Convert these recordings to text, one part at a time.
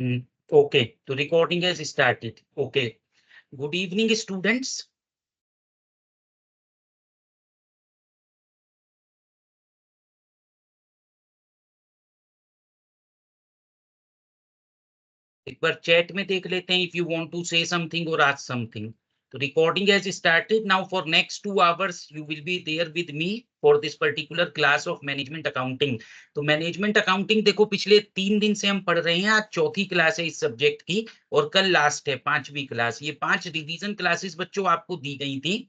Okay, तो recording has started. Okay. Good evening, students. एक बार chat में देख लेते हैं if you want to say something or ask something. तो recording has started now. For next 2 hours you will be there with me for this particular class of management accounting. तो management accounting देखो पिछले 3 दिन से हम पढ़ रहे हैं, आज चौथी क्लास है इस सब्जेक्ट की और कल लास्ट है 5वीं क्लास। ये 5 रिवीजन क्लासेस बच्चों आपको दी गई थी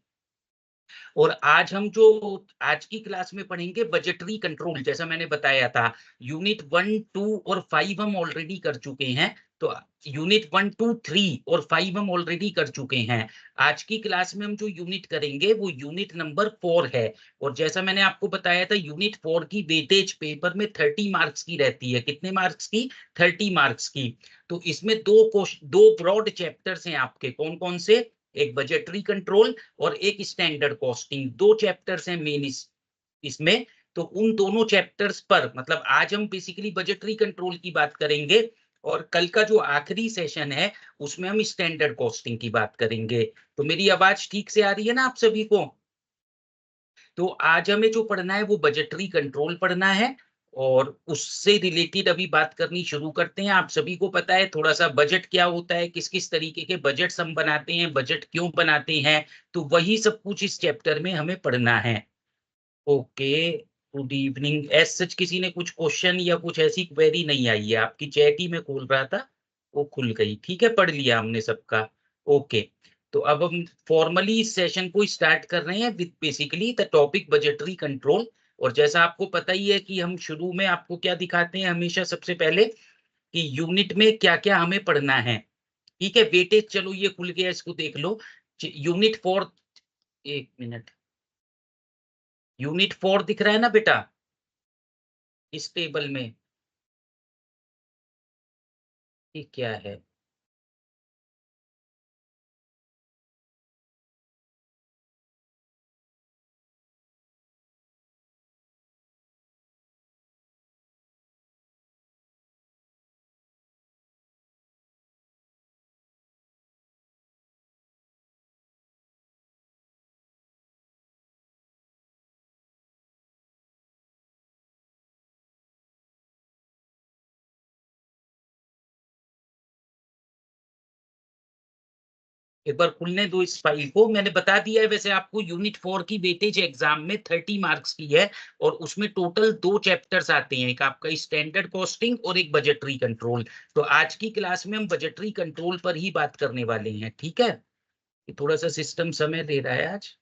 और आज हम जो आज की क्लास में पढ़ेंगे बजटरी कंट्रोल, जैसा मैंने बताया था यूनिट 1, 2 और 5 हम ऑलरेडी कर चुके हैं। तो यूनिट 1, 2, 3 और 5 हम ऑलरेडी कर चुके हैं। आज की क्लास में हम जो यूनिट करेंगे वो यूनिट नंबर 4 है। और जैसा मैंने आपको बताया था यूनिट 4 की वेटेज पेपर में 30 मार्क्स की रहती है। कितने मार्क्स की? 30 मार्क्स की। तो इसमें दो ब्रॉड चैप्टर्स हैं आपके। कौन कौन से? एक बजटरी कंट्रोल और एक स्टैंडर्ड कॉस्टिंग। 2 चैप्टर्स हैं मेन इसमें। तो उन दोनों चैप्टर्स पर मतलब आज हम बेसिकली बजटरी कंट्रोल की बात करेंगे और कल का जो आखिरी सेशन है उसमें हम स्टैंडर्ड कॉस्टिंग की बात करेंगे। तो मेरी आवाज ठीक से आ रही है ना आप सभी को? तो आज हमें जो पढ़ना है वो बजटरी कंट्रोल पढ़ना है और उससे रिलेटेड अभी बात करनी शुरू करते हैं। आप सभी को पता है थोड़ा सा बजट क्या होता है, किस किस तरीके के बजट्स हम बनाते हैं, बजट क्यों बनाते हैं, तो वही सब कुछ इस चैप्टर में हमें पढ़ना है। Okay, good evening. As such किसी ने कुछ क्वेश्चन या कुछ ऐसी क्वेरी नहीं आई है? आपकी चैट ही में खोल रहा था, वो खुल गई। ठीक है, पढ़ लिया हमने सबका। ओके, तो अब हम फॉर्मली इस सेशन को स्टार्ट कर रहे हैं with basically the topic budgetary control. और जैसा आपको पता ही है कि हम शुरू में आपको क्या दिखाते हैं हमेशा, सबसे पहले कि यूनिट में क्या क्या हमें पढ़ना है। ठीक है, वेटेज चलो ये खुल गया, इसको देख लो। यूनिट 4, एक मिनट, यूनिट 4 दिख रहा है ना बेटा इस टेबल में? ये क्या है? एक बार खुलने दो इस फाइल को। मैंने बता दिया है वैसे आपको, यूनिट 4 की वेटेज एग्जाम में 30 मार्क्स की है और उसमें टोटल 2 चैप्टर्स आते हैं, एक आपका स्टैंडर्ड कॉस्टिंग और एक बजटरी कंट्रोल। तो आज की क्लास में हम बजटरी कंट्रोल पर ही बात करने वाले हैं। ठीक है, ये थोड़ा सा सिस्टम समय दे रहा है आज।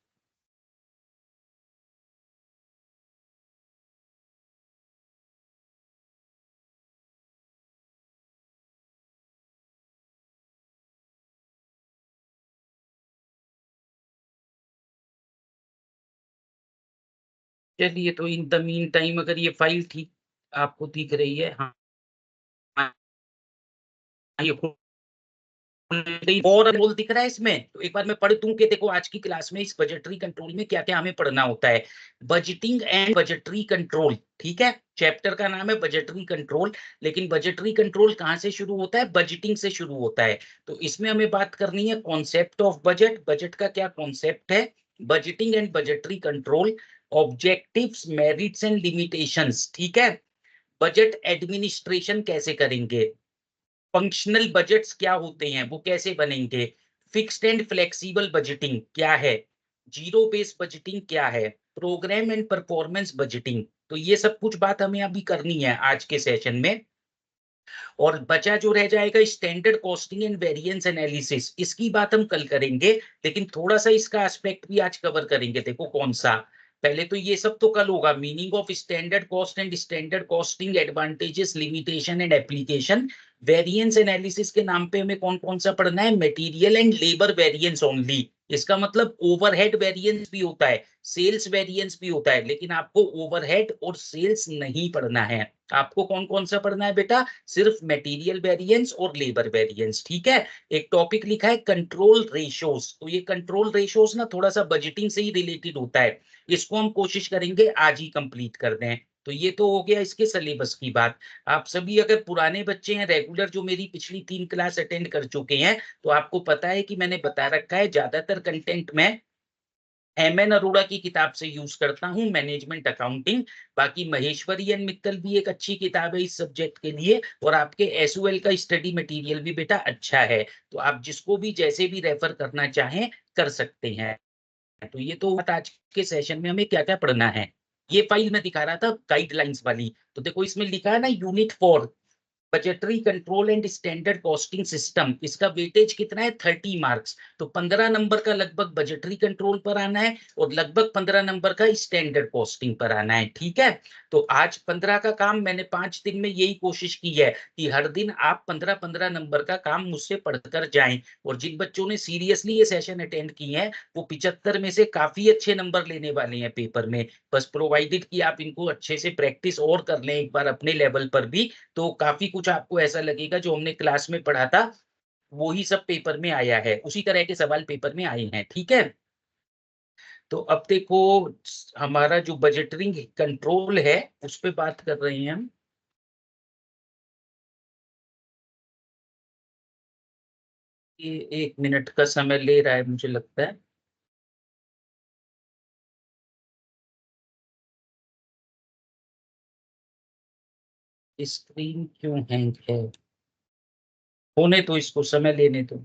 चलिए, तो इन द मीन टाइम अगर ये फाइल ठीक आपको दिख रही है, हाँ हाँ, ये और रोल दिख रहा है इसमें, तो एक बार मैं पढ़ दूं कि देखो आज की क्लास में इस बजटरी कंट्रोल में क्या क्या हमें पढ़ना होता है। बजटिंग एंड बजटरी कंट्रोल, ठीक है, चैप्टर का नाम है बजटरी कंट्रोल। लेकिन बजटरी कंट्रोल कहाँ से शुरू होता है? बजटिंग से शुरू होता है। तो इसमें हमें बात करनी है कॉन्सेप्ट ऑफ बजट, बजट का क्या कॉन्सेप्ट है, budgeting and budgetary control, objectives, merits and limitations. ठीक है, बजट एडमिनिस्ट्रेशन कैसे करेंगे, फंक्शनल बजट्स क्या होते हैं वो कैसे बनेंगे, फिक्स्ड एंड फ्लेक्सिबल बजटिंग क्या है, जीरो बेस बजटिंग क्या है, प्रोग्राम एंड परफॉर्मेंस बजटिंग। तो ये सब कुछ बात हमें अभी करनी है आज के सेशन में। और बचा जो रह जाएगा standard costing and variance analysis, इसकी बात हम कल करेंगे। लेकिन थोड़ा सा इसका एस्पेक्ट भी आज कवर करेंगे। देखो कौन सा, पहले तो ये सब तो कल होगा, meaning of standard cost and standard costing, advantages, limitation and application. Variance analysis के नाम पे हमें कौन कौन सा पढ़ना है? Material and labour variance only. इसका मतलब ओवरहेड वेरिएंस भी होता है, सेल्स वेरिएंस भी होता है, लेकिन आपको ओवरहेड और सेल्स नहीं पढ़ना है। आपको कौन कौन सा पढ़ना है बेटा? सिर्फ मटेरियल वेरिएंस और लेबर वेरिएंस। ठीक है, एक टॉपिक लिखा है कंट्रोल रेशियोज। तो ये कंट्रोल रेशियोज ना थोड़ा सा बजटिंग से ही रिलेटेड होता है, इसको हम कोशिश करेंगे आज ही कंप्लीट कर दें। तो ये तो हो गया इसके सिलेबस की बात। आप सभी अगर पुराने बच्चे हैं रेगुलर, जो मेरी पिछली 3 क्लास अटेंड कर चुके हैं, तो आपको पता है कि मैंने बता रखा है ज्यादातर कंटेंट मैं एमएन अरोड़ा की किताब से यूज करता हूँ, मैनेजमेंट अकाउंटिंग। बाकी महेश्वरी एंड मित्तल भी एक अच्छी किताब है इस सब्जेक्ट के लिए, और आपके एसओएल का स्टडी मटेरियल भी बेटा अच्छा है। तो आप जिसको भी जैसे भी रेफर करना चाहें कर सकते हैं। तो ये तो बात आज के सेशन में हमें क्या क्या पढ़ना है। ये फाइल मैं दिखा रहा था गाइडलाइंस वाली, तो देखो इसमें लिखा है ना unit 4 budgetary control and standard costing system. इसका वेटेज कितना है 30 मार्क्स। तो 15 नंबर का लगभग बजटरी कंट्रोल पर आना है और लगभग 15 नंबर का स्टैंडर्ड कॉस्टिंग पर आना है। ठीक है, तो आज 15 का काम मैंने 5 दिन में यही कोशिश की है कि हर दिन आप 15-15 नंबर का काम मुझसे पढ़कर जाएं। और जिन बच्चों ने सीरियसली ये सेशन अटेंड किए हैं वो 75 में से काफी अच्छे नंबर लेने वाले हैं पेपर में। बस प्रोवाइडेड कि आप इनको अच्छे से प्रैक्टिस और कर लें एक बार अपने लेवल पर भी, तो काफी कुछ आपको ऐसा लगेगा जो हमने क्लास में पढ़ा था वो ही सब पेपर में आया है, उसी तरह के सवाल पेपर में आए हैं। ठीक है, तो अब देखो हमारा जो बजटिंग कंट्रोल है उस पे बात कर रहे हैं हम। ये 1 मिनट का समय ले रहा है मुझे लगता है। स्क्रीन क्यों हैंग है, होने तो इसको समय लेने दो।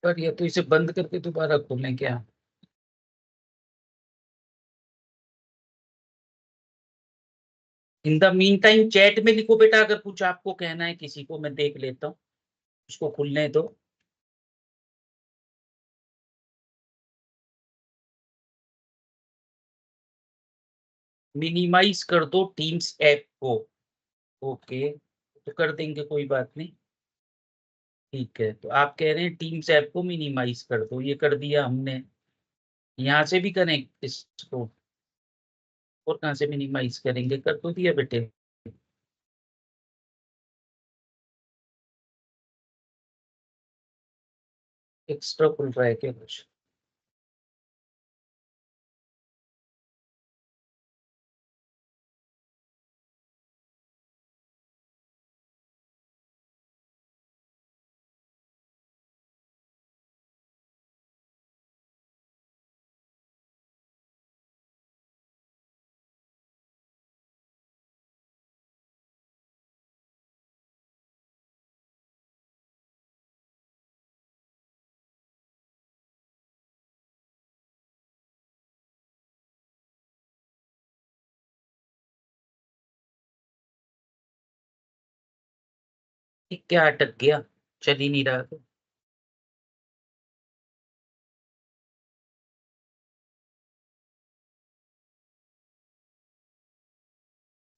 पर ये तो इसे बंद करके दोबारा खोलें क्या। In the mean time chat में लिखो बेटा, अगर कुछ आपको कहना है किसी को, मैं देख लेता हूँ। उसको खुलने दो। मिनिमाइज कर दो टीम्स ऐप को। ओके, तो कर देंगे, कोई बात नहीं। ठीक है, तो आप कह रहे हैं टीम्स ऐप को मिनिमाइज कर दो, ये कर दिया हमने। यहाँ से भी करें इसको, और कहाँ से मिनिमाइज करेंगे, कर तो दिया बेटे। एक्स्ट्रा खुल रहा है क्या कुछ। ये क्या अटक गया, चल ही नहीं रहा तो।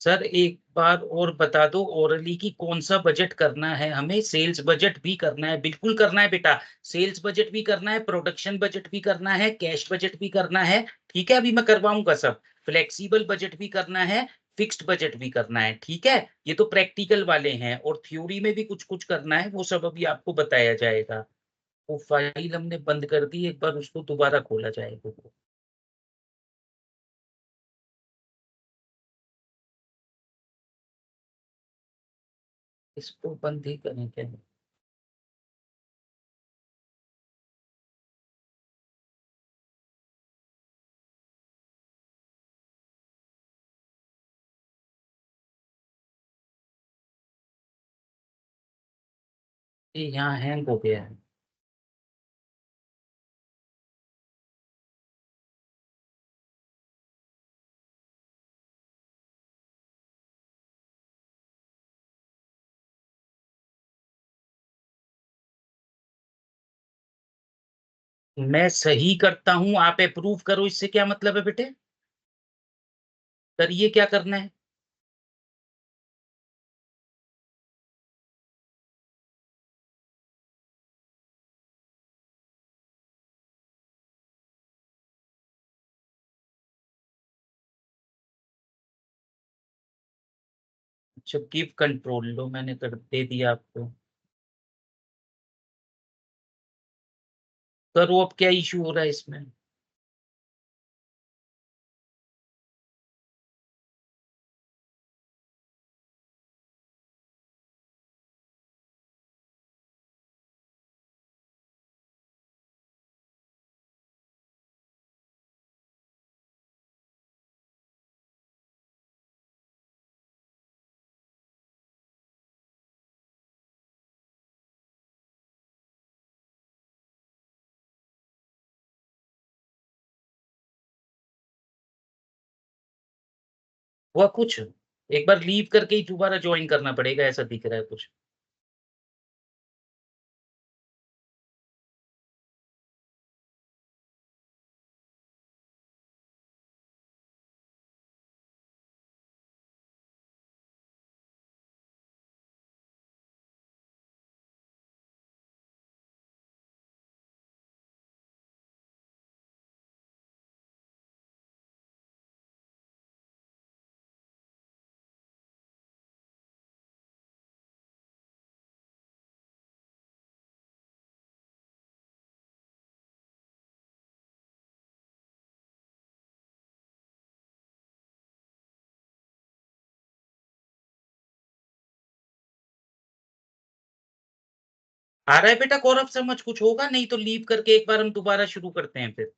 सर एक बार और बता दो ओरली की कौन सा बजट करना है हमें। सेल्स बजट भी करना है, बिल्कुल करना है बेटा। सेल्स बजट भी करना है, प्रोडक्शन बजट भी करना है, कैश बजट भी करना है। ठीक है, अभी मैं करवाऊंगा सब। फ्लेक्सिबल बजट भी करना है, फिक्स्ड बजट भी करना है। ठीक है, ये तो प्रैक्टिकल वाले हैं, और थ्योरी में भी कुछ कुछ करना है, वो सब अभी आपको बताया जाएगा। वो फाइल हमने बंद कर दी, एक बार उसको दोबारा खोला जाएगा। इसको बंद ही करें क्या। ये यहाँ हैंग हो गया है। मैं सही करता हूं, आप अप्रूव करो, इससे क्या मतलब है बेटे। सर ये क्या करना है? अच्छा गिव कंट्रोल, लो मैंने कर दे दिया आपको। सर वो अब क्या इशू हो रहा है इसमें? हुआ कुछ? एक बार लीव करके ही दोबारा ज्वाइन करना पड़ेगा ऐसा दिख रहा है कुछ। आ रहा है बेटा गौरव समझ कुछ होगा, नहीं तो लीव करके एक बार हम दोबारा शुरू करते हैं फिर।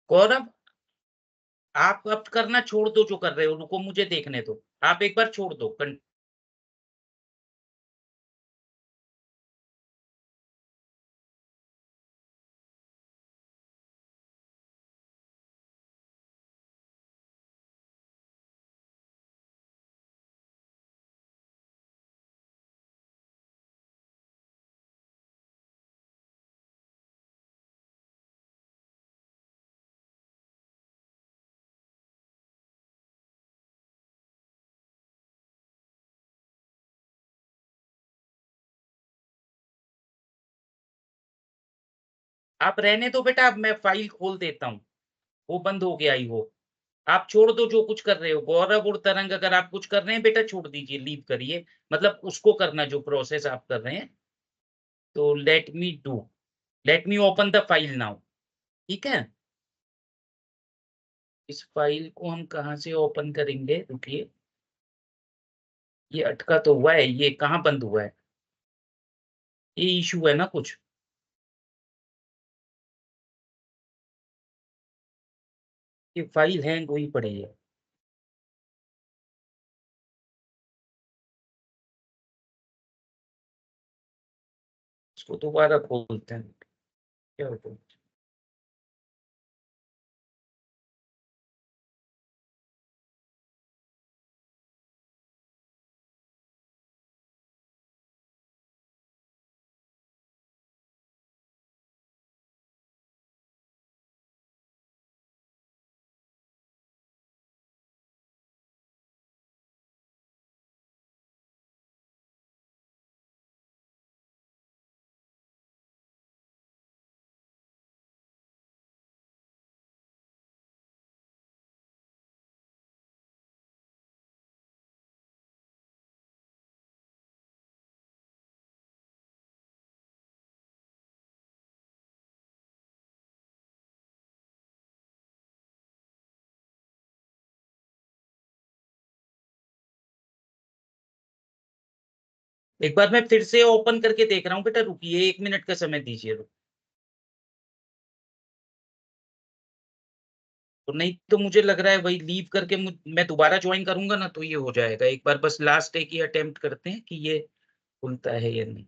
गौरव आप अब करना छोड़ दो जो कर रहे हो, रुको मुझे देखने दो। आप एक बार छोड़ दो आप रहने दो बेटा, अब मैं फाइल खोल देता हूँ। वो बंद हो गया ही वो। आप छोड़ दो जो कुछ कर रहे हो। गौरव और तरंग अगर आप कुछ कर रहे हैं बेटा छोड़ दीजिए, लीव करिए। मतलब उसको करना जो प्रोसेस आप कर रहे हैं। तो let me open the file now. ठीक है? इस फाइल को हम कहाँ से ओपन करेंगे? रुकिए। ये अटका तो हुआ है, ये कहाँ बंद हुआ है? ये इश्यू है ना कुछ? ये फाइल हैंग हुई पड़ी है। इसको दोबारा खोलते हैं। क्या होता है? एक बार मैं फिर से ओपन करके देख रहा हूँ बेटा, रुकिए 1 मिनट का समय दीजिए। तो नहीं तो मुझे लग रहा है वही लीव करके मैं दोबारा ज्वाइन करूंगा ना तो ये हो जाएगा। एक बार बस लास्ट एक ही अटेम्प्ट करते हैं कि ये खुलता है या नहीं।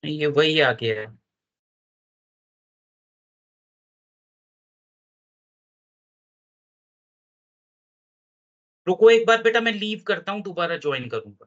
नहीं, ये वही आ गया है। रुको एक बार बेटा, मैं लीव करता हूँ, दोबारा ज्वाइन करूंगा।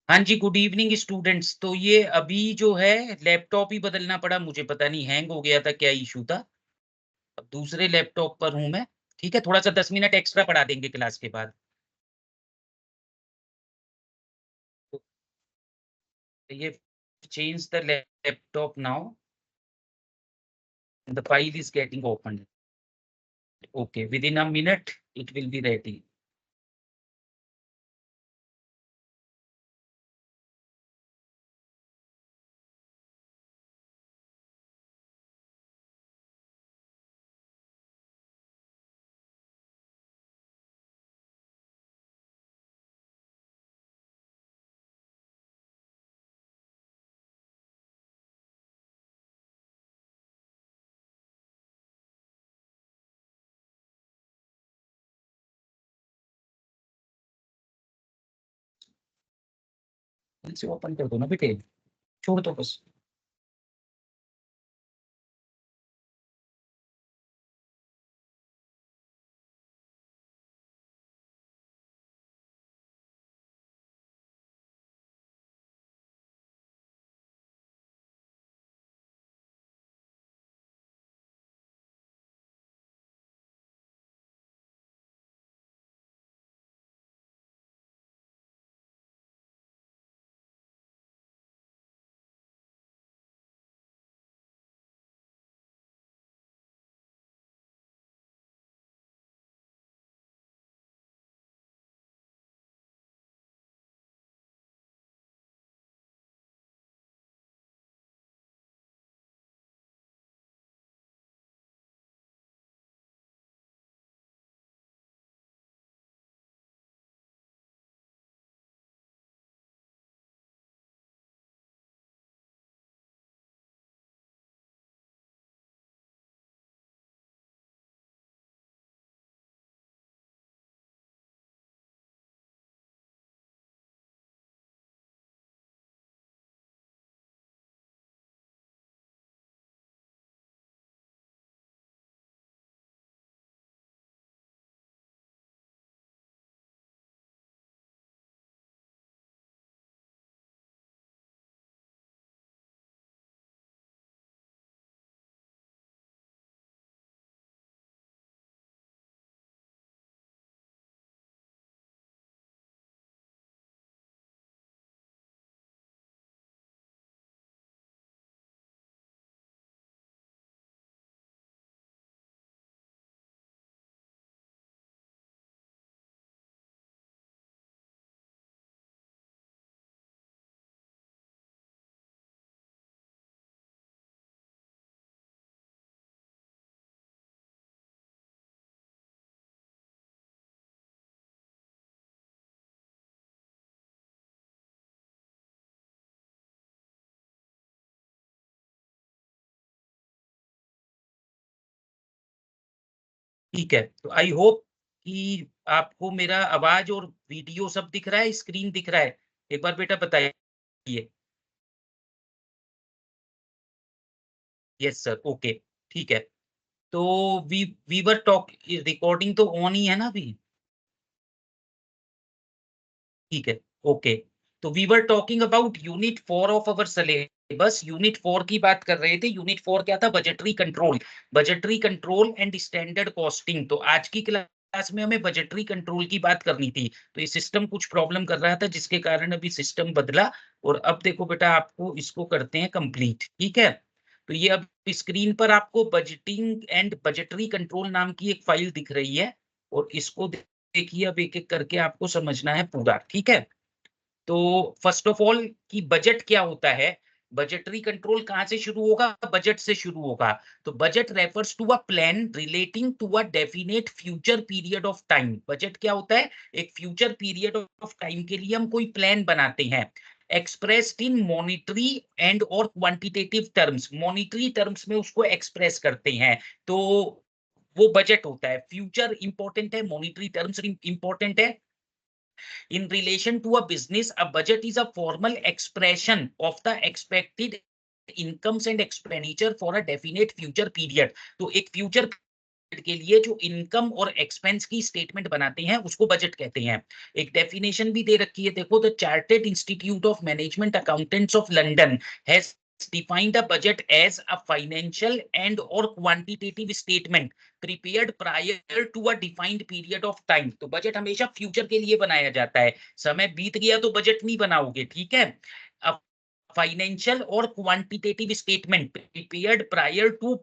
हाँ जी, गुड इवनिंग स्टूडेंट्स। तो ये अभी जो है लैपटॉप ही बदलना पड़ा मुझे, पता नहीं हैंग हो गया था, क्या इशू था। अब दूसरे लैपटॉप पर हूँ मैं। ठीक है, थोड़ा सा 10 मिनट एक्स्ट्रा पढ़ा देंगे क्लास के बाद। तो ये change the laptop now, the file is getting open. Okay, with in a minute it will be ready. इसे ओपन कर दो ना बेटे, छोड़ दो बस। ठीक है, तो आई होप कि आपको मेरा आवाज और वीडियो सब दिख रहा है, स्क्रीन दिख रहा है। एक बार बेटा बताइए। Yes sir, okay. ठीक है, तो वी वर टॉक, रिकॉर्डिंग तो ऑन ही है ना अभी? ठीक है, ओके। तो we were talking about unit 4 of our syllabus. Unit 4 की बात कर रहे थे। यूनिट 4 क्या था? Budgetary control. Budgetary control and standard costing. तो आज की क्लास में हमें बजटरी कंट्रोल की बात करनी थी। तो ये सिस्टम कुछ प्रॉब्लम कर रहा था, जिसके कारण अभी सिस्टम बदला। और अब देखो बेटा, आपको इसको करते हैं कंप्लीट। ठीक है, तो ये अब स्क्रीन पर आपको बजटिंग एंड बजटरी कंट्रोल नाम की एक फाइल दिख रही है। और इसको देखिए, अब एक एक करके आपको समझना है पूरा। ठीक है, तो फर्स्ट ऑफ ऑल कि बजट क्या होता है। बजटरी कंट्रोल कहां से शुरू होगा? बजट से शुरू होगा। तो budget refers to a plan relating to a definite future period of time. Budget क्या होता है? एक फ्यूचर पीरियड ऑफ टाइम के लिए हम कोई प्लान बनाते हैं। एक्सप्रेस्ड इन मॉनिटरी एंड और क्वांटिटेटिव टर्म्स। मॉनिटरी टर्म्स में उसको एक्सप्रेस करते हैं। तो वो बजट होता है। फ्यूचर इंपॉर्टेंट है, मॉनिटरी टर्म्स इंपॉर्टेंट है। In relation to a business, a budget is a formal expression of the expected incomes and expenditure for a definite future period. तो एक future के लिए जो इनकम और एक्सपेंस की स्टेटमेंट बनाते हैं उसको बजट कहते हैं। एक डेफिनेशन भी दे रखी है, देखो, the chartered institute of management accountants of London has defined a budget as a financial and or quantitative statement prepared prior to a defined period of time। तो बजट हमेशा फ्यूचर के लिए बनाया जाता है, समय बीत गया तो बजट नहीं बनाओगे, ठीक है। अब फाइनेंशियल और quantitative statement prepared prior to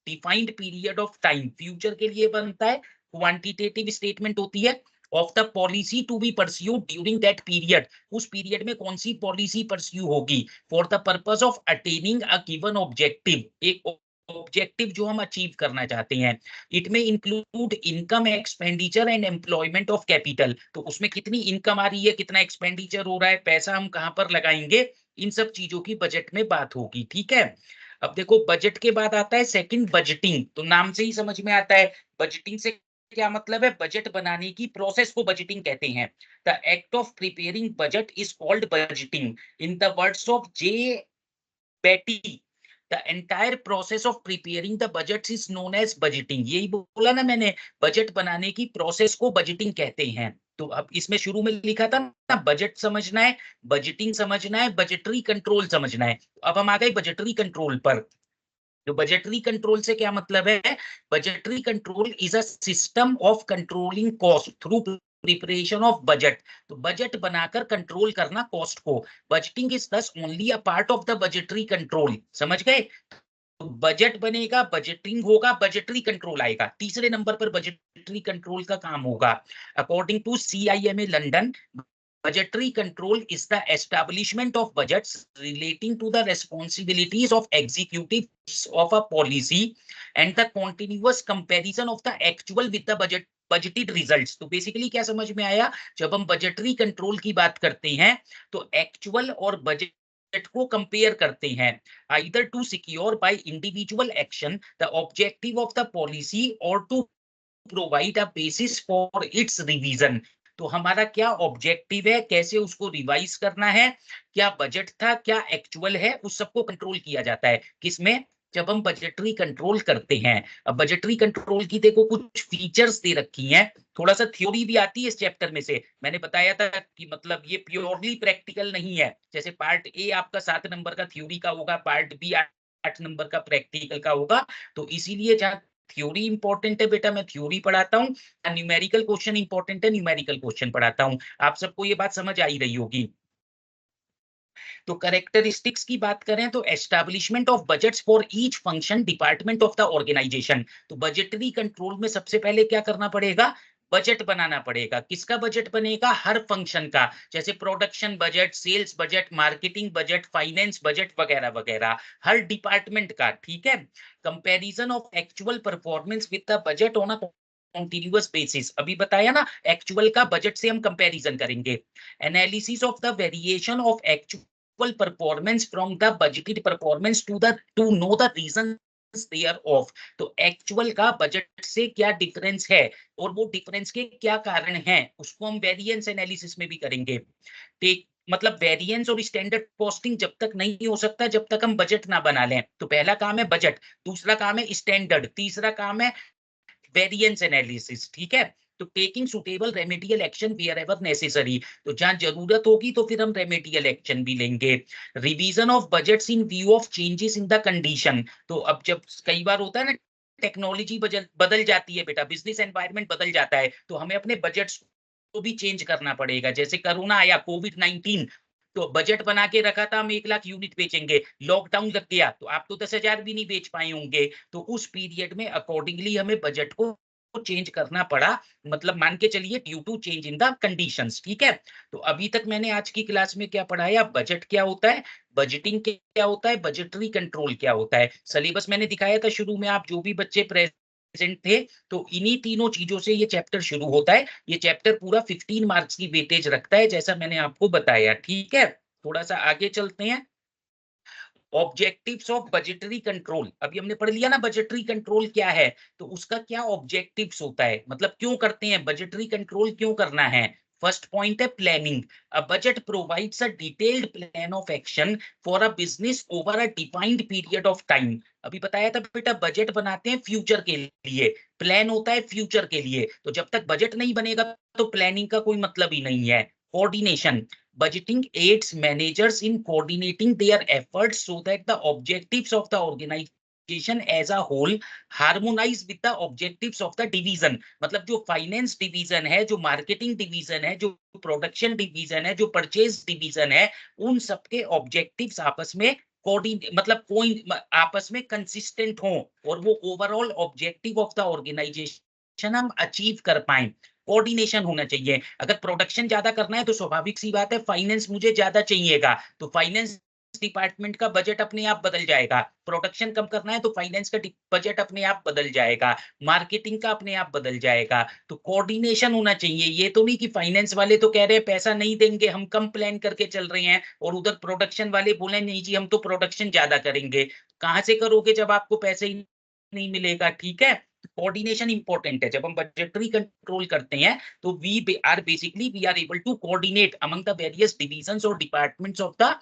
defined period of time, future के लिए बनता है। क्वांटिटेटिव स्टेटमेंट होती है of the policy to be pursued during that period, उस पीरियड में कौन सी पॉलिसी परस्यू होगी for the purpose of attaining a given objective, एक ऑब्जेक्टिव जो हम अचीव करना चाहते हैं। इट में include income, expenditure and employment of capital, तो उसमें कितनी इनकम आ रही है, कितना एक्सपेंडिचर हो रहा है, पैसा हम कहां पर लगाएंगे, इन सब चीजों की बजट में बात होगी, ठीक है। अब देखो, बजट के बाद आता है सेकंड, बजटिंग। तो नाम से ही समझ में आता है बजटिंग से क्या मतलब है, बजट बनाने की प्रोसेस को बजटिंग कहते हैं। The act of preparing budget is called budgeting. In the words of J Batty, the entire process of preparing the budget is known as budgeting. यही बोला ना मैंने, बजट बनाने की प्रोसेस को बजटिंग कहते हैं। तो अब इसमें शुरू में लिखा था ना, बजट समझना है, बजटिंग समझना है, बजटरी कंट्रोल समझना है। अब हम आ गए बजटरी कंट्रोल पर। तो बजटरी कंट्रोल से क्या मतलब है, budgetary control is a system of controlling cost through preparation of budget. तो बजट बनाकर कंट्रोल करना कॉस्ट को। बजटिंग इज दस only a part of the budgetary control, समझ गए। तो बजट बनेगा, बजटिंग होगा, बजटरी कंट्रोल आएगा, तीसरे नंबर पर बजटरी कंट्रोल का काम होगा। According to CIMA London, budgetary control is the establishment of budgets relating to the responsibilities of executives of a policy and the continuous comparison of the actual with the budgeted results। तो basically क्या समझ में आया, जब हम budgetary control की बात करते हैं तो एक्चुअल और बजट को कंपेयर करते हैं, either to secure by individual action the objective of the policy or to provide a basis for its revision. तो हमारा क्या ऑब्जेक्टिव है, कैसे उसको रिवाइज करना है, क्या बजट था, क्या एक्चुअल है, उस सबको कंट्रोल किया जाता है किसमें, जब हम बजटरी कंट्रोल करते हैं। अब बजटरी कंट्रोल की देखो कुछ फीचर्स दे रखी हैं, थोड़ा सा थ्योरी भी आती है इस चैप्टर में से। मैंने बताया था कि मतलब ये प्योरली प्रैक्टिकल नहीं है, जैसे पार्ट ए आपका 7 नंबर का थ्योरी का होगा, पार्ट बी 8 नंबर का प्रैक्टिकल का होगा। तो इसीलिए जहाँ थ्योरी इंपॉर्टेंट है बेटा, मैं थ्योरी पढ़ाता हूँ, न्यूमेरिकल क्वेश्चन इंपॉर्टेंट है, न्यूमेरिकल क्वेश्चन पढ़ाता हूँ। आप सबको ये बात समझ आई रही होगी। तो कैरेक्टरिस्टिक्स की बात करें तो establishment of budgets for each function department of the organization. तो बजटरी कंट्रोल में सबसे पहले क्या करना पड़ेगा, बजट बनाना पड़ेगा। किसका बजट बनेगा, हर फंक्शन का, जैसे production budget, sales budget, marketing budget, finance budget वगैरह वगैरह, हर डिपार्टमेंट का, ठीक है। Comparison of actual performance with the budget on a continuous basis, अभी बताया ना, एक्चुअल का बजट से हम कंपैरिजन करेंगे। Analysis of the variation of actual performance from the budgeted performance to know the reason thereof. तो actual का budget से क्या डिफरेंस है और वो डिफरेंस के क्या कारण हैं, उसको हम वेरिएंस एनालिसिस में भी करेंगे। टेक मतलब वेरिएंस और स्टैंडर्ड कॉस्टिंग जब तक नहीं हो सकता जब तक हम बजट ना बना लें। तो पहला काम है बजट, दूसरा काम है स्टैंडर्ड, तीसरा काम है वेरिएंस एनालिसिस, ठीक है। तो taking suitable remedial action wherever necessary, तो जहां जरूरत होगी तो फिर हम रेमेडियल एक्शन भी लेंगे। Revision of budgets in view of changes in the condition, तो अब जब कई बार होता है ना, टेक्नोलॉजी बदल जाती है बेटा, बिजनेस एनवायरनमेंट बदल जाता है, तो हमें अपने बजट्स को भी चेंज करना पड़ेगा। जैसे कोरोना आया, कोविड-19, तो बजट बना के रखा था हम 1 लाख यूनिट बेचेंगे, लॉकडाउन लग गया तो आप तो 10,000 भी नहीं बेच पाए होंगे। तो उस पीरियड में अकॉर्डिंगली हमें बजट को चेंज करना पड़ा, मतलब मान के चलिए due to change in the conditions, ठीक है। तो अभी तक मैंने आज की क्लास में क्या पढ़ाया, बजट क्या होता है, बजटिंग क्या होता है, बजटरी कंट्रोल क्या होता है। सिलेबस मैंने दिखाया था शुरू में, आप जो भी बच्चे प्रेजेंट थे, तो इन्हीं तीनों चीजों से ये चैप्टर शुरू होता है। ये चैप्टर पूरा 15 मार्क्स की वेटेज रखता है, जैसा मैंने आपको बताया, ठीक है। थोड़ा सा आगे चलते हैं। ऑब्जेक्टिव्स ऑफ बजटरी कंट्रोल, अभी हमने पढ़ लिया ना बजटरी कंट्रोल क्या है, तो उसका क्या ऑब्जेक्टिव्स होता है, मतलब क्यों करते हैं बजटरी कंट्रोल, क्यों करना है। फर्स्ट पॉइंट है planning. A budget provides a detailed plan of action for a business over a defined period of time. अभी बताया था बेटा, बजट बनाते हैं फ्यूचर के लिए, प्लान होता है फ्यूचर के लिए. तो जब तक बजट नहीं बनेगा तो प्लानिंग का कोई मतलब ही नहीं है. Coordination. Budgeting aids managers in coordinating their efforts so that the objectives of the organization as a whole harmonize with the objectives of the division. मतलब जो फाइनेंस डिवीजन है, जो मार्केटिंग डिवीजन है, जो प्रोडक्शन डिवीजन है, जो purchase division है, उन सबके ऑब्जेक्टिव्स आपस में मतलब कोई आपस में कंसिस्टेंट हो और वो overall objective of the organization हम अचीव कर पाए. कोऑर्डिनेशन होना चाहिए. अगर प्रोडक्शन ज्यादा करना है तो स्वाभाविक सी बात है फाइनेंस मुझे ज्यादा चाहिएगा, तो फाइनेंस डिपार्टमेंट का बजट अपने आप बदल जाएगा. प्रोडक्शन कम करना है तो फाइनेंस का बजट अपने आप बदल जाएगा, मार्केटिंग का अपने आप बदल जाएगा. तो कोऑर्डिनेशन होना चाहिए. ये तो नहीं कि फाइनेंस वाले तो कह रहे हैं पैसा नहीं देंगे, हम कम प्लान करके चल रहे हैं, और उधर प्रोडक्शन वाले बोले नहीं जी हम तो प्रोडक्शन ज्यादा करेंगे. कहां से करोगे जब आपको पैसे ही नहीं मिलेगा. ठीक है, कोऑर्डिनेशन इंपॉर्टेंट है. जब हम बजटरी कंट्रोल करते हैं तो we are able to coordinate among the various divisions और departments of the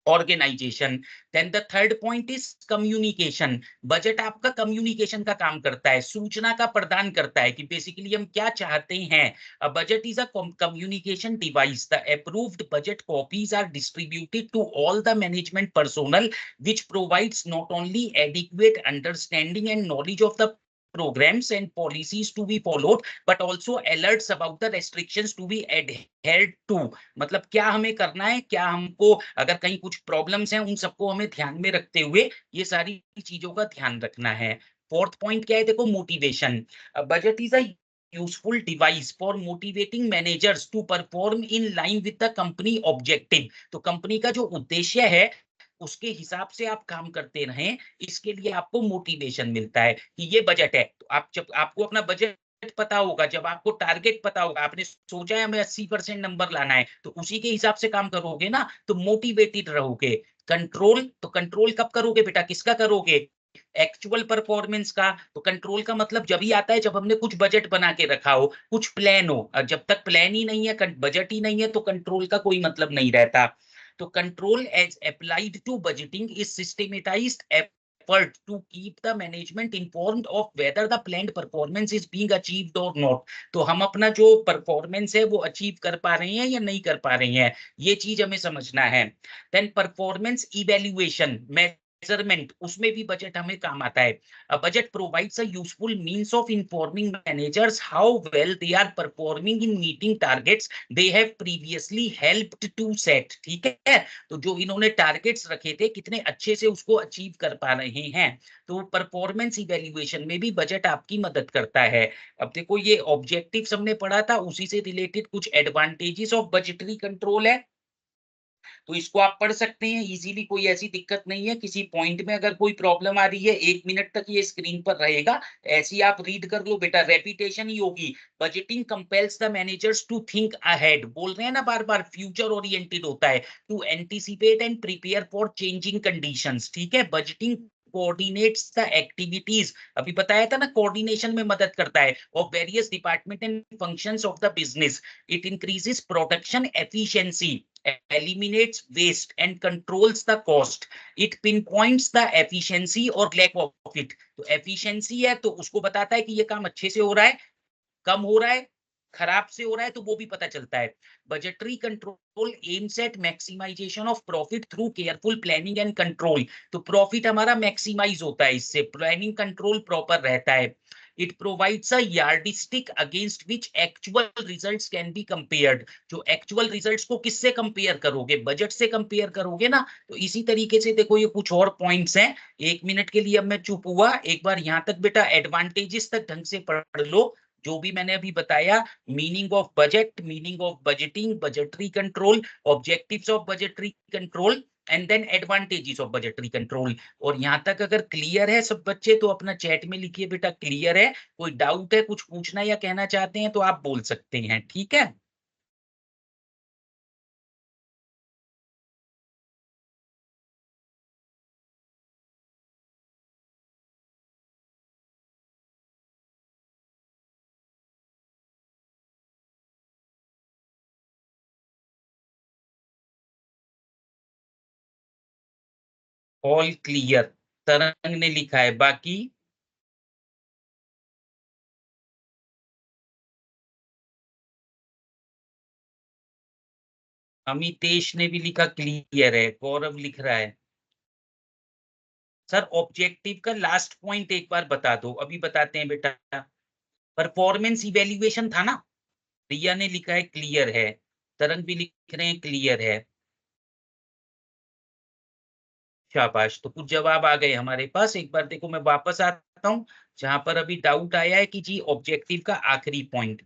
organization. Then the third point is communication. Budget आपका कम्युनिकेशन का काम करता है, सूचना का प्रदान करता है कि बेसिकली हम क्या चाहते हैं. A budget is a communication device. The approved budget copies are distributed to all the management personnel which provides not only adequate understanding and knowledge of the programs and policies to be followed but also alerts about the restrictions to be adhered to. मतलब क्या हमें करना है, क्या हमको अगर कहीं कुछ प्रॉब्लम्स हैं उन सबको हमें ध्यान में रखते हुए ये सारी चीजों का ध्यान रखना है. फोर्थ पॉइंट क्या है, देखो motivation. Budget is a useful device for motivating managers to perform in line with the company objective. तो कंपनी का जो उद्देश्य है उसके हिसाब से आप काम करते रहें, इसके लिए आपको मोटिवेशन मिलता है कि ये बजट है. तो आप जब आपको अपना बजट पता होगा, जब आपको टारगेट पता होगा, आपने सोचा है हमें 80% नंबर लाना है, तो उसी के हिसाब से काम करोगे ना, तो मोटिवेटेड रहोगे. कंट्रोल, तो कंट्रोल कब करोगे बेटा, किसका करोगे, एक्चुअल परफॉर्मेंस का. तो कंट्रोल का मतलब जब ही आता है जब हमने कुछ बजट बना के रखा हो, कुछ प्लान हो. जब तक प्लान ही नहीं है, बजट ही नहीं है, तो कंट्रोल का कोई मतलब नहीं रहता. तो control as applied to budgeting is systematized effort to keep the management informed of whether the planned performance is being achieved or not. तो हम अपना जो परफॉर्मेंस है वो अचीव कर पा रहे हैं या नहीं कर पा रहे हैं, ये चीज हमें समझना है. देन परफॉर्मेंस इवेल्युएशन, मेजरमेंट, उसमें भी बजट हमें काम आता है. A budget provides a useful means of informing managers how well they are performing in meeting targets they have previously helped to set. ठीक है, तो जो इन्होंने टारगेट्स रखे थे कितने अच्छे से उसको अचीव कर पा रहे हैं. तो परफॉर्मेंस इवेल्युएशन में भी बजट आपकी मदद करता है. अब देखो ये ऑब्जेक्टिव्स हमने पढ़ा था, उसी से रिलेटेड कुछ एडवांटेजेस ऑफ बजटरी कंट्रोल है, तो इसको आप पढ़ सकते हैं इजीली, कोई ऐसी दिक्कत नहीं है. किसी पॉइंट में अगर कोई प्रॉब्लम आ रही है, 1 मिनट तक ये स्क्रीन पर रहेगा, ऐसे ही आप रीड कर लो बेटा, रेपिटेशन ही होगी. Budgeting compels the managers to think ahead, बोल रहे हैं ना बार बार, फ्यूचर ओरिएंटेड होता है, to anticipate and prepare for changing conditions. ठीक है, बजटिंग coordinates the activities, अभी बताया था ना, कोऑर्डिनेशन में मदद करता है, of various department and functions of the business. It increases production efficiency, eliminates waste and controls the cost. It pinpoints the efficiency or lack of it. तो efficiency है तो उसको बताता है कि ये काम अच्छे से हो रहा है, कम हो रहा है, खराब से हो रहा है, तो वो भी पता चलता है. Budgetary control aims at maximization of profit through careful planning and control. तो प्रॉफिट हमारा मैक्सिमाइज होता है इससे, प्लानिंग कंट्रोल प्रॉपर रहता है. It provides a yardstick against which actual results can be compared. जो एक्चुअल रिजल्ट्स को किससे कंपेयर करोगे, बजट से कंपेयर करोगे ना. तो इसी तरीके से देखो ये कुछ और पॉइंट्स हैं. 1 मिनट के लिए अब मैं चुप हुआ, एक बार यहाँ तक बेटा एडवांटेजेस तक ढंग से पढ़ लो, जो भी मैंने अभी बताया. Meaning of budget, meaning of budgeting, budgetary control, objectives of budgetary control, and then advantages of budgetary control. और यहाँ तक अगर क्लियर है सब बच्चे तो अपना चैट में लिखिए बेटा क्लियर है. कोई डाउट है, कुछ पूछना या कहना चाहते हैं तो आप बोल सकते हैं. ठीक है. ऑल क्लियर, तरंग ने लिखा है। बाकी अमितेश ने भी लिखा क्लियर है, गौरव लिख रहा है। सर ऑब्जेक्टिव का लास्ट पॉइंट एक बार बता दो, अभी बताते हैं बेटा। परफॉर्मेंस इवेल्युएशन था ना। रिया ने लिखा है क्लियर है, तरंग भी लिख रहे हैं क्लियर है। शाबाश, तो कुछ जवाब आ गए हमारे पास। एक बार देखो, मैं वापस आता हूं जहां पर अभी डाउट आया है कि जी ऑब्जेक्टिव का आखिरी पॉइंट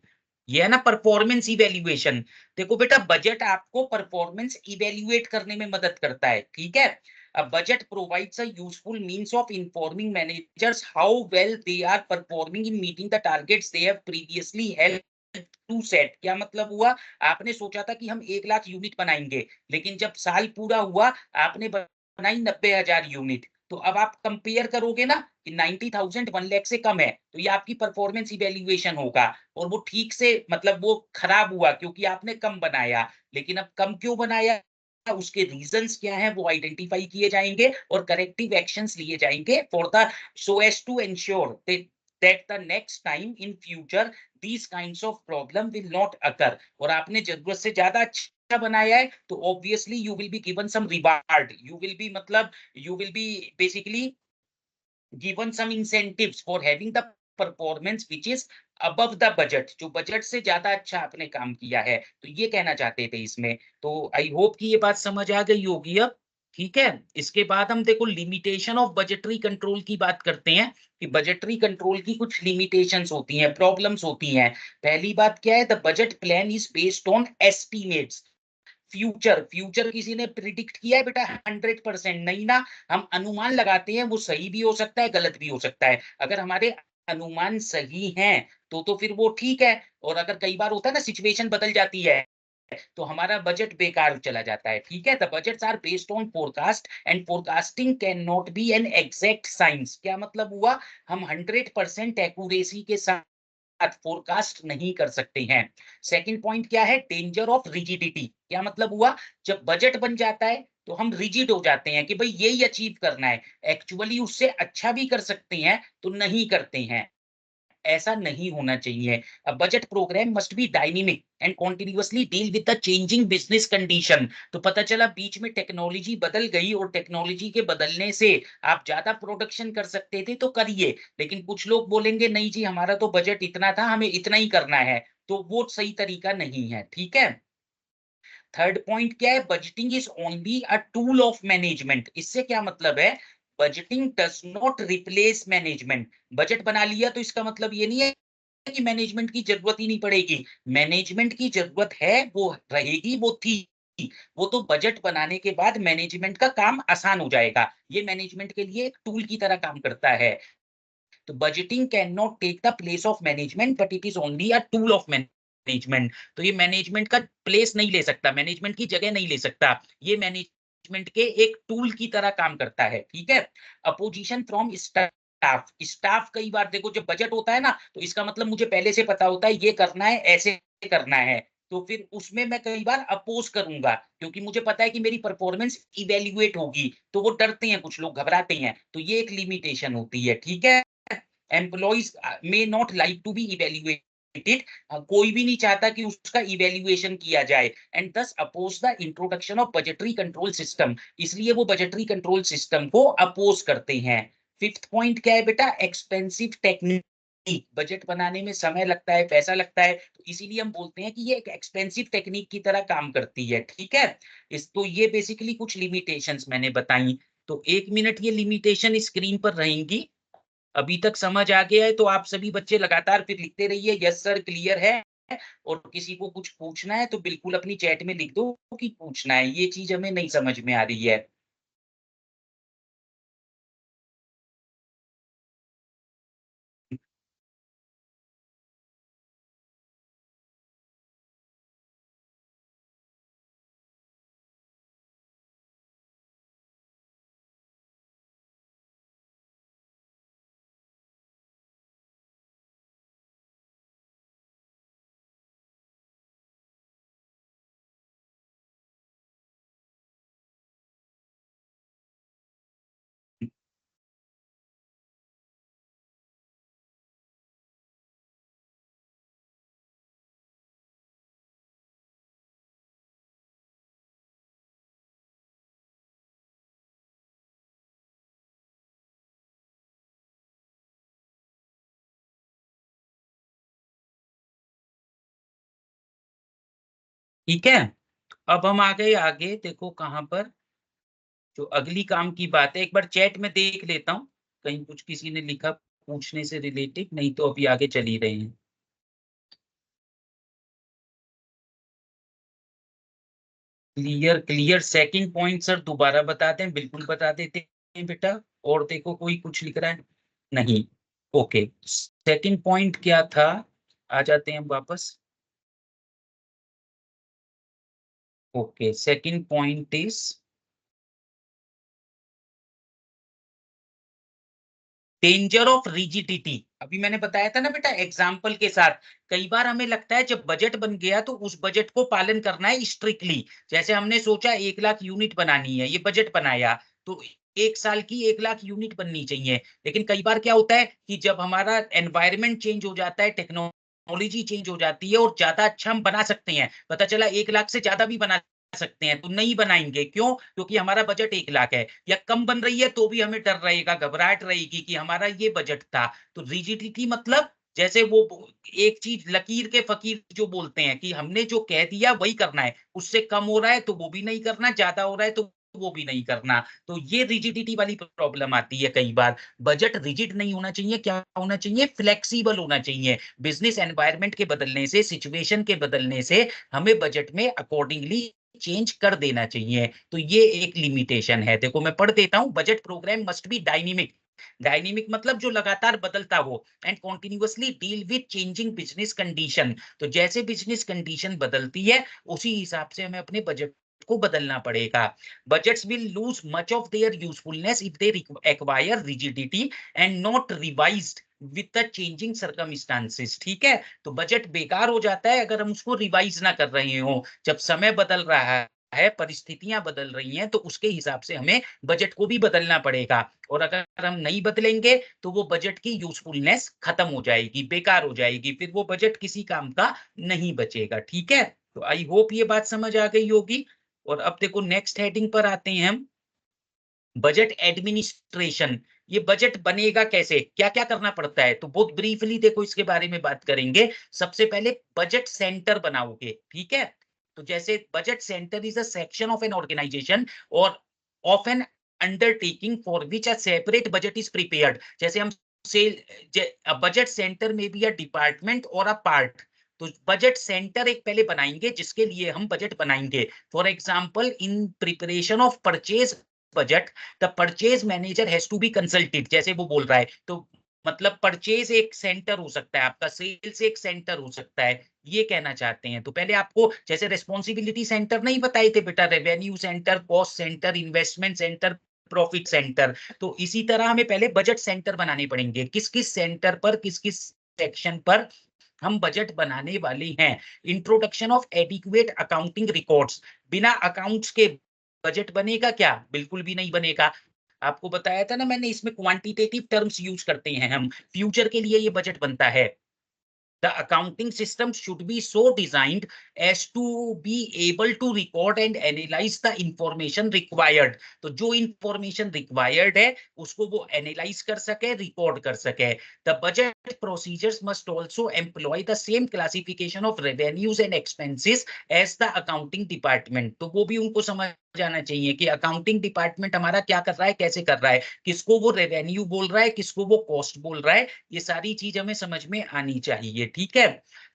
ये है ना, परफॉर्मेंस इवेल्युएशन। देखो बेटा, बजट आपको परफॉर्मेंस इवेल्युएट करने में मदद करता है, ठीक है। A budget provides a useful means of informing managers how well they are performing in meeting the targets they have previously held to set। क्या मतलब हुआ? आपने सोचा था कि हम 1 लाख यूनिट बनाएंगे, लेकिन जब साल पूरा हुआ आपने बनाई 90,000 यूनिट। तो अब आप कंपेयर करोगे ना कि 90,000 1 लाख से कम है, तो ये आपकी परफॉर्मेंस इवेल्युएशन होगा। और वो ठीक से मतलब वो खराब हुआ क्योंकि आपने कम बनाया। लेकिन अब कम क्यों बनाया, उसके रीजंस क्या हैं वो आइडेंटिफाई किए जाएंगे और करेक्टिव एक्शंस लिए जाएंगे for the so as to ensure that the next time in future these kinds of problem will not occur। और आपने जरूरत से ज्यादा अच्छा बनाया है तो obviously you will be given some reward, you will be मतलब you will be basically given some incentives for having the performance which is above the budget। जो बजट से ज्यादा अच्छा आपने काम किया है, तो ये कहना चाहते थे इसमें। तो आई होप कि ये बात समझ आ गई होगी अब, ठीक है। इसके बाद हम देखो लिमिटेशन ऑफ बजटरी कंट्रोल की बात करते हैं कि बजटरी कंट्रोल की कुछ लिमिटेशंस होती हैं, प्रॉब्लम्स होती हैं। पहली बात क्या है, the budget plan is based on estimates. Future किसी ने प्रिडिक्ट किया है बेटा? 100% नहीं ना। हम अनुमान लगाते हैं, वो सही भी हो सकता है गलत भी हो सकता है। अगर हमारे अनुमान सही हैं तो फिर वो ठीक है। और अगर कई बार होता है ना सिचुएशन बदल जाती है तो हमारा बजट बेकार चला जाता है, ठीक है। The budgets are based on forecast and forecasting can not be an exact science. क्या मतलब हुआ? हम 100% एक्यूरेसी के साथ फोरकास्ट नहीं कर सकते हैं। सेकंड पॉइंट क्या है? Danger of rigidity. क्या मतलब हुआ? जब बजट बन जाता है तो हम रिजिड हो जाते हैं कि भाई यही अचीव करना है। एक्चुअली उससे अच्छा भी कर सकते हैं तो नहीं करते हैं। ऐसा नहीं होना चाहिए। A budget programme must be dynamic and continuously deal with the changing business condition. तो पता चला बीच में टेक्नोलॉजी बदल गई और टेक्नोलॉजी के बदलने से आप ज्यादा प्रोडक्शन कर सकते थे तो करिए, लेकिन कुछ लोग बोलेंगे नहीं जी हमारा तो बजट इतना था, हमें इतना ही करना है। तो वो सही तरीका नहीं है, ठीक है। थर्ड पॉइंट क्या है? Budgeting is only a tool of management. इससे क्या मतलब है? Budgeting does not replace management. Budget बना लिया तो इसका मतलब ये नहीं है कि मैनेजमेंट की जरूरत ही नहीं पड़ेगी। मैनेजमेंट की जरूरत है, वो रहेगी, वो थी। वो तो बजट बनाने के बाद मैनेजमेंट का काम आसान हो जाएगा। ये मैनेजमेंट के लिए एक टूल की तरह काम करता है। तो budgeting can not take the place of management but it is only a tool of management. तो ये मैनेजमेंट का प्लेस नहीं ले सकता, मैनेजमेंट की जगह नहीं ले सकता। ये मैनेजमेंट के एक टूल की तरह काम करता है, ठीक है। Opposition from staff. स्टाफ कई बार देखो जब बजट होता है ना तो इसका मतलब मुझे पहले से पता होता है ये करना है, ऐसे करना है। तो फिर उसमें मैं कई बार अपोज करूंगा क्योंकि मुझे पता है कि मेरी परफॉर्मेंस इवेल्युएट होगी। तो वो डरते हैं, कुछ लोग घबराते हैं, तो ये एक लिमिटेशन होती है, ठीक है। Employees may not like to be evaluated. कोई भी नहीं चाहता कि उसका इवेल्युएशन किया जाए and thus oppose the introduction of budgetary control system. इसलिए वो बजटरी कंट्रोल सिस्टम को अपोज करते हैं। फिफ्थ पॉइंट क्या है बेटा? Expensive technique. बजट बनाने में समय लगता है, पैसा लगता है, तो इसीलिए हम बोलते हैं कि ये एक एक्सपेंसिव टेक्निक की तरह काम करती है, ठीक है। इस तो ये बेसिकली कुछ लिमिटेशंस मैंने बताई। तो 1 मिनट ये लिमिटेशन स्क्रीन पर रहेंगी। अभी तक समझ आ गया है तो आप सभी बच्चे लगातार फिर लिखते रहिए यस सर क्लियर है। और किसी को कुछ पूछना है तो बिल्कुल अपनी चैट में लिख दो कि पूछना है, ये चीज हमें नहीं समझ में आ रही है। ठीक है। अब हम आ गए आगे, देखो कहाँ पर जो अगली काम की बात है, एक बार चैट में देख लेता हूँ कहीं कुछ किसी ने लिखा पूछने से रिलेटेड, नहीं तो अभी आगे चल ही रहे हैं। Clear clear, second point sir दोबारा बताते हैं, बिल्कुल बता देते हैं बेटा। और देखो कोई कुछ लिख रहा है, नहीं। ओके, सेकंड पॉइंट क्या था, आ जाते हैं वापस। Okay, second point is danger of rigidity. अभी मैंने बताया था ना बेटा एग्जाम्पल के साथ, कई बार हमें लगता है जब बजट बन गया तो उस बजट को पालन करना है स्ट्रिक्टली। जैसे हमने सोचा 1 लाख यूनिट बनानी है, ये बजट बनाया, तो 1 साल की 1 लाख यूनिट बननी चाहिए। लेकिन कई बार क्या होता है कि जब हमारा एनवायरमेंट चेंज हो जाता है, टेक्नोलॉजी चेंज हो जाती है और ज्यादा अच्छा हम बना सकते हैं, पता चला 1 लाख से ज्यादा भी बना सकते हैं, तो नहीं बनाएंगे। क्यों? क्योंकि हमारा बजट 1 लाख है, या कम बन रही है तो भी हमें डर रहेगा, घबराहट रहेगी कि हमारा ये बजट था। तो रिजिडिटी मतलब जैसे वो एक चीज लकीर के फकीर जो बोलते हैं कि हमने जो कह दिया वही करना है, उससे कम हो रहा है तो वो भी नहीं करना, ज्यादा हो रहा है तो वो भी नहीं करना। तो ये रिजिडिटी वाली प्रॉब्लम आती है कई बार। बजट रिजिड नहीं होना चाहिए, क्या होना चाहिए? फ्लेक्सिबल होना चाहिए। बिजनेस एनवायरनमेंट के बदलने से, सिचुएशन के बदलने से हमें बजट में अकॉर्डिंगली चेंज कर देना चाहिए। तो ये एक लिमिटेशन है। देखो मैं पढ़ देता हूं, budget programme must be dynamic. Dynamic मतलब जो लगातार बदलता हो, and continuously deal with changing business condition. तो जैसे बिजनेस कंडीशन बदलती है उसी हिसाब से हमें अपने बजट को बदलना पड़ेगा। Budgets will lose much of their usefulness if they acquire rigidity and not revised with the changing circumstances. ठीक है, तो बजट बेकार हो जाता है अगर हम उसको रिवाइज ना कर रहे हो। जब समय बदल रहा है, परिस्थितियां बदल रही हैं, तो उसके हिसाब से हमें बजट को भी बदलना पड़ेगा। और अगर हम नहीं बदलेंगे तो वो बजट की यूजफुलनेस खत्म हो जाएगी, बेकार हो जाएगी, फिर वो बजट किसी काम का नहीं बचेगा। ठीक है, तो आई होप ये बात समझ आ गई होगी। और अब देखो नेक्स्ट हेडिंग पर आते हैं हम, बजट एडमिनिस्ट्रेशन। ये बजट बनेगा कैसे, क्या क्या करना पड़ता है, तो बहुत ब्रीफली देखो इसके बारे में बात करेंगे। सबसे पहले बजट सेंटर बनाओगे, ठीक है। तो जैसे budget centre is a section of an organization और of an undertaking for which a separate budget is prepared. जैसे हम सेल, बजट सेंटर में बी अ डिपार्टमेंट और अ पार्ट। तो बजट सेंटर एक पहले बनाएंगे जिसके लिए हम बजट बनाएंगे। For example in preparation of purchase budget, the purchase manager has to be consulted. जैसे वो बोल रहा है, तो मतलब परचेज एक सेंटर हो सकता है आपका, सेल्स एक सेंटर हो सकता है, ये कहना चाहते हैं। तो पहले आपको जैसे रेस्पॉन्सिबिलिटी सेंटर नहीं बताए थे बेटा, revenue centre, cost centre, investment centre, profit centre. तो इसी तरह हमें पहले बजट सेंटर बनाने पड़ेंगे, किस किस सेंटर पर, किस किस सेक्शन पर हम बजट बनाने वाले हैं। Introduction of adequate accounting records. बिना अकाउंट्स के बजट बनेगा क्या? बिल्कुल भी नहीं बनेगा। आपको बताया था ना मैंने, इसमें क्वांटिटेटिव टर्म्स यूज करते हैं हम, फ्यूचर के लिए ये बजट बनता है। The accounting system should be so designed as to be able to record and analyze the information required। तो जो information required है उसको वो analyze कर सके, record कर सके। The budget procedures must also employ the same classification of revenues and expenses as the accounting department। तो वो भी उनको समझ जाना चाहिए कि अकाउंटिंग डिपार्टमेंट हमारा क्या कर रहा है, कैसे कर रहा है, किसको वो रेवेन्यू बोल रहा है, किसको वो कॉस्ट बोल रहा है। ये सारी चीज हमें समझ में आनी चाहिए। ठीक है।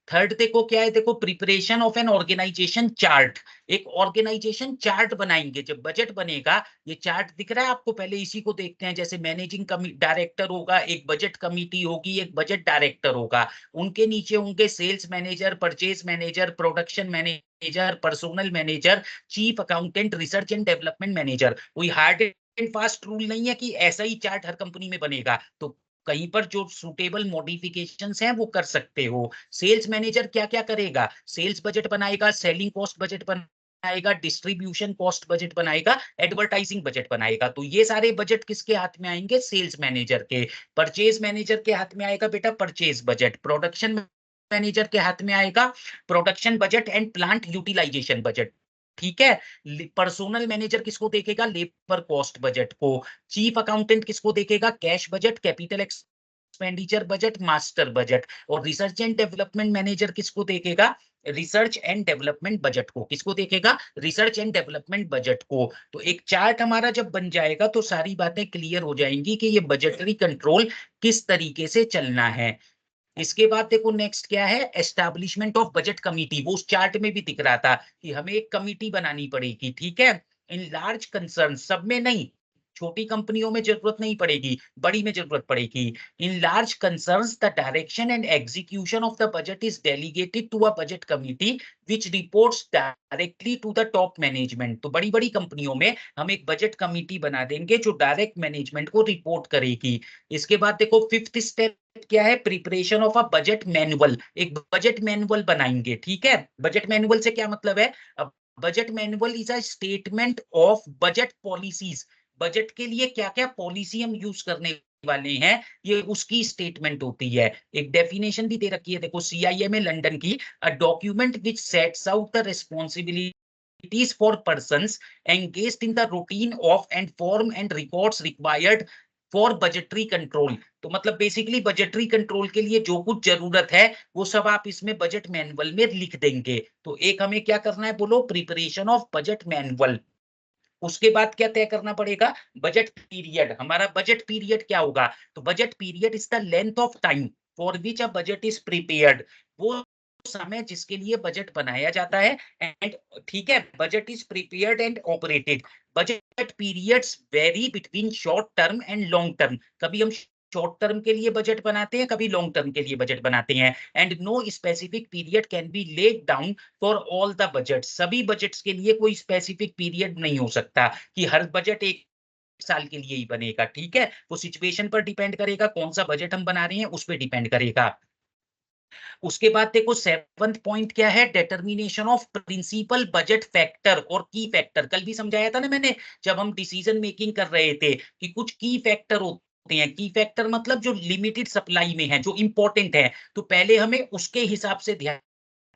थर्ड देखो क्या है, देखो preparation of an organization chart. एक ऑर्गेनाइजेशन चार्ट बनाएंगे जब बजट बनेगा। ये चार्ट दिख रहा है आपको, पहले इसी को देखते हैं। जैसे मैनेजिंग डायरेक्टर होगा, एक बजट कमिटी होगी, एक बजट डायरेक्टर होगा, उनके नीचे होंगे sales manager, purchase manager, production manager, personnel manager, chief accountant, research and development manager. कोई हार्ड एंड फास्ट रूल नहीं है कि ऐसा ही चार्ट हर कंपनी में बनेगा। तो कहीं पर जो सुटेबल मॉडिफिकेशंस हैं वो कर सकते हो। सेल्स मैनेजर क्या क्या करेगा? सेल्स बजट बनाएगा, सेलिंग कॉस्ट बजट बनाएगा, डिस्ट्रीब्यूशन कॉस्ट बजट बनाएगा, एडवर्टाइजिंग बजट बनाएगा। तो ये सारे बजट किसके हाथ में आएंगे? सेल्स मैनेजर के। परचेज मैनेजर के हाथ में आएगा बेटा परचेज बजट। प्रोडक्शन मैनेजर के हाथ में आएगा production budget and plant utilization budget. ठीक है। पर्सोनल मैनेजर किसको देखेगा? लेबर कॉस्ट बजट को। चीफ अकाउंटेंट किसको देखेगा? Cash budget, capital expenditure budget, master budget. और रिसर्च एंड डेवलपमेंट मैनेजर किसको देखेगा? रिसर्च एंड डेवलपमेंट बजट को। किसको देखेगा? रिसर्च एंड डेवलपमेंट बजट को। तो एक चार्ट हमारा जब बन जाएगा तो सारी बातें क्लियर हो जाएंगी कि ये बजटरी कंट्रोल किस तरीके से चलना है। इसके बाद देखो नेक्स्ट क्या है? Establishment of budget committee. वो उस चार्ट में भी दिख रहा था कि हमें एक कमिटी बनानी पड़ेगी, ठीक है। इन लार्ज कंसर्न, सब में नहीं, छोटी कंपनियों में जरूरत नहीं पड़ेगी, बड़ी में जरूरत पड़ेगी। In large concerns the direction and execution of the budget is delegated to a budget committee which reports directly to the top management. तो बड़ी बड़ी कंपनियों में हम एक बजट कमिटी बना देंगे जो डायरेक्ट मैनेजमेंट को रिपोर्ट करेगी। इसके बाद देखो फिफ्थ स्टेप क्या है? Preparation of a budget manual. एक बजट मैनुअल बनाएंगे, ठीक है। बजट मैनुअल से क्या मतलब है? अब budget manual is a statement of budget policies. Budget के लिए क्या क्या पॉलिसी हम यूज करने वाले हैं, ये उसकी स्टेटमेंट होती है। एक डेफिनेशन भी दे रखी है, देखो CIMA लंदन की, a document which sets out the responsibilities for persons engaged in the routine of and form and records required for budgetary control. तो मतलब बेसिकली बजटरी कंट्रोल के लिए जो कुछ जरूरत है वो सब आप इसमें बजट मैनुअल में लिख देंगे। तो एक हमें क्या करना है बोलो? Preparation of budget manual. उसके बाद क्या तय करना पड़ेगा? Budget period. हमारा बजट पीरियड क्या होगा? तो budget period is the length of time for which a budget is prepared. वो समय जिसके लिए बजट बनाया जाता है एंड, ठीक है, budget is prepared and operated. Budget periods very between short term and long term. कभी हम शॉर्ट टर्म के लिए बजट बनाते हैं, कभी लॉन्ग टर्म के लिए बजट बनाते हैं। And no specific period can be laid down for all the budget. सभी बजट्स के लिए कोई स्पेसिफिक पीरियड नहीं हो सकता कि हर बजट एक साल के लिए ही बनेगा, ठीक है। वो सिचुएशन पर डिपेंड करेगा, कौन सा बजट हम बना रहे हैं उस पर डिपेंड करेगा। उसके बाद देखो सेवंथ पॉइंट क्या है? Determination of principal budget factor और की फैक्टर। कल भी समझाया था ना मैंने, जब हम डिसीजन मेकिंग कर रहे थे, कि कुछ की फैक्टर होते हैं। की फैक्टर मतलब जो लिमिटेड सप्लाई में है, जो इंपॉर्टेंट है, तो पहले हमें उसके हिसाब से ध्यान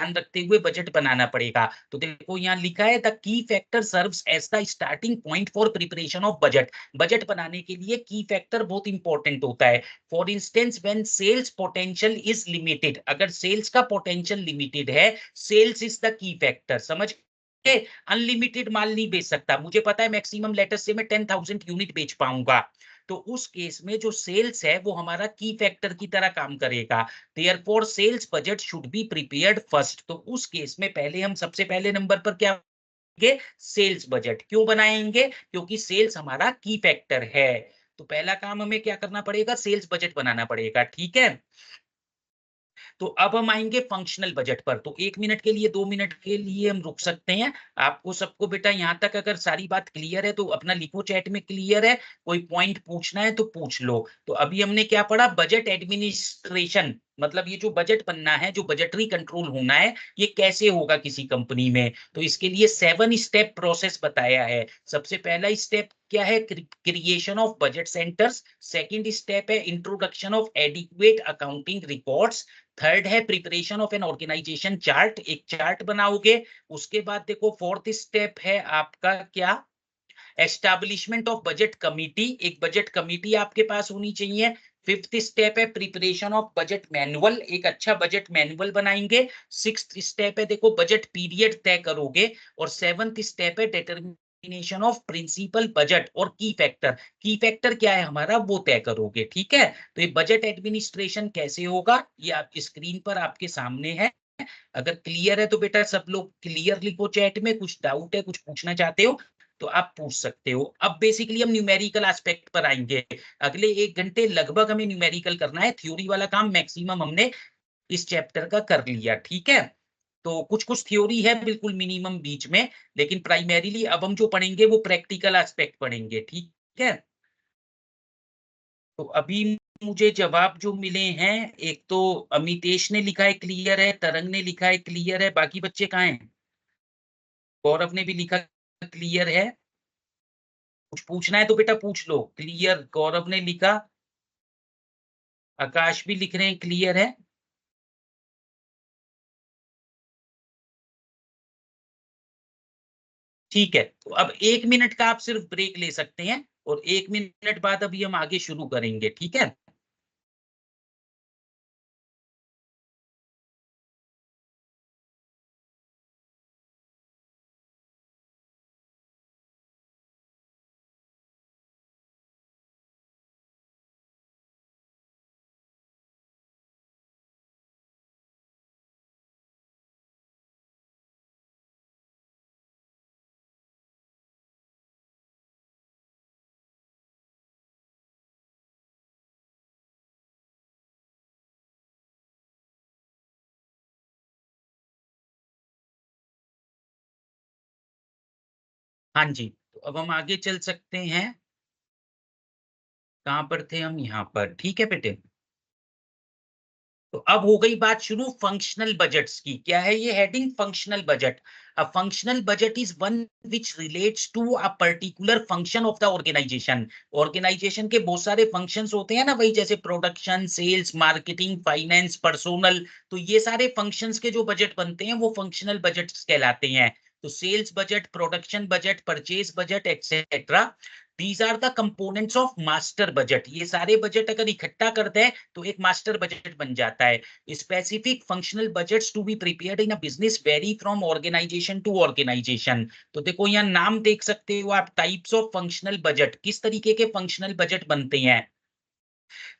रखते हुए बजट बनाना पड़ेगा। तो देखो यहाँ लिखा है, the key factor serves as the starting point for preparation of budget. Budget बनाने के लिए की फैक्टर बहुत इंपॉर्टेंट होता है। For instance when sales potential is limited, अगर सेल्स का पोटेंशियल लिमिटेड है, sales is the key factor. समझ के? अनलिमिटेड माल नहीं बेच सकता, मुझे पता है मैक्सिमम लेटेस्ट से मैं 10,000 यूनिट बेच पाऊंगा। तो उस केस में जो सेल्स है वो हमारा की फैक्टर की तरह काम करेगा। Therefore sales budget should be prepared first. तो उस केस में पहले हम सबसे पहले नंबर पर क्या बनाएंगे? Sales budget. क्यों बनाएंगे? क्योंकि सेल्स हमारा की फैक्टर है। तो पहला काम हमें क्या करना पड़ेगा? सेल्स बजट बनाना पड़ेगा, ठीक है। तो अब हम आएंगे फंक्शनल बजट पर। तो 1 मिनट के लिए, 2 मिनट के लिए हम रुक सकते हैं। आपको सबको बेटा यहाँ तक अगर सारी बात क्लियर है तो अपना लिखो चैट में क्लियर है, कोई पॉइंट पूछना है तो पूछ लो। तो अभी हमने क्या पढ़ा? Budget administration. मतलब ये जो बजट बनना है, जो बजटरी कंट्रोल होना है, ये कैसे होगा किसी कंपनी में। तो इसके लिए 7 स्टेप प्रोसेस बताया है। सबसे पहला स्टेप क्या है? Creation of budget centres. Second step है introduction of adequate accounting records. Third है preparation of an organization chart, एक चार्ट बनाओगे। उसके बाद देखो फोर्थ स्टेप है आपका क्या? Establishment of budget committee. एक बजट कमिटी आपके पास होनी चाहिए। फिफ्थ स्टेप है प्रिपरेशन ऑफ बजट मैनुअल, एक अच्छा बजट मैनुअल बनाएंगे। सिक्स्थ स्टेप है देखो बजट पीरियड तय करोगे। और सेवंथ स्टेप है डिटर्मिनेशन ऑफ प्रिंसिपल बजट और की फैक्टर। की फैक्टर क्या है हमारा, वो तय करोगे, ठीक है। तो ये बजट एडमिनिस्ट्रेशन कैसे होगा ये आप स्क्रीन पर आपके सामने है। अगर क्लियर है तो बेटा सब लोग क्लियर लिखो चैट में। कुछ डाउट है, कुछ पूछना चाहते हो तो आप पूछ सकते हो। अब बेसिकली हम न्यूमेरिकल एस्पेक्ट पर आएंगे। अगले 1 घंटे लगभग हमें न्यूमेरिकल करना है। थ्योरी वाला काम मैक्सिमम हमने इस चैप्टर का कर लिया, ठीक है। तो कुछ कुछ थ्योरी है बिल्कुल मिनिमम बीच में, लेकिन प्राइमरीली अब हम जो पढ़ेंगे वो प्रैक्टिकल एस्पेक्ट पढ़ेंगे, ठीक है। तो अभी मुझे जवाब जो मिले हैं, एक तो अमितेश ने लिखा है क्लियर है, तरंग ने लिखा है क्लियर है, बाकी बच्चे कहाँ हैं? गौरव ने भी लिखा क्लियर है। कुछ पूछना है तो बेटा पूछ लो। क्लियर गौरव ने लिखा, आकाश भी लिख रहे हैं क्लियर है। ठीक है, तो अब 1 मिनट का आप सिर्फ ब्रेक ले सकते हैं और 1 मिनट बाद अभी हम आगे शुरू करेंगे, ठीक है। हाँ जी, तो अब हम आगे चल सकते हैं। कहाँ पर थे हम? यहाँ पर, ठीक है बेटे। तो अब हो गई बात शुरू फंक्शनल बजट्स की। क्या है ये heading? Functional budget. A functional budget is one which relates to a particular function of the organization. Organization के बहुत सारे फंक्शंस होते हैं ना, वही जैसे production, sales, marketing, finance, personnel. तो ये सारे फंक्शंस के जो बजट बनते हैं वो फंक्शनल बजट्स कहलाते हैं। तो sales budget, production budget, purchase budget etcetera, these are the components of master budget. ये सारे बजट अगर इकट्ठा करते हैं तो एक मास्टर बजट बन जाता है। Specific functional budgets to be prepared in a business vary from organization to organization. तो देखो यहाँ नाम देख सकते हो आप, टाइप्स ऑफ फंक्शनल बजट, किस तरीके के फंक्शनल बजट बनते हैं।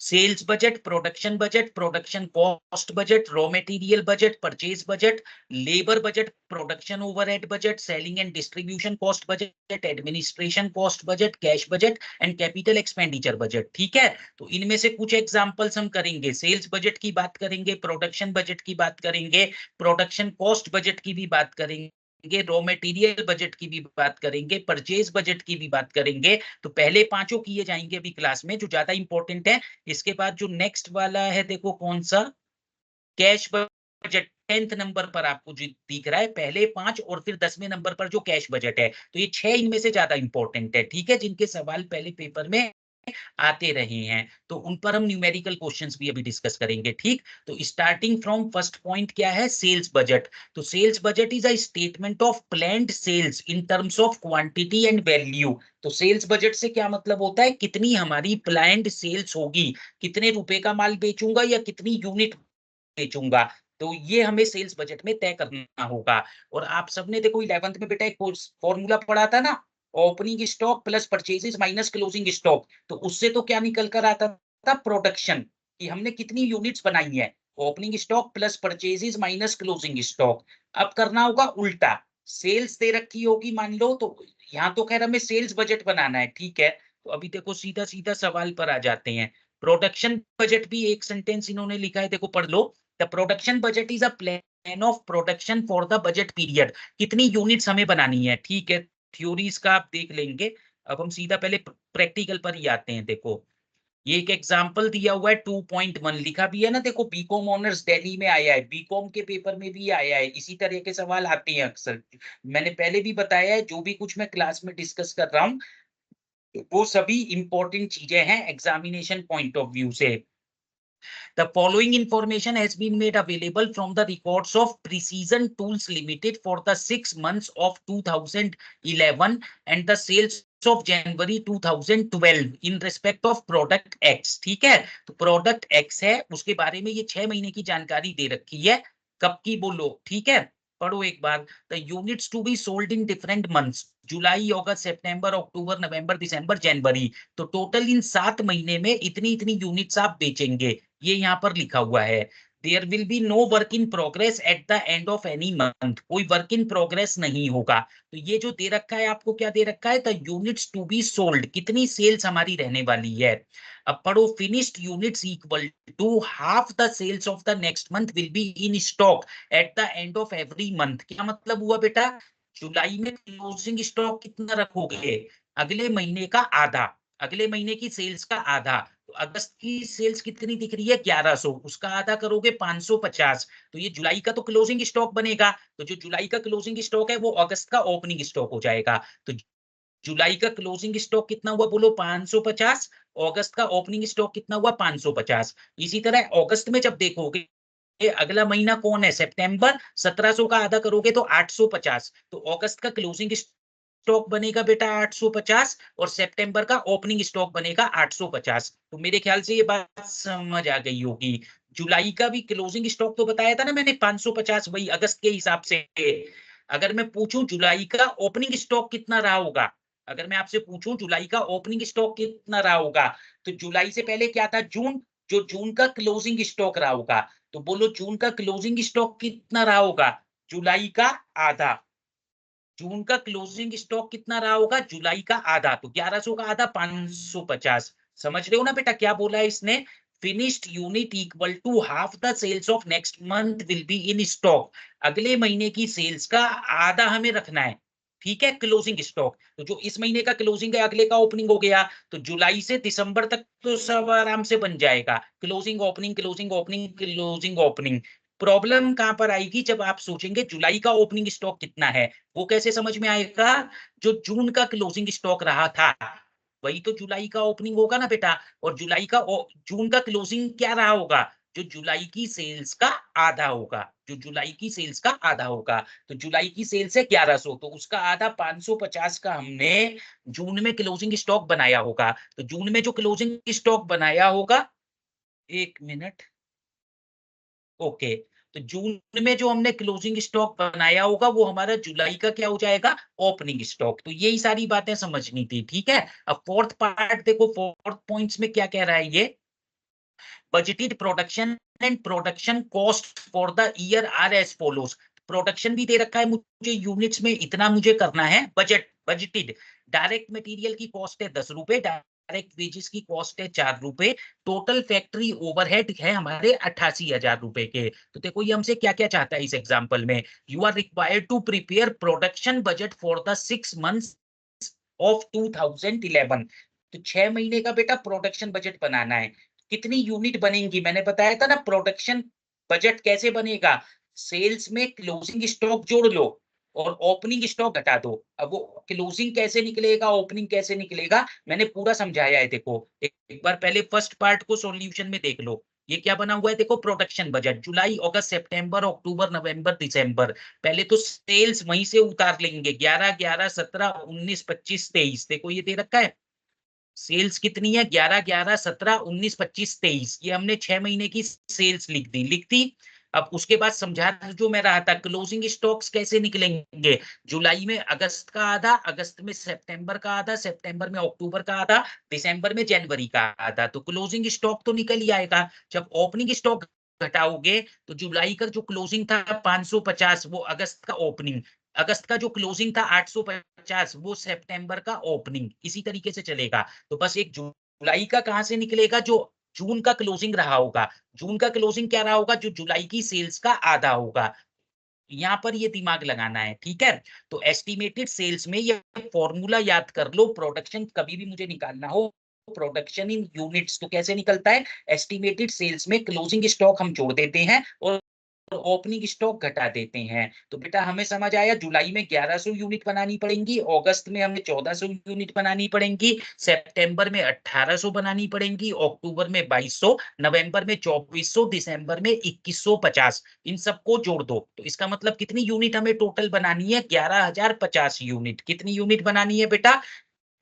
Sales budget, production cost budget, raw material budget, purchase budget, labour budget, production overhead budget, selling and distribution cost budget, administration cost budget, cash budget and capital expenditure budget. ठीक है, तो इनमें से कुछ examples हम करेंगे। सेल्स बजट की बात करेंगे, प्रोडक्शन बजट की बात करेंगे, प्रोडक्शन कॉस्ट बजट की भी बात करेंगे, रॉ मटेरियल बजट की भी बात करेंगे, परचेज बजट की भी बात करेंगे। तो पहले पांचों किए जाएंगे अभी क्लास में, जो ज्यादा इंपॉर्टेंट है। इसके बाद जो नेक्स्ट वाला है, देखो कौन सा, कैश बजट। 10th नंबर पर आपको जो दिख रहा है, पहले 5 और फिर 10वें नंबर पर जो कैश बजट है। तो ये 6 इनमें से ज्यादा इंपॉर्टेंट है, ठीक है, जिनके सवाल पहले पेपर में आते रहे हैं। तो उन पर हम न्यूमेरिकल क्वेश्चंस भी अभी डिस्कस करेंगे। ठीक, तो स्टार्टिंग फ्रॉम फर्स्ट पॉइंट क्या है? Sales budget. तो sales budget is a statement of planned sales in terms of quantity and value. तो सेल्स बजट से क्या मतलब होता है? कितनी हमारी प्लान्ड सेल्स होगी, कितने रुपए का माल बेचूंगा या कितनी यूनिट बेचूंगा। तो ये हमें सेल्स बजट में तय करना होगा। और आप सबने देखो 11th में बेटा एक फॉर्मूला पढ़ा था ना, opening stock plus purchases minus closing stock. तो उससे तो क्या निकल कर आता था? प्रोडक्शन, कि हमने कितनी यूनिट्स बनाई है। Opening stock plus purchases minus closing stock. अब करना होगा उल्टा। सेल्स दे रखी होगी मान लो, तो यहाँ तो खैर हमें सेल्स बजट बनाना है, ठीक है। तो अभी देखो सीधा सीधा सवाल पर आ जाते हैं। प्रोडक्शन बजट भी एक सेंटेंस इन्होंने लिखा है, देखो पढ़ लो। The production budget is a plan of production for the budget period. कितनी यूनिट्स हमें बनानी है, ठीक है। थ्योरीज का आप देख लेंगे। अब हम सीधा पहले प्रैक्टिकल पर ही आते हैं। देखो ये एक एग्जांपल दिया हुआ है, 2.1 लिखा भी है ना, देखो बीकॉम ऑनर्स दिल्ली में आया है, बीकॉम के पेपर में भी आया है, इसी तरह के सवाल आते हैं अक्सर। मैंने पहले भी बताया है, जो भी कुछ मैं क्लास में डिस्कस कर रहा हूँ वो सभी इंपॉर्टेंट चीजें हैं एग्जामिनेशन पॉइंट ऑफ व्यू से। The following information has been made available from the records of Precision Tools Limited for the 6 months of 2011 and the sales of January 2012 in respect of product X। ठीक है, तो product X है, उसके बारे में ये 6 महीने की जानकारी दे रखी है। कब की बोलो, ठीक है। पढ़ो एक बार। The units to be sold in different months, July, August, September, October, November, December, January. तो टोटल इन 7 महीने में इतनी इतनी यूनिट्स आप बेचेंगे, ये यहाँ पर लिखा हुआ है। There will be no work in progress at the end of any month, कोई वर्क इन प्रोग्रेस नहीं होगा। तो ये जो दे रखा है आपको, क्या दे रखा है? The units to be sold, कितनी सेल्स हमारी रहने वाली है। अब पढ़ो, finished units equal to half the sales of the next month will be in stock at the end of every month. क्या मतलब हुआ बेटा? जुलाई में क्लोजिंग स्टॉक कितना रखोगे? अगले महीने का आधा, अगले महीने की सेल्स का आधा। तो अगस्त की सेल्स कितनी दिख रही है? 1100, उसका आधा करोगे 550। तो ये जुलाई का तो क्लोजिंग स्टॉक बनेगा। तो जो जुलाई का क्लोजिंग स्टॉक है वो अगस्त का ओपनिंग स्टॉक हो जाएगा। तो जुलाई का क्लोजिंग स्टॉक कितना हुआ बोलो? 550। अगस्त का ओपनिंग स्टॉक कितना हुआ? 550। इसी तरह अगस्त में जब देखोगे, अगला महीना कौन है? सितंबर। 1700 का आधा करोगे तो 850। तो अगस्त का क्लोजिंग स्टॉक बनेगा बेटा 850 और सितंबर का ओपनिंग स्टॉक बनेगा 850। तो मेरे ख्याल से ये बात समझ आ गई होगी। जुलाई का भी क्लोजिंग स्टॉक तो बताया था ना मैंने 550, वही अगस्त के हिसाब से। अगर मैं पूछूं जुलाई का ओपनिंग स्टॉक कितना रहा होगा, अगर मैं आपसे पूछूं जुलाई का ओपनिंग स्टॉक कितना रहा होगा, तो जुलाई से पहले क्या था? जून। जो जून का क्लोजिंग स्टॉक रहा होगा, तो बोलो जून का क्लोजिंग स्टॉक कितना रहा होगा? जुलाई का आधा। जून का क्लोजिंग स्टॉक कितना रहा होगा? जुलाई का आधा। तो 1100 का आधा 550। समझ रहे हो ना बेटा क्या बोला है इसने? Finished unit equal to half the sales of next month will be in stock. अगले महीने की सेल्स का आधा हमें रखना है, ठीक है, क्लोजिंग स्टॉक। तो जो इस महीने का क्लोजिंग है अगले का ओपनिंग हो गया, तो जुलाई से दिसंबर तक तो सब आराम से बन जाएगा, closing opening closing opening closing opening. Problem कहां पर आएगी, जब आप सोचेंगे जुलाई का ओपनिंग स्टॉक कितना है, वो कैसे समझ में आएगा, जो जून का क्लोजिंग स्टॉक रहा था वही तो जुलाई का ओपनिंग होगा ना बेटा। और जुलाई का जून का क्लोजिंग क्या रहा होगा, जो जुलाई की सेल्स का आधा होगा, जो जुलाई की सेल्स का आधा होगा। तो जुलाई की सेल्स है 1100, तो उसका आधा 550 का हमने जून में क्लोजिंग स्टॉक बनाया होगा। तो जून में जो क्लोजिंग स्टॉक बनाया होगा, एक मिनट, ओके, तो जून में जो हमने क्लोजिंग स्टॉक बनाया होगा वो हमारा जुलाई का क्या हो जाएगा, ओपनिंग स्टॉक। तो यही सारी बातें समझनी थी, ठीक है। अब फोर्थ पार्ट देखो, फोर्थ पॉइंट्स में क्या कह रहा है ये, budgeted production and production cost for the year are as follows. Production भी दे रखा है मुझे यूनिट्स में, इतना मुझे करना है, बजटेड। डायरेक्ट मटेरियल की कॉस्ट है 10 रुपए, डायरेक्ट वेजेस की कॉस्ट है 4 रुपए, टोटल फैक्ट्री ओवरहेड है हमारे 88,000 रुपए के। तो देखो ये हमसे क्या क्या चाहता है इस एग्जाम्पल में, you are required to prepare production budget for the 6 months of 2011। तो 6 महीने का बेटा प्रोडक्शन बजट बनाना है। कितनी यूनिट बनेंगी, मैंने बताया था ना, प्रोडक्शन बजट कैसे बनेगा, सेल्स में क्लोजिंग स्टॉक जोड़ लो और ओपनिंग स्टॉक घटा दो। अब वो क्लोजिंग कैसे निकलेगा, ओपनिंग कैसे निकलेगा, मैंने पूरा समझाया है। देखो एक बार पहले फर्स्ट पार्ट को सॉल्यूशन में देख लो, ये क्या बना हुआ है, देखो प्रोडक्शन बजट जुलाई अगस्त सितंबर अक्टूबर नवंबर दिसंबर। पहले तो सेल्स वहीं से उतार लेंगे, 11 11 17 19 25 23, देखो ये दे रखा है, सेल्स कितनी है, 11 11 17 19 25 23, ये हमने 6 महीने की सेल्स लिख दी। अब उसके बाद समझा जो मैं रहा था, क्लोजिंग स्टॉक्स कैसे निकलेंगे, जुलाई में अगस्त का आधा, अगस्त में सितंबर का आधा, सितंबर में अक्टूबर का आधा, दिसंबर में जनवरी का आधा। तो क्लोजिंग स्टॉक तो निकल ही आएगा। जब ओपनिंग स्टॉक घटाओगे तो जुलाई का जो क्लोजिंग था 550, वो अगस्त का ओपनिंग, अगस्त का जो क्लोजिंग था 850, वो सितंबर का ओपनिंग, इसी तरीके से चलेगा। तो बस एक जुलाई का कहां से निकलेगा, जो जून का क्लोजिंग रहा होगा, जून का क्लोजिंग क्या रहा होगा, जो जुलाई की सेल्स का आधा होगा। यहाँ पर ये दिमाग लगाना है, ठीक है। तो एस्टिमेटेड सेल्स में ये फॉर्मूला याद कर लो, प्रोडक्शन कभी भी मुझे निकालना हो, प्रोडक्शन इन यूनिट्स तो कैसे निकलता है, एस्टिमेटेड सेल्स में क्लोजिंग स्टॉक हम जोड़ देते हैं और ओपनिंग स्टॉक घटा देते हैं। तो बेटा हमें समझ आया, जुलाई में 1100 यूनिट बनानी पड़ेंगी, अगस्त में हमें 1400 यूनिट बनानी पड़ेंगी, सितंबर में 1800 बनानी पड़ेंगी, अक्टूबर में 2200, नवंबर में 2400, दिसंबर में 2150। इन सबको जोड़ दो, तो इसका मतलब कितनी यूनिट हमें टोटल बनानी है, 11,050 यूनिट। कितनी यूनिट बनानी है बेटा,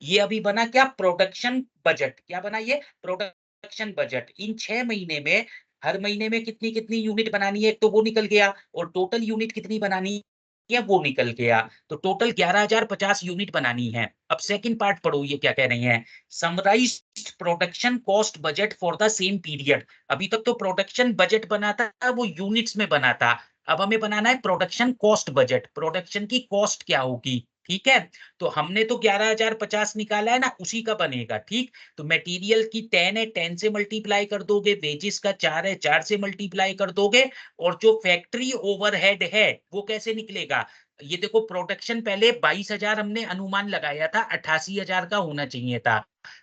ये अभी बना क्या, प्रोडक्शन बजट। क्या बना ये, प्रोडक्शन बजट। इन 6 महीने में हर महीने में कितनी कितनी यूनिट बनानी है, एक तो वो निकल गया, और टोटल यूनिट कितनी बनानी है वो निकल गया। तो टोटल 11,050 यूनिट बनानी है। अब सेकंड पार्ट पढ़ो, ये क्या कह रही हैं, summarised production cost budget for the same period. अभी तक तो प्रोडक्शन बजट बना था, वो यूनिट्स में बना था, अब हमें बनाना है प्रोडक्शन कॉस्ट बजट, प्रोडक्शन की कॉस्ट क्या होगी, ठीक है। तो हमने तो 11,050 निकाला है ना, उसी का बनेगा, ठीक। तो मटेरियल की 10 है, 10 से मल्टीप्लाई कर दोगे, वेजेस का 4 है, 4 से मल्टीप्लाई कर दोगे, और जो फैक्ट्री ओवरहेड है वो कैसे निकलेगा, ये देखो प्रोडक्शन पहले 22,000 हमने अनुमान लगाया था, 88,000 का होना चाहिए था।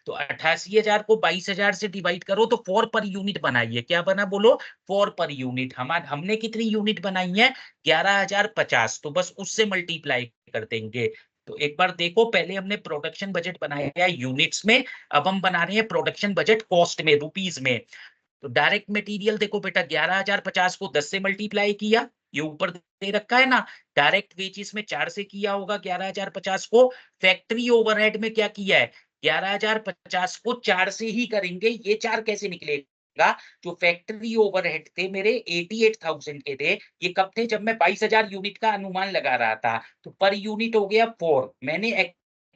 तो 88,000 को 22,000 से डिवाइड करो तो 4 पर यूनिट बनाइए, क्या बना बोलो, 4 पर यूनिट। हमने कितनी यूनिट बनाई है, 11,050, तो बस उससे मल्टीप्लाई कर देंगे। तो एक बार देखो, पहले हमने प्रोडक्शन बजट बनाया है यूनिट्स में, अब हम बना रहे हैं प्रोडक्शन बजट कॉस्ट में, रुपीज में। तो डायरेक्ट मटेरियल देखो बेटा, 11,050 को 10 से मल्टीप्लाई किया, ये ऊपर दे रखा है ना। डायरेक्ट वेजेस में 4 से किया होगा 11,050 को। फैक्ट्री ओवरहेड में क्या किया है, 11,050 को 4 से ही करेंगे, ये 4 कैसे निकलेगा, जो फैक्ट्री ओवरहेड थे मेरे 88,000 के थे, ये कब थे, जब मैं 22,000 यूनिट का अनुमान लगा रहा था। तो पर यूनिट हो गया 4, मैंने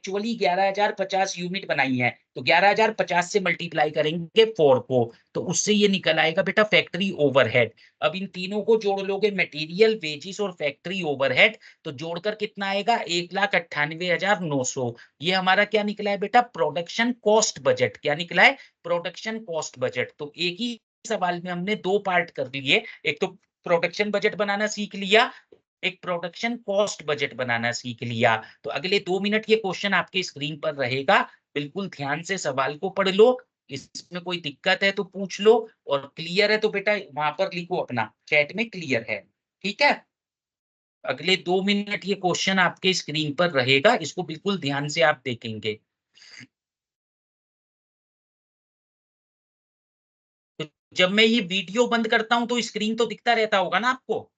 एक्चुअली 11,050 यूनिट बनाई है, तो 11,050 से मल्टीप्लाई करेंगे 4 को, तो उससे ये निकल आएगा बेटा फैक्ट्री ओवरहेड। अब इन तीनों को जोड़ लोगे, मटेरियल, वेजिस और फैक्ट्री ओवरहेड, तो जोड़कर कितना आएगा, 1,98,900। ये हमारा क्या निकला है बेटा, प्रोडक्शन कॉस्ट बजट। क्या निकला है, प्रोडक्शन कॉस्ट बजट। तो एक ही सवाल में हमने दो पार्ट कर लिए, एक तो प्रोडक्शन बजट बनाना सीख लिया, एक प्रोडक्शन कॉस्ट बजट बनाना सीख लिया। तो अगले 2 मिनट ये क्वेश्चन आपके स्क्रीन पर रहेगा, बिल्कुल ध्यान से सवाल को पढ़ लो, इसमें कोई दिक्कत है तो पूछ लो, और क्लियर है तो बेटा वहां पर लिखो अपना चैट में क्लियर है, ठीक है। अगले 2 मिनट ये क्वेश्चन आपके स्क्रीन पर रहेगा, इसको बिल्कुल ध्यान से आप देखेंगे। तो जब मैं ये वीडियो बंद करता हूं तो स्क्रीन तो दिखता रहता होगा ना आपको।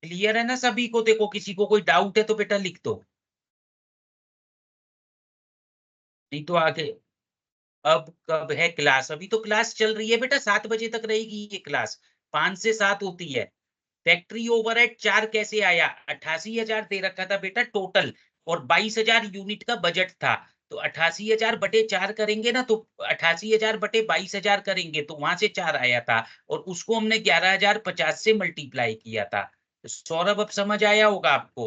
क्लियर है ना सभी को? देखो किसी को कोई डाउट है तो बेटा लिख दो, नहीं तो आगे। अब कब है क्लास? अभी तो क्लास चल रही है बेटा, 7 बजे तक रहेगी ये क्लास, 5 से 7 होती है। फैक्ट्री ओवरहेड 4 कैसे आया? 88,000 दे रखा था बेटा टोटल, और 22,000 यूनिट का बजट था। तो 88,000 बटे 4 करेंगे ना, तो 88,000 बटे 22,000 करेंगे, तो वहां से 4 आया था, और उसको हमने 11,050 से मल्टीप्लाई किया था। तो सौरभ अब समझ आया होगा आपको?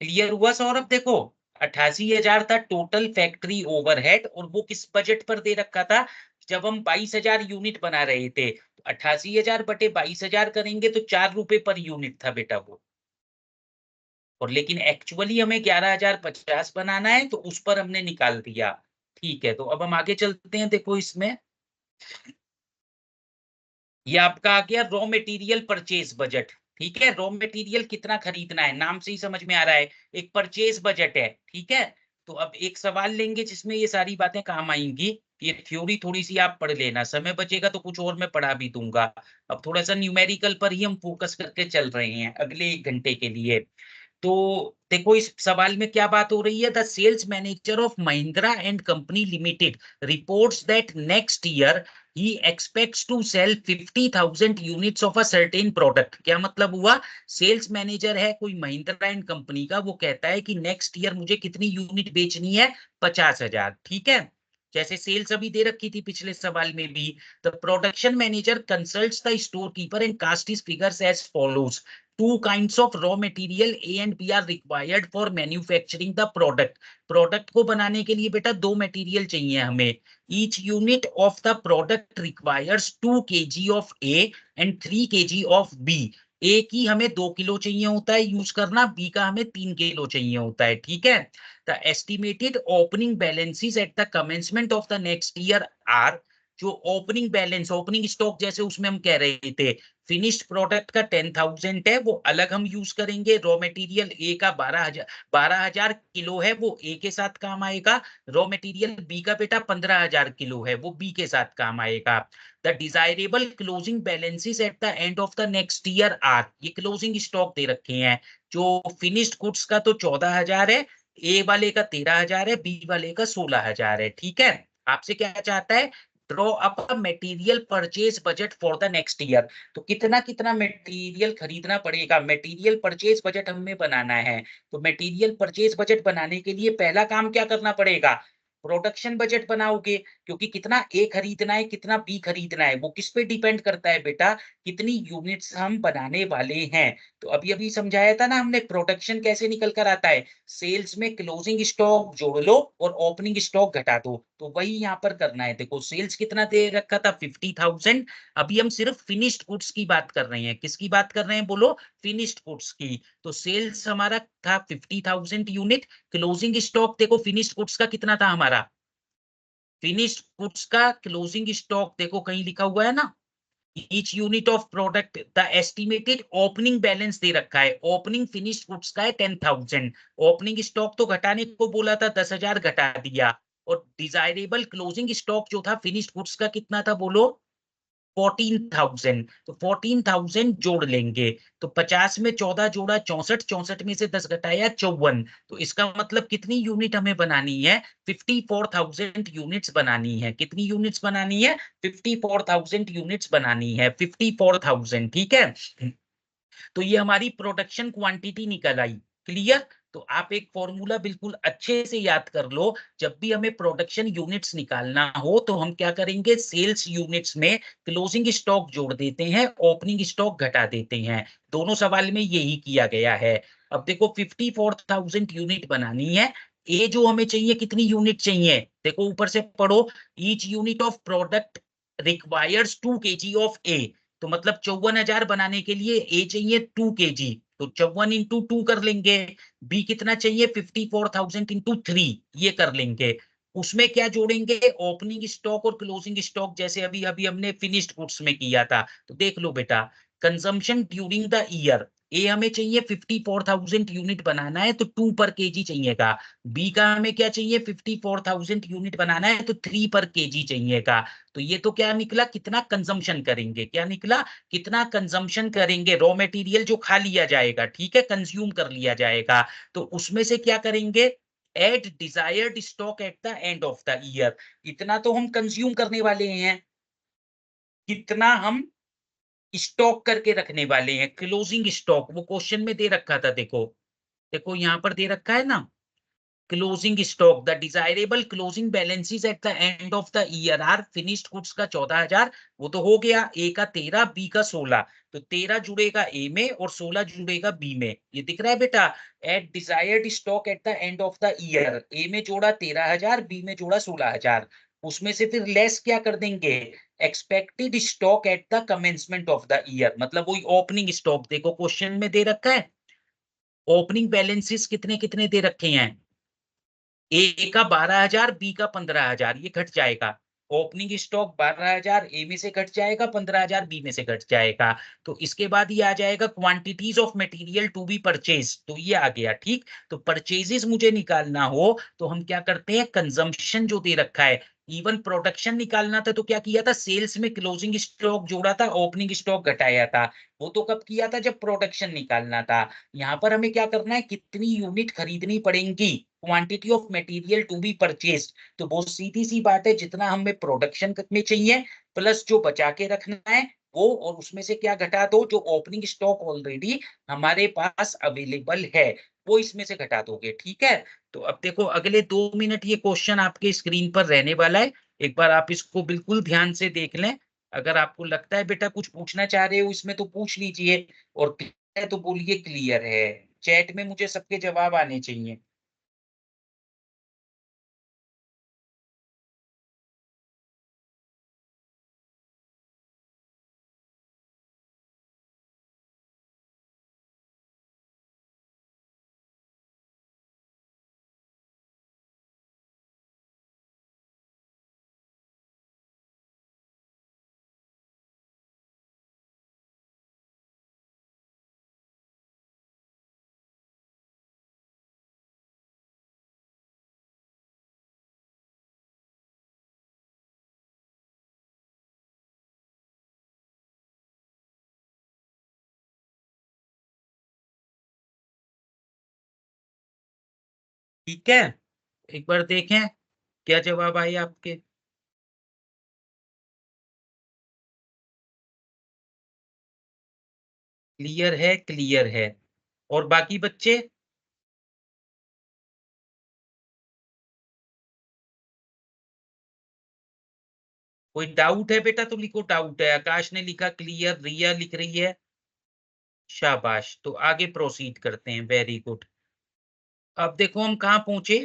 क्लियर हुआ सौरभ? देखो 88,000 था टोटल फैक्ट्री ओवरहेड, और वो किस बजट पर दे रखा था? जब हम 22,000 यूनिट बना रहे थे, तो 88,000 बटे 22,000 करेंगे तो 4 रुपए पर यूनिट था बेटा वो। और लेकिन एक्चुअली हमें 11,050 बनाना है, तो उस पर हमने निकाल दिया। ठीक है, तो अब हम आगे चलते हैं। देखो इसमें ये आपका आ गया रॉ मटेरियल परचेज बजट। ठीक है, रॉ मटेरियल कितना खरीदना है, नाम से ही समझ में आ रहा है, एक परचेज बजट है। ठीक है, तो अब एक सवाल लेंगे जिसमें ये सारी बातें काम आएंगी। ये थ्योरी थोड़ी सी आप पढ़ लेना, समय बचेगा तो कुछ और मैं पढ़ा भी दूंगा। अब थोड़ा सा न्यूमेरिकल पर ही हम फोकस करके चल रहे हैं अगले 1 घंटे के लिए। तो देखो इस सवाल में क्या बात हो रही है, the sales manager of Mahindra and company limited reports that next year he expects to sell 50,000 units of a certain product. क्या मतलब हुआ? सेल्स मैनेजर है कोई महिंद्रा एंड कंपनी का, वो कहता है कि नेक्स्ट ईयर मुझे कितनी यूनिट बेचनी है? 50,000। ठीक है, जैसे सेल्स अभी दे रखी थी पिछले सवाल में भी। The production manager consults the store keeper and cast his figures as follows. Two kinds of raw material A and B are required for manufacturing the product. Product को बनाने के लिए बेटा दो मटेरियल चाहिए हमें। Each unit of the product requires 2 kg of A and 3 kg of B. ए की हमें 2 किलो चाहिए होता है यूज करना, बी का हमें 3 किलो चाहिए होता है। ठीक है, the estimated opening balances at the commencement of the next year are. जो ओपनिंग बैलेंस, ओपनिंग स्टॉक जैसे उसमें हम कह रहे थे, फिनिश्ड प्रोडक्ट का 10,000 है, वो अलग हम यूज करेंगे। रॉ मटेरियल ए का 12,000 किलो है, वो ए के साथ काम आएगा। रॉ मटेरियल बी का बेटा 15,000 किलो है, वो बी के साथ काम आएगा। The desirable closing balances at the end of the next year are. ये क्लोजिंग स्टॉक दे रखे हैं। जो फिनिश्ड गुड्स का तो 14,000 है, ए वाले का 13,000 है, बी वाले का 16,000 है। ठीक है, आपसे क्या चाहता है? Draw up a material purchase budget for the next year. तो कितना कितना मटेरियल खरीदना पड़ेगा, मटेरियल परचेज बजट हमें बनाना है। तो मटेरियल परचेज बजट बनाने के लिए पहला काम क्या करना पड़ेगा? प्रोडक्शन बजट बनाओगे, क्योंकि कितना ए खरीदना है कितना बी खरीदना है वो किस पे डिपेंड करता है बेटा? कितनी यूनिट्स हम बनाने वाले हैं। तो अभी अभी समझाया था ना हमने, प्रोडक्शन कैसे निकल कर आता है? सेल्स में क्लोजिंग स्टॉक जोड़ लो और ओपनिंग स्टॉक घटा दो, तो वही यहाँ पर करना है। देखो सेल्स कितना दे रखा था? 50,000। अभी हम सिर्फ फिनिश्ड गुड्स की बात कर रहे हैं। किसकी बात कर रहे हैं बोलो? फिनिश्ड गुड्स की। तो सेल्स हमारा था 50,000 यूनिट। क्लोजिंग स्टॉक देखो फिनिश्ड गुड्स का कितना था हमारा? फिनिश्ड गुड्स का क्लोजिंग स्टॉक देखो कहीं लिखा हुआ है ना, each unit of product the estimated opening balance दे रखा है, ओपनिंग फिनिश्ड गुड्स का है 10,000, ओपनिंग स्टॉक तो घटाने को बोला था 10,000 घटा दिया, और डिजायरेबल क्लोजिंग स्टॉक जो था फिनिश्ड गुड्स का कितना था बोलो, 14,000। तो 14,000 जोड़ लेंगे, तो 50 में 14 जोड़ा 64, 64 में से 10 घटाया 54। तो इसका मतलब कितनी यूनिट हमें बनानी है, 54,000 यूनिट्स बनानी है। कितनी यूनिट्स बनानी है, 54,000 यूनिट्स बनानी है, 54,000। ठीक है, तो ये हमारी प्रोडक्शन क्वांटिटी निकल आई। क्लियर? तो आप एक फॉर्मूला बिल्कुल अच्छे से याद कर लो, जब भी हमें प्रोडक्शन यूनिट्स निकालना हो तो हम क्या करेंगे, सेल्स यूनिट्स में क्लोजिंग स्टॉक जोड़ देते हैं, ओपनिंग स्टॉक घटा देते हैं। दोनों सवाल में यही किया गया है। अब देखो 54,000 यूनिट बनानी है, ए जो हमें चाहिए कितनी यूनिट चाहिए, देखो ऊपर से पढ़ो, each unit of product requires 2 kg of A. तो मतलब 54,000 बनाने के लिए ए चाहिए 2 kg, तो 54 इंटू 2 कर लेंगे। बी कितना चाहिए, 54,000 इंटू 3, ये कर लेंगे। उसमें क्या जोड़ेंगे, ओपनिंग स्टॉक और क्लोजिंग स्टॉक, जैसे अभी अभी हमने फिनिश्ड गुड्स में किया था। तो देख लो बेटा, कंजम्पशन ड्यूरिंग द ईयर, ए हमें चाहिए 54,000 यूनिट बनाना है तो 2 पर केजी चाहिएगा। बी का हमें क्या चाहिए, 54,000 यूनिट बनाना है तो 3 पर केजी चाहिएगा। तो ये तो क्या निकला, कितना कंजम्पशन करेंगे, क्या निकला, कितना कंजम्पशन करेंगे, रॉ मटेरियल जो खा लिया जाएगा, ठीक है, कंज्यूम कर लिया जाएगा। तो उसमें से क्या करेंगे, at desired stock at the end of the year. इतना तो हम कंज्यूम करने वाले हैं, कितना हम स्टॉक करके रखने वाले हैं, क्लोजिंग स्टॉक, वो क्वेश्चन में दे रखा था। देखो देखो यहाँ पर दे रखा है ना, closing stock, the desirable closing balances at the end of the year are finished goods का 14,000, वो तो हो गया, ए का 13, बी का 16। तो 13 जुड़ेगा ए में और 16 जुड़ेगा बी में, ये दिख रहा है बेटा। At desired stock at the end of the year, A में जोड़ा 13,000, बी में जोड़ा 16,000। उसमें से फिर लेस क्या कर देंगे, expected stock at the commencement of the year, मतलब वही ओपनिंग स्टॉक। देखो क्वेश्चन में दे रखा है, ओपनिंग बैलेंसेस कितने कितने दे रखे हैं, ए का 12,000, बी का 15,000, ये घट जाएगा। ओपनिंग स्टॉक 12,000 ए में से घट जाएगा, 15,000 बी में से घट जाएगा। तो इसके बाद ये आ जाएगा quantities of material to be purchase, तो ये आ गया। ठीक, तो परचेजेस मुझे निकालना हो तो हम क्या करते हैं, कंजम्पशन जो दे रखा है, इवन प्रोडक्शन निकालना था तो क्या किया था, सेल्स में क्लोजिंग स्टॉक जोड़ा था, ओपनिंग स्टॉक घटाया था। वो तो कब किया था, जब प्रोडक्शन निकालना था। यहाँ पर हमें क्या करना है, कितनी यूनिट खरीदनी पड़ेंगी, quantity of material to be purchased. तो बहुत सीधी सी बात है, जितना हमें प्रोडक्शन में चाहिए प्लस जो बचा के रखना है वो, और उसमें से क्या घटा दो, जो ओपनिंग स्टॉक ऑलरेडी हमारे पास अवेलेबल है वो इसमें से घटा दोगे। ठीक है, तो अब देखो अगले 2 मिनट ये क्वेश्चन आपके स्क्रीन पर रहने वाला है, एक बार आप इसको बिल्कुल ध्यान से देख लें। अगर आपको लगता है बेटा कुछ पूछना चाह रहे हो इसमें तो पूछ लीजिए, और क्लियर है तो बोलिए क्लियर है। चैट में मुझे सबके जवाब आने चाहिए। ठीक है, एक बार देखें क्या जवाब आए आपके। क्लियर है, क्लियर है। और बाकी बच्चे, कोई डाउट है बेटा तो लिखो, डाउट है। आकाश ने लिखा क्लियर, रिया लिख रही है, शाबाश। तो आगे प्रोसीड करते हैं, वेरी गुड। अब देखो हम कहाँ पहुंचे,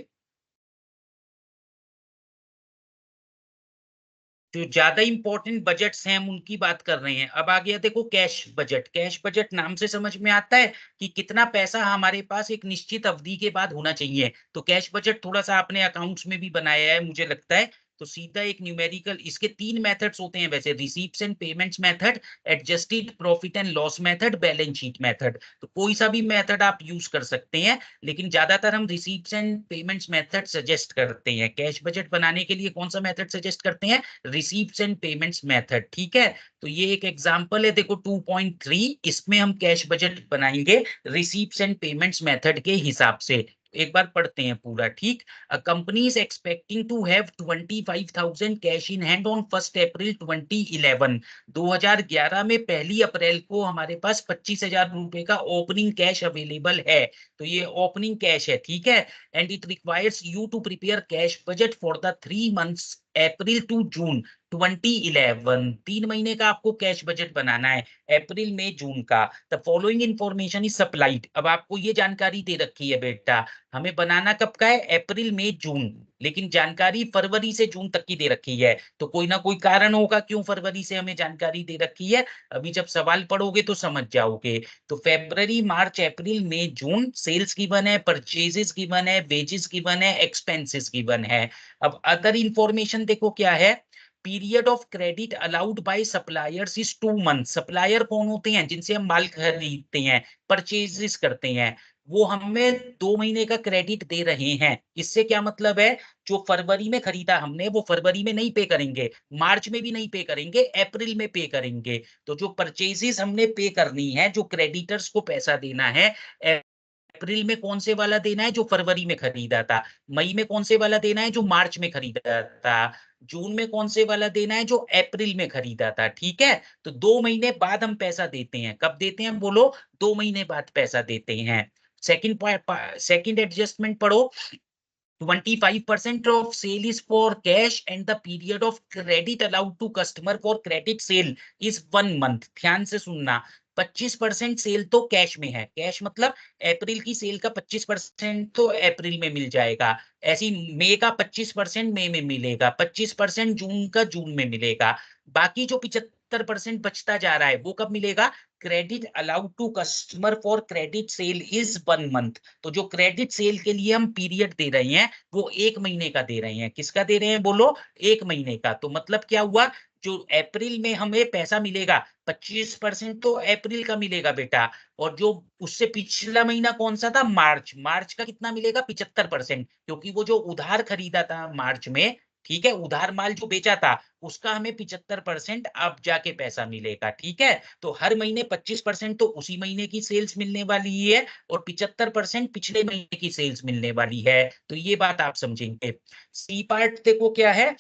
जो ज्यादा इंपॉर्टेंट बजट्स हैं हम उनकी बात कर रहे हैं। अब आ गया देखो कैश बजट। कैश बजट नाम से समझ में आता है कि कितना पैसा हमारे पास एक निश्चित अवधि के बाद होना चाहिए। तो कैश बजट थोड़ा सा आपने अकाउंट्स में भी बनाया है मुझे लगता है, तो सीधा एक न्यूमेरिकल, इसके 3 मेथड्स होते हैं वैसे, receipts and payments method, adjusted profit and loss method, balance sheet method. तो कोई सा भी मेथड आप यूज कर सकते हैं, लेकिन ज्यादातर हम receipts and payments method suggest करते हैं। कैश बजट बनाने के लिए कौन सा मेथड सजेस्ट करते हैं? रिसीप्ट्स एंड पेमेंट्स मेथड, ठीक है। तो ये एक एग्जांपल है, देखो 2.3, इसमें हम कैश बजट बनाएंगे रिसीप्ट्स एंड पेमेंट्स मेथड के हिसाब से। एक बार पढ़ते हैं पूरा, ठीक। A company is expecting to have 25,000 cash in hand on 1st April 2011। 2011 में 1 अप्रैल को हमारे पास 25,000 रुपए का ओपनिंग कैश अवेलेबल है। तो ये ओपनिंग कैश है, ठीक है। And it requires you to prepare cash budget for the 3 months April to June 2011। 3 महीने का आपको कैश बजट बनाना है, अप्रैल मई जून का। The following information is supplied. अब आपको ये जानकारी दे रखी है बेटा, हमें बनाना कब का है? अप्रैल मई जून, लेकिन जानकारी फरवरी से जून तक की दे रखी है। तो कोई ना कोई कारण होगा क्यों फरवरी से हमें जानकारी दे रखी है, अभी जब सवाल पढ़ोगे तो समझ जाओगे। तो फेब्रवरी मार्च अप्रैल मई जून सेल्स गिवन है, परचेजेस गिवन है, वेजेस गिवन है, एक्सपेंसेस गिवन है। अब अदर इंफॉर्मेशन देखो क्या है। Period of credit allowed by suppliers is 2 month. Supplier कौन होते हैं? जिनसे हम माल खरीदते हैं, परचेजेस करते हैं, वो हमें 2 महीने का क्रेडिट दे रहे हैं। इससे क्या मतलब है? जो फरवरी में खरीदा हमने वो फरवरी में नहीं पे करेंगे, मार्च में भी नहीं पे करेंगे, अप्रैल में पे करेंगे। तो जो परचेजेस हमने पे करनी है, जो क्रेडिटर्स को पैसा देना है, अप्रैल में कौन से वाला देना है? जो फरवरी में खरीदा था। मई में कौन से वाला देना है? जो मार्च में खरीदा था। जून में कौन से वाला देना है? जो अप्रैल में खरीदा था, ठीक है। तो 2 महीने बाद हम पैसा देते हैं। कब देते हैं बोलो? 2 महीने बाद पैसा देते हैं। सेकंड एडजस्टमेंट पढ़ो। 25% of sale is for cash and the period of credit allowed to customer for credit sale is 1 month। ध्यान से सुनना, 25% सेल तो कैश में है। कैश मतलब अप्रैल की सेल का 25% तो अप्रैल में मिल जाएगा। ऐसी मई का 25% मई में मिलेगा, 25% जून का जून में मिलेगा। बाकी जो 75% बचता जा रहा है वो कब मिलेगा? Credit allowed to customer for credit sale is 1 month. तो जो क्रेडिट सेल के लिए हम पीरियड दे रहे हैं वो 1 महीने का दे रहे हैं। किसका दे रहे हैं बोलो? 1 महीने का। तो मतलब क्या हुआ? जो अप्रैल में हमें पैसा मिलेगा 25% तो अप्रैल का मिलेगा बेटा। और जो उससे पिछला महीना कौन सा था? मार्च। मार्च का कितना मिलेगा? 75%, क्योंकि वो जो उधार खरीदा था मार्च में, ठीक है, उधार माल जो बेचा था उसका हमें 75% अब जाके पैसा मिलेगा, ठीक है। तो हर महीने 25% तो उसी महीने की सेल्स मिलने वाली है और 75% पिछले महीने की सेल्स मिलने वाली है। तो ये बात आप समझेंगे। सी पार्ट देखो क्या है।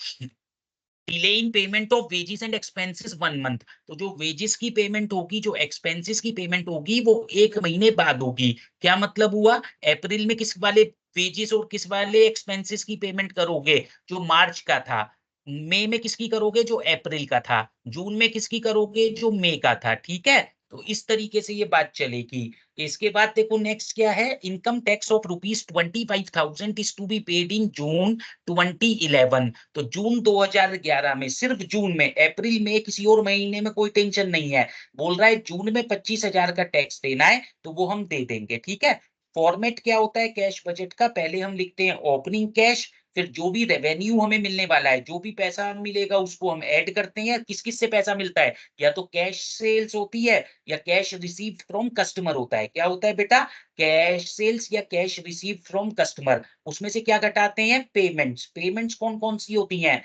Delay in payment of wages and expenses 1 month. तो जो वेजेस की पेमेंट होगी, जो एक्सपेंसेस की पेमेंट होगी, वो 1 महीने बाद होगी। क्या मतलब हुआ? अप्रैल में किस वाले वेजेस और किस वाले एक्सपेंसेस की पेमेंट करोगे? जो मार्च का था। मई में किसकी करोगे? जो अप्रैल का था। जून में किसकी करोगे? जो मई का था, ठीक है। तो इस तरीके से ये बात चलेगी। इसके बाद देखो नेक्स्ट क्या है। Income tax of ₹25,000 is to be paid in June 2011। तो जून 2011 में, सिर्फ जून में, अप्रैल में किसी और महीने में कोई टेंशन नहीं है। बोल रहा है जून में 25,000 का टैक्स देना है तो वो हम दे देंगे, ठीक है। फॉर्मेट क्या होता है कैश बजट का? पहले हम लिखते हैं ओपनिंग कैश, फिर जो भी रेवेन्यू हमें मिलने वाला है, जो भी पैसा मिलेगा उसको हम ऐड करते हैं। किस किस से पैसा मिलता है? या तो कैश सेल्स होती है या कैश रिसीव फ्रॉम कस्टमर होता है। क्या होता है बेटा? कैश सेल्स या कैश रिसीव फ्रॉम कस्टमर। उसमें से क्या घटाते हैं? पेमेंट्स। पेमेंट्स कौन कौन सी होती हैं?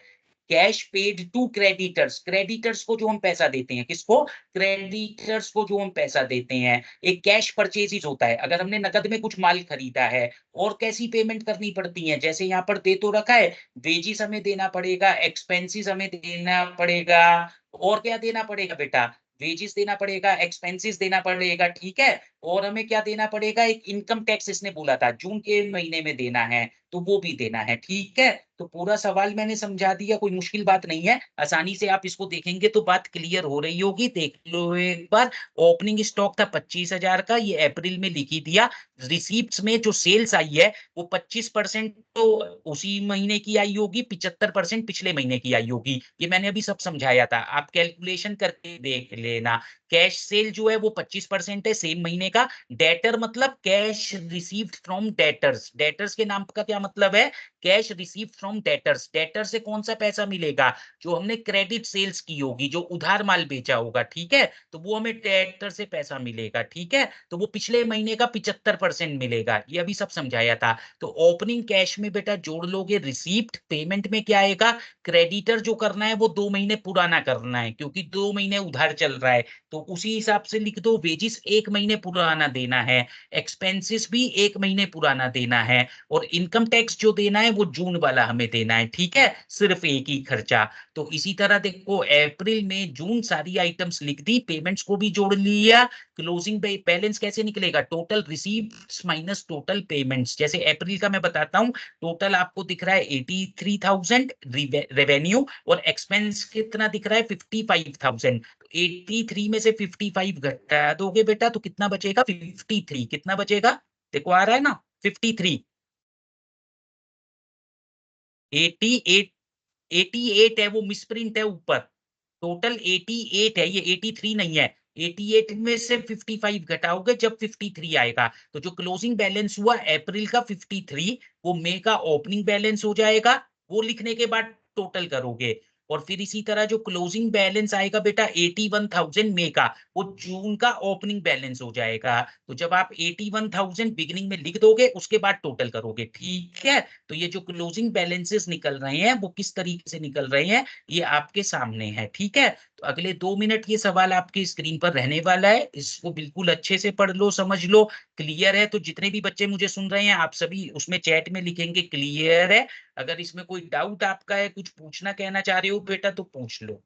Cash paid to creditors. Creditors को जो हम पैसा देते हैं, किसको? क्रेडिटर्स को जो हम पैसा देते हैं। एक कैश परचेजेज होता है, अगर हमने नकद में कुछ माल खरीदा है। और कैसी पेमेंट करनी पड़ती है? जैसे यहाँ पर दे तो रखा है, वेजिस हमें देना पड़ेगा, एक्सपेंसेस हमें देना पड़ेगा। और क्या देना पड़ेगा बेटा? वेजिस देना पड़ेगा, एक्सपेंसेस देना पड़ेगा, ठीक है। और हमें क्या देना पड़ेगा? एक इनकम टैक्स इसने बोला था जून के महीने में देना है, तो वो भी देना है, ठीक है। तो पूरा सवाल मैंने समझा दिया, कोई मुश्किल बात नहीं है। आसानी से आप इसको देखेंगे तो बात क्लियर हो रही होगी। देख लो एक बार। ओपनिंग स्टॉक था 25,000 का, ये अप्रैल में लिख ही दिया। रिसीप्ट्स में जो सेल्स आई है वो 25% तो उसी महीने की आई होगी, 75% पिछले महीने की आई होगी। ये मैंने अभी सब समझाया था, आप कैलकुलेशन करके देख लेना। कैश सेल जो है वो 25% है, सेम महीने महीने का। डेटर मतलब cash received from debtors. Debtors के नाम का क्या मतलब है? Cash received from debtors. Debtor से कौन सा पैसा मिलेगा? जो हमने क्रेडिट सेल्स की होगी, जो उधार माल बेचा होगा, ठीक है, तो वो हमें डेटर से पैसा मिलेगा, ठीक है। तो वो पिछले महीने का 75% मिलेगा, ये अभी सब समझाया था। तो ओपनिंग कैश में बेटा जोड़ लोगे रिसीप्ट, पेमेंट में क्या आएगा? क्रेडिटर जो करना है वो 2 महीने पुराना करना है, क्योंकि 2 महीने उधार चल रहा है, तो उसी हिसाब से लिख दो। वेजिस 1 महीने पुराना देना है, एक्सपेंसेस भी 1 महीने पुराना देना है, और इनकम टैक्स जो देना है वो जून वाला हमें देना है, ठीक है, सिर्फ एक ही खर्चा। तो इसी तरह देखो, अप्रैल में जून सारी आइटम्स लिख दी, पेमेंट्स को भी जोड़ लिया। क्लोजिंग बैलेंस कैसे निकलेगा? Total receiveds minus total payments. जैसे अप्रैल का मैं बताता हूँ, टोटल आपको दिख रहा है 83,000 रेवेन्यू, और एक्सपेंस कितना दिख रहा है? 55,000। 83 में से 55 घटा दोगे बेटा तो कितना बचेगा? 53। कितना बचेगा? देखो आ रहा है ना, 53। 88, 88 है, वो मिसप्रिंट है ऊपर। टोटल 88 है, ये 83 नहीं है। 88 में से 55 घटाओगे जब 53 आएगा, तो जो क्लोजिंग बैलेंस हुआ अप्रैल का 53, वो मई का ओपनिंग बैलेंस हो जाएगा। वो लिखने के बाद टोटल करोगे, और फिर इसी तरह जो क्लोजिंग बैलेंस आएगा बेटा 81,000 मई का, वो जून का ओपनिंग बैलेंस हो जाएगा। तो जब आप 81,000 बिगिनिंग में लिख दोगे, उसके बाद टोटल करोगे, ठीक है। तो ये जो क्लोजिंग बैलेंसेस निकल रहे हैं वो किस तरीके से निकल रहे हैं, ये आपके सामने है, ठीक है। तो अगले 2 मिनट ये सवाल आपकी स्क्रीन पर रहने वाला है, इसको बिल्कुल अच्छे से पढ़ लो, समझ लो। क्लियर है तो जितने भी बच्चे मुझे सुन रहे हैं, आप सभी उसमें चैट में लिखेंगे क्लियर है। अगर इसमें कोई डाउट आपका है, कुछ पूछना कहना चाह रहे हो बेटा, तो पूछ लो।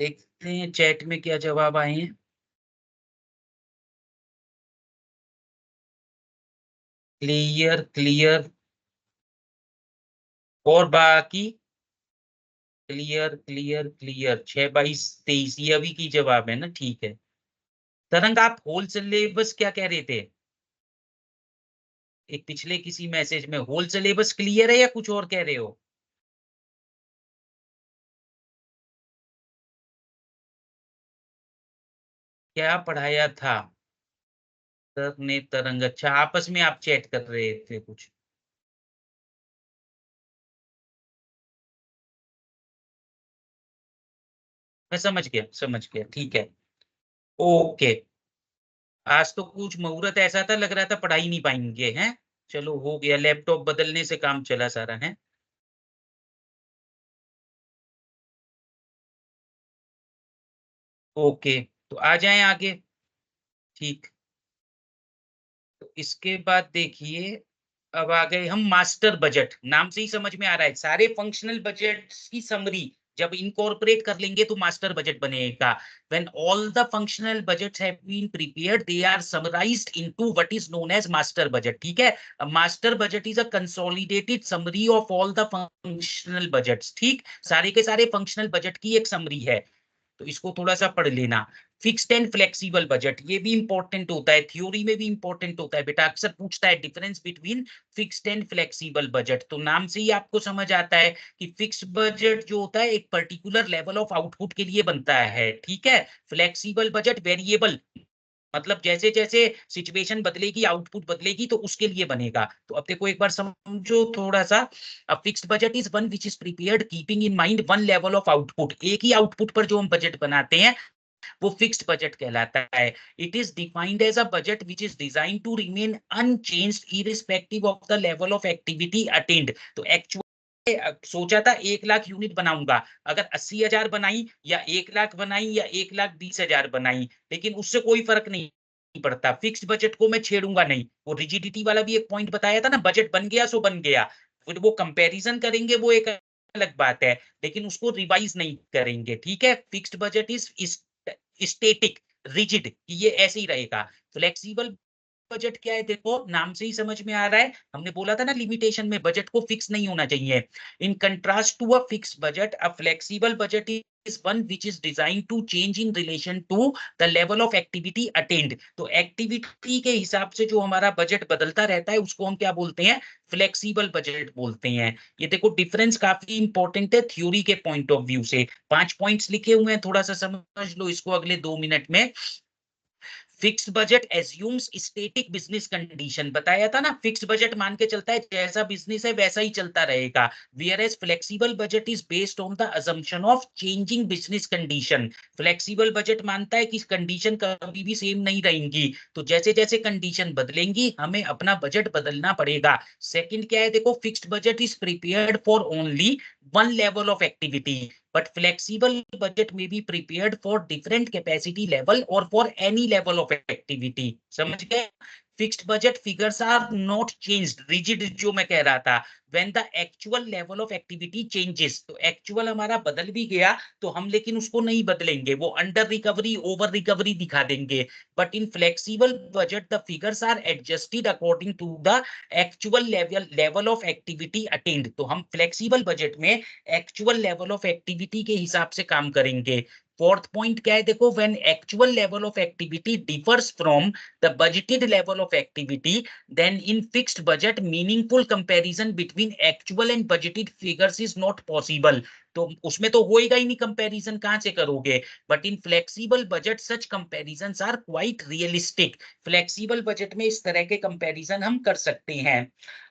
देखते हैं चैट में क्या जवाब आए हैं। क्लियर क्लियर, और बाकी क्लियर क्लियर क्लियर। 6/22/23 ये अभी की जवाब है ना, ठीक है। तरंग आप होल सिलेबस क्या कह रहे थे? एक पिछले किसी मैसेज में होल सिलेबस क्लियर है या कुछ और कह रहे हो? क्या पढ़ाया था सर ने? तरंग, अच्छा आपस में आप चैट कर रहे थे कुछ। मैं समझ गया, समझ गया, ठीक है। ओके। आज तो कुछ मुहूर्त ऐसा था, लग रहा था पढ़ा ही नहीं पाएंगे हैं। चलो हो गया, लैपटॉप बदलने से काम चला सारा है। ओके, तो आ जाएं आगे। ठीक, तो इसके बाद देखिए, अब आ गए हम मास्टर बजट। नाम से ही समझ में आ रहा है, सारे फंक्शनल बजट की समरी जब इनकॉर्पोरेट कर लेंगे तो मास्टर बजट बनेगा। when all the functional budgets have been prepared, they are summarized into what is known as master budget, ठीक है। Master budget is a consolidated summary of all the functional budgets, ठीक, सारे के सारे functional budget की एक summary है। तो इसको थोड़ा सा पढ़ लेना। फिक्स्ड एंड फ्लेक्सिबल बजट, ये भी इंपॉर्टेंट होता है, थ्योरी में भी इंपॉर्टेंट होता है बेटा, अक्सर पूछता है difference between fixed and flexible budget. तो नाम से ही आपको समझ आता है कि फिक्स्ड बजट जो होता है एक पर्टिकुलर लेवल ऑफ आउटपुट के लिए बनता है, ठीक है। फ्लेक्सिबल बजट वेरिएबल, मतलब जैसे जैसे सिचुएशन बदलेगी, आउटपुट बदलेगी, तो उसके लिए बनेगा। तो अब देखो एक बार समझो थोड़ा सा। अब fixed budget is one which is prepared keeping in mind one level of output. एक ही आउटपुट पर जो हम बजट बनाते हैं वो फिक्स्ड बजट कहलाता है। It is defined as a budget which is design to remain unchanged irrespective of the level of activity attained. तो एक्चुअल सोचा था 1 लाख यूनिट बनाऊंगा, अगर 80,000 बनाई या 1 लाख बनाई या 1,20,000 बनाई, लेकिन उससे कोई फर्क नहीं पड़ता। फिक्स्ड बजट को मैं छेड़ूंगा नहीं। वो रिजिडिटी वाला भी एक पॉइंट बताया था ना, बजट बन गया सो बन गया। फिर वो कंपैरिजन करेंगे, वो एक अलग बात है, लेकिन उसको रिवाइज नहीं करेंगे, ठीक है। Fixed budget is static, rigid, ये ऐसे ही रहेगा। फ्लेक्सिबल बजट क्या है, देखो नाम से ही समझ में आ रहा है, हमने बोला था ना लिमिटेशन में बजट को फिक्स नहीं होना चाहिए। In contrast to a fix budget, a flexible budget is one which is designed to change in relation to the level of activity attained। तो एक्टिविटी के हिसाब से जो हमारा बजट बदलता रहता है उसको हम क्या बोलते हैं, फ्लेक्सिबल बजट बोलते हैं। ये देखो डिफरेंस काफी इंपॉर्टेंट है थ्योरी के पॉइंट ऑफ व्यू से। 5 पॉइंट्स लिखे हुए हैं, थोड़ा सा समझ लो इसको अगले 2 मिनट में। Fixed budget assumes static business condition, बताया था ना, फिक्स्ड बजट मान के चलता है जैसा बिजनेस है वैसा ही चलता रहेगा। whereas flexible budget is based on the assumption of changing business condition. Flexible budget मानता है कि कंडीशन कभी भी सेम नहीं रहेंगी, तो जैसे जैसे कंडीशन बदलेंगी हमें अपना बजट बदलना पड़ेगा। सेकंड क्या है, देखो fixed budget is prepared for only one level of activity, but flexible budget may be prepared for different capacity level or for any level of activity। समझ गए? Fixed budget figures are not changed, rigid जो मैं कह रहा था, when the actual level of activity changes. तो actual हमारा बदल भी गया तो हम लेकिन उसको नहीं बदलेंगे, वो अंडर रिकवरी ओवर रिकवरी दिखा देंगे। But in flexible budget the figures are adjusted according to the actual level of activity attained. तो हम फ्लेक्सिबल बजट में एक्चुअल लेवल ऑफ एक्टिविटी के हिसाब से काम करेंगे। फोर्थ पॉइंट क्या है, देखो when actual level of activity differs from the budgeted level of activity, then in fixed budget meaningful comparison between actual and budgeted figures is not possible. तो उसमें तो होएगा ही नहीं, कंपैरिजन कहां से करोगे। But in flexible budget such comparisons are quite realistic. Flexible budget में इस तरह के कंपैरिजन हम कर सकते हैं।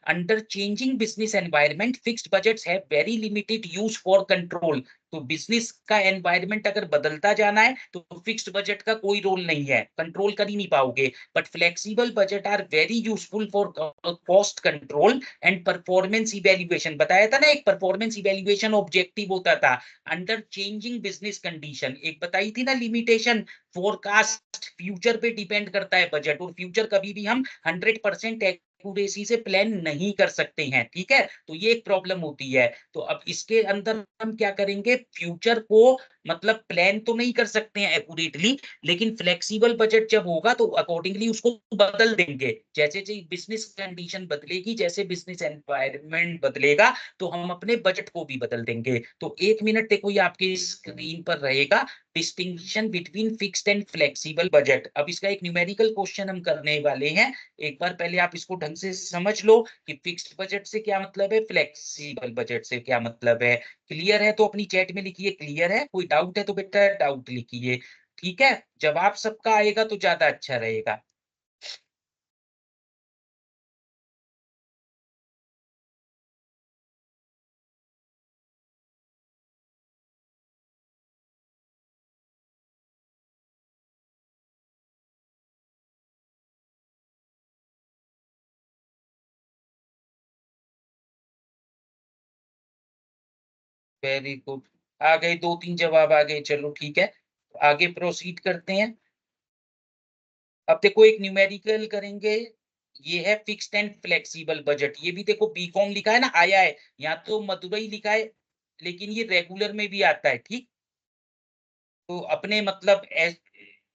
Under changing business environment fixed budgets have very limited use for control. तो बिजनेस का एनवायरनमेंट अगर बदलता जाना है तो फिक्स्ड बजट का कोई रोल नहीं है, कंट्रोल कर ही नहीं पाओगे। But flexible budget are very useful for cost control and performance evaluation. बताया था ना, एक परफॉर्मेंस इवेल्युएशन ऑब्जेक्टिव होता था अंडर चेंजिंग बिजनेस कंडीशन। एक बताई थी ना लिमिटेशन, फोरकास्ट फ्यूचर पे डिपेंड करता है बजट, और फ्यूचर कभी भी हम 100% एक्यूरेसी से प्लान नहीं कर सकते हैं, ठीक है। तो ये एक प्रॉब्लम होती है। तो अब इसके अंदर हम क्या करेंगे, फ्यूचर को मतलब प्लान तो नहीं कर सकते हैं एक्यूरेटली, लेकिन फ्लेक्सिबल बजट जब होगा तो अकॉर्डिंगली उसको बदल देंगे। जैसे जैसे बिजनेस कंडीशन बदलेगी, जैसे बिजनेस एनवायरनमेंट बदलेगा, तो हम अपने बजट को भी बदल देंगे। तो 1 मिनट देखो ये आपकी स्क्रीन पर रहेगा, distinction between fixed and flexible budget. अब इसका एक न्यूमेरिकल क्वेश्चन हम करने वाले हैं। एक बार पहले आप इसको ढंग से समझ लो कि फिक्स्ड बजट से क्या मतलब है, फ्लेक्सिबल बजट से क्या मतलब है। क्लियर है तो अपनी चैट में लिखिए क्लियर है, कोई डाउट है तो बेटा डाउट लिखिए, ठीक है। जवाब सबका आएगा तो ज्यादा अच्छा रहेगा। वेरी गुड, आ गए 2-3 जवाब आ गए, चलो ठीक है आगे प्रोसीड करते हैं। अब देखो एक न्यूमेरिकल करेंगे, ये है फिक्स्ड एंड फ्लेक्सिबल बजट। ये भी देखो बीकॉम लिखा है ना, आया है, यहाँ तो मदुरई लिखा है, लेकिन ये रेगुलर में भी आता है, ठीक। तो अपने मतलब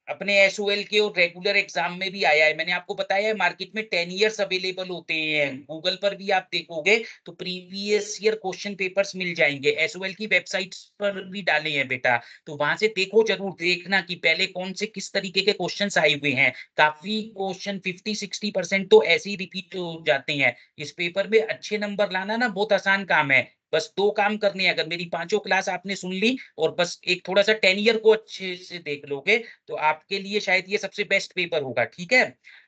अपने एसओएल के और रेगुलर एग्जाम में भी आया है। मैंने आपको बताया है मार्केट में 10 इयर्स अवेलेबल होते हैं, गूगल पर भी आप देखोगे तो प्रीवियस ईयर क्वेश्चन पेपर्स मिल जाएंगे, एसओएल की वेबसाइट पर भी डाले हैं बेटा। तो वहां से देखो, जरूर देखना कि पहले कौन से किस तरीके के क्वेश्चन आए हुए हैं। काफी क्वेश्चन 50-60% तो ऐसे ही रिपीट हो जाते हैं। इस पेपर में अच्छे नंबर लाना ना बहुत आसान काम है। बस 2 काम करने हैं, अगर मेरी पांचों क्लास आपने सुन ली और बस एक थोड़ा सा 10 ईयर को अच्छे से देख लोगे तो आपके लिए शायद ये सबसे बेस्ट पेपर होगा, ठीक है।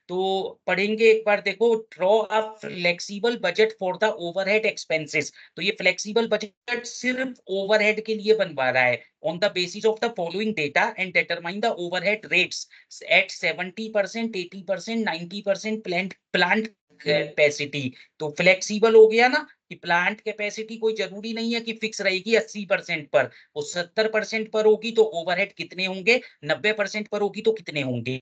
तो पढ़ेंगे एक बार, देखो draw a flexible budget for the overhead expenses. तो ये फ्लेक्सिबल बजट सिर्फ ओवरहेड के लिए बनवा रहा है। On the basis of the following data and determine the overhead rates eight 70%, 80%, 90% plant capacity. तो फ्लेक्सिबल हो गया ना कि प्लांट कैपेसिटी कोई जरूरी नहीं है कि फिक्स रहेगी 80% पर, वो 70% पर होगी तो ओवरहेड कितने होंगे, 90% पर होगी तो कितने होंगे।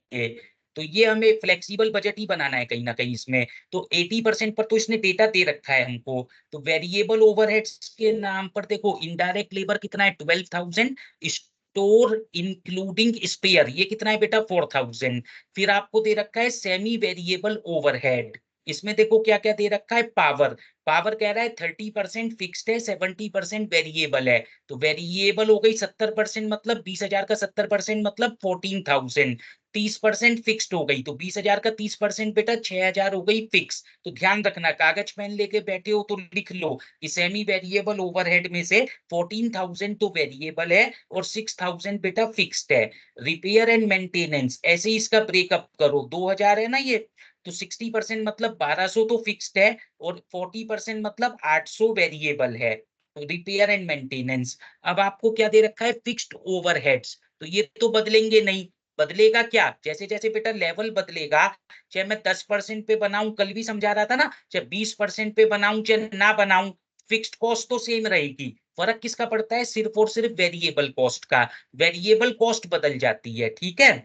तो ये हमें फ्लेक्सिबल बजट ही बनाना है कहीं ना कहीं इसमें। तो 80% पर तो इसने डेटा दे रखा है हमको। तो वेरिएबल ओवरहेड्स के नाम पर देखो, इनडायरेक्ट लेबर कितना है 12,000, स्टोर इंक्लूडिंग स्पेयर, ये कितना है बेटा 4000। फिर आपको दे रखा है सेमी वेरिएबल ओवरहेड, इसमें देखो क्या क्या दे रखा है, पावर, पावर कह रहा है 30% फिक्स्ड है, 70% वेरिएबल है। तो वेरिएबल हो गई 70%, मतलब 20,000 का 70% मतलब 14,000। 30% फिक्स्ड हो गई, तो 20,000 का 30% बेटा 6,000 हो गई फिक्स। तो ध्यान रखना, कागज पेन लेके बैठे हो तो लिख लो कि सेमी वेरिएबल ओवरहेड में से 14,000 तो वेरिएबल है और 6,000 बेटा फिक्स्ड है। रिपेयर एंड मेंटेनेंस, ऐसे ही इसका ब्रेकअप करो, 2,000 है ना ये, तो 60% मतलब 1,200 तो फिक्स्ड है और 40% मतलब 800 वेरिएबल है। Repair and maintenance. अब आपको क्या दे रखा है, फिक्स्ड ओवरहेड्स, तो ये तो बदलेंगे नहीं। बदलेगा क्या, जैसे जैसे बेटा लेवल बदलेगा, चाहे मैं 10% पे बनाऊं, कल भी समझा रहा था ना, चाहे 20% पे बनाऊं चाहे ना बनाऊं, फिक्स्ड कॉस्ट तो सेम रहेगी। फर्क किसका पड़ता है, सिर्फ और सिर्फ वेरिएबल कॉस्ट का। वेरिएबल कॉस्ट बदल जाती है, ठीक है।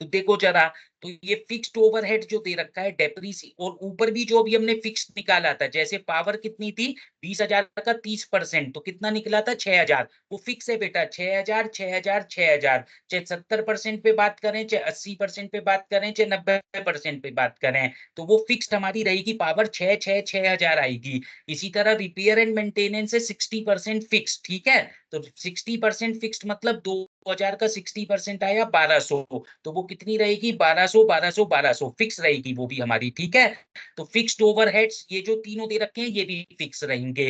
तो देखो जरा, तो ये फिक्स्ड ओवरहेड जो दे रखा है डेप्रीसी, और ऊपर भी जो अभी हमने फिक्स्ड निकाला था, जैसे पावर कितनी थी 20,000 का 30%, तो कितना निकला था 6,000। वो फिक्स है बेटा, 6,000 6,000 6,000। चाहे 70% पे बात करें, चाहे 80% पे बात करें, चाहे 90% पे बात करें, तो वो फिक्स्ड हमारी रहेगी, पावर 6,000 आएगी। इसी तरह रिपेयर एंड मेंटेनेंस है 60% फिक्स, ठीक है। तो 60% फिक्स्ड मतलब 2,000 का 60% आया 1,200, तो वो कितनी रहेगी 1,200 1,200 1,200 फिक्स रहेगी वो भी हमारी, ठीक है। तो फिक्स्ड ओवरहेड्स ये जो तीनों दे रखे हैं ये भी फिक्स रहेंगे।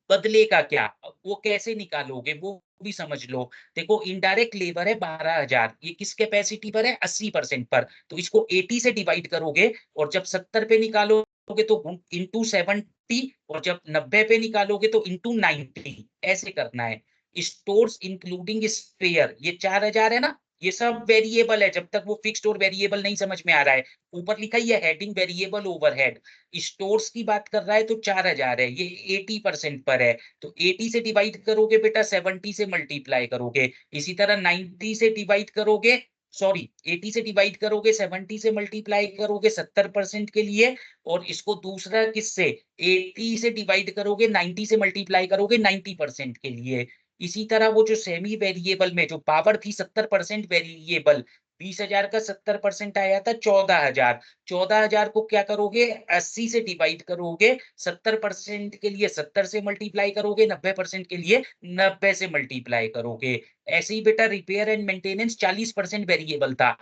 बदलेगा क्या, वो कैसे निकालोगे वो भी समझ लो। देखो इनडायरेक्ट लेबर है 12,000, ये किस कैपेसिटी पर है 80% पर, तो इसको 80 से डिवाइड करोगे और जब 70 पे निकालोगे तो इंटू 70, और जब 90 पे निकालोगे तो इंटू 90, ऐसे करना है। स्टोर्स इंक्लूडिंग स्पेयर, ये 4,000 है ना, ये सब वेरिएबल है, जब तक वो फिक्स्ड और वेरिएबल नहीं समझ में आ रहा है। ऊपर लिखा ही है हेडिंग वेरिएबल ओवरहेड, स्टोर्स की बात कर रहा है तो 4,000 है, ये 80% पर है। तो 80 से डिवाइड करोगे बेटा 70 से मल्टीप्लाई करोगे, इसी तरह 90 से डिवाइड करोगे, सॉरी 80 से डिवाइड करोगे 70 से मल्टीप्लाई करोगे 70% के लिए, और इसको दूसरा किससे 80 से डिवाइड करोगे 90 से मल्टीप्लाई करोगे 90% के लिए। इसी तरह वो जो सेमी वेरिएबल में जो पावर थी 70% वेरिएबल, 20,000 का 70% आया था 14,000। 14,000 को क्या करोगे 80 से डिवाइड करोगे, 70% के लिए 70 से मल्टीप्लाई करोगे, 90% के लिए 90 से मल्टीप्लाई करोगे। ऐसे ही बेटा रिपेयर एंड मेंटेनेंस 40% वेरिएबल था,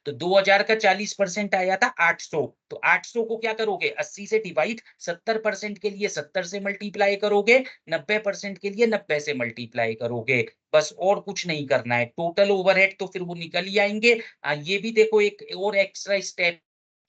तो 2,000 का 40% आया था 800, तो 800 को क्या करोगे 80 से डिवाइड, 70% के लिए 70 से मल्टीप्लाई करोगे, 90% के लिए 90 से मल्टीप्लाई करोगे। बस और कुछ नहीं करना है, टोटल ओवरहेड तो फिर वो निकल ही आएंगे। ये भी देखो एक और एक्स्ट्रा स्टेप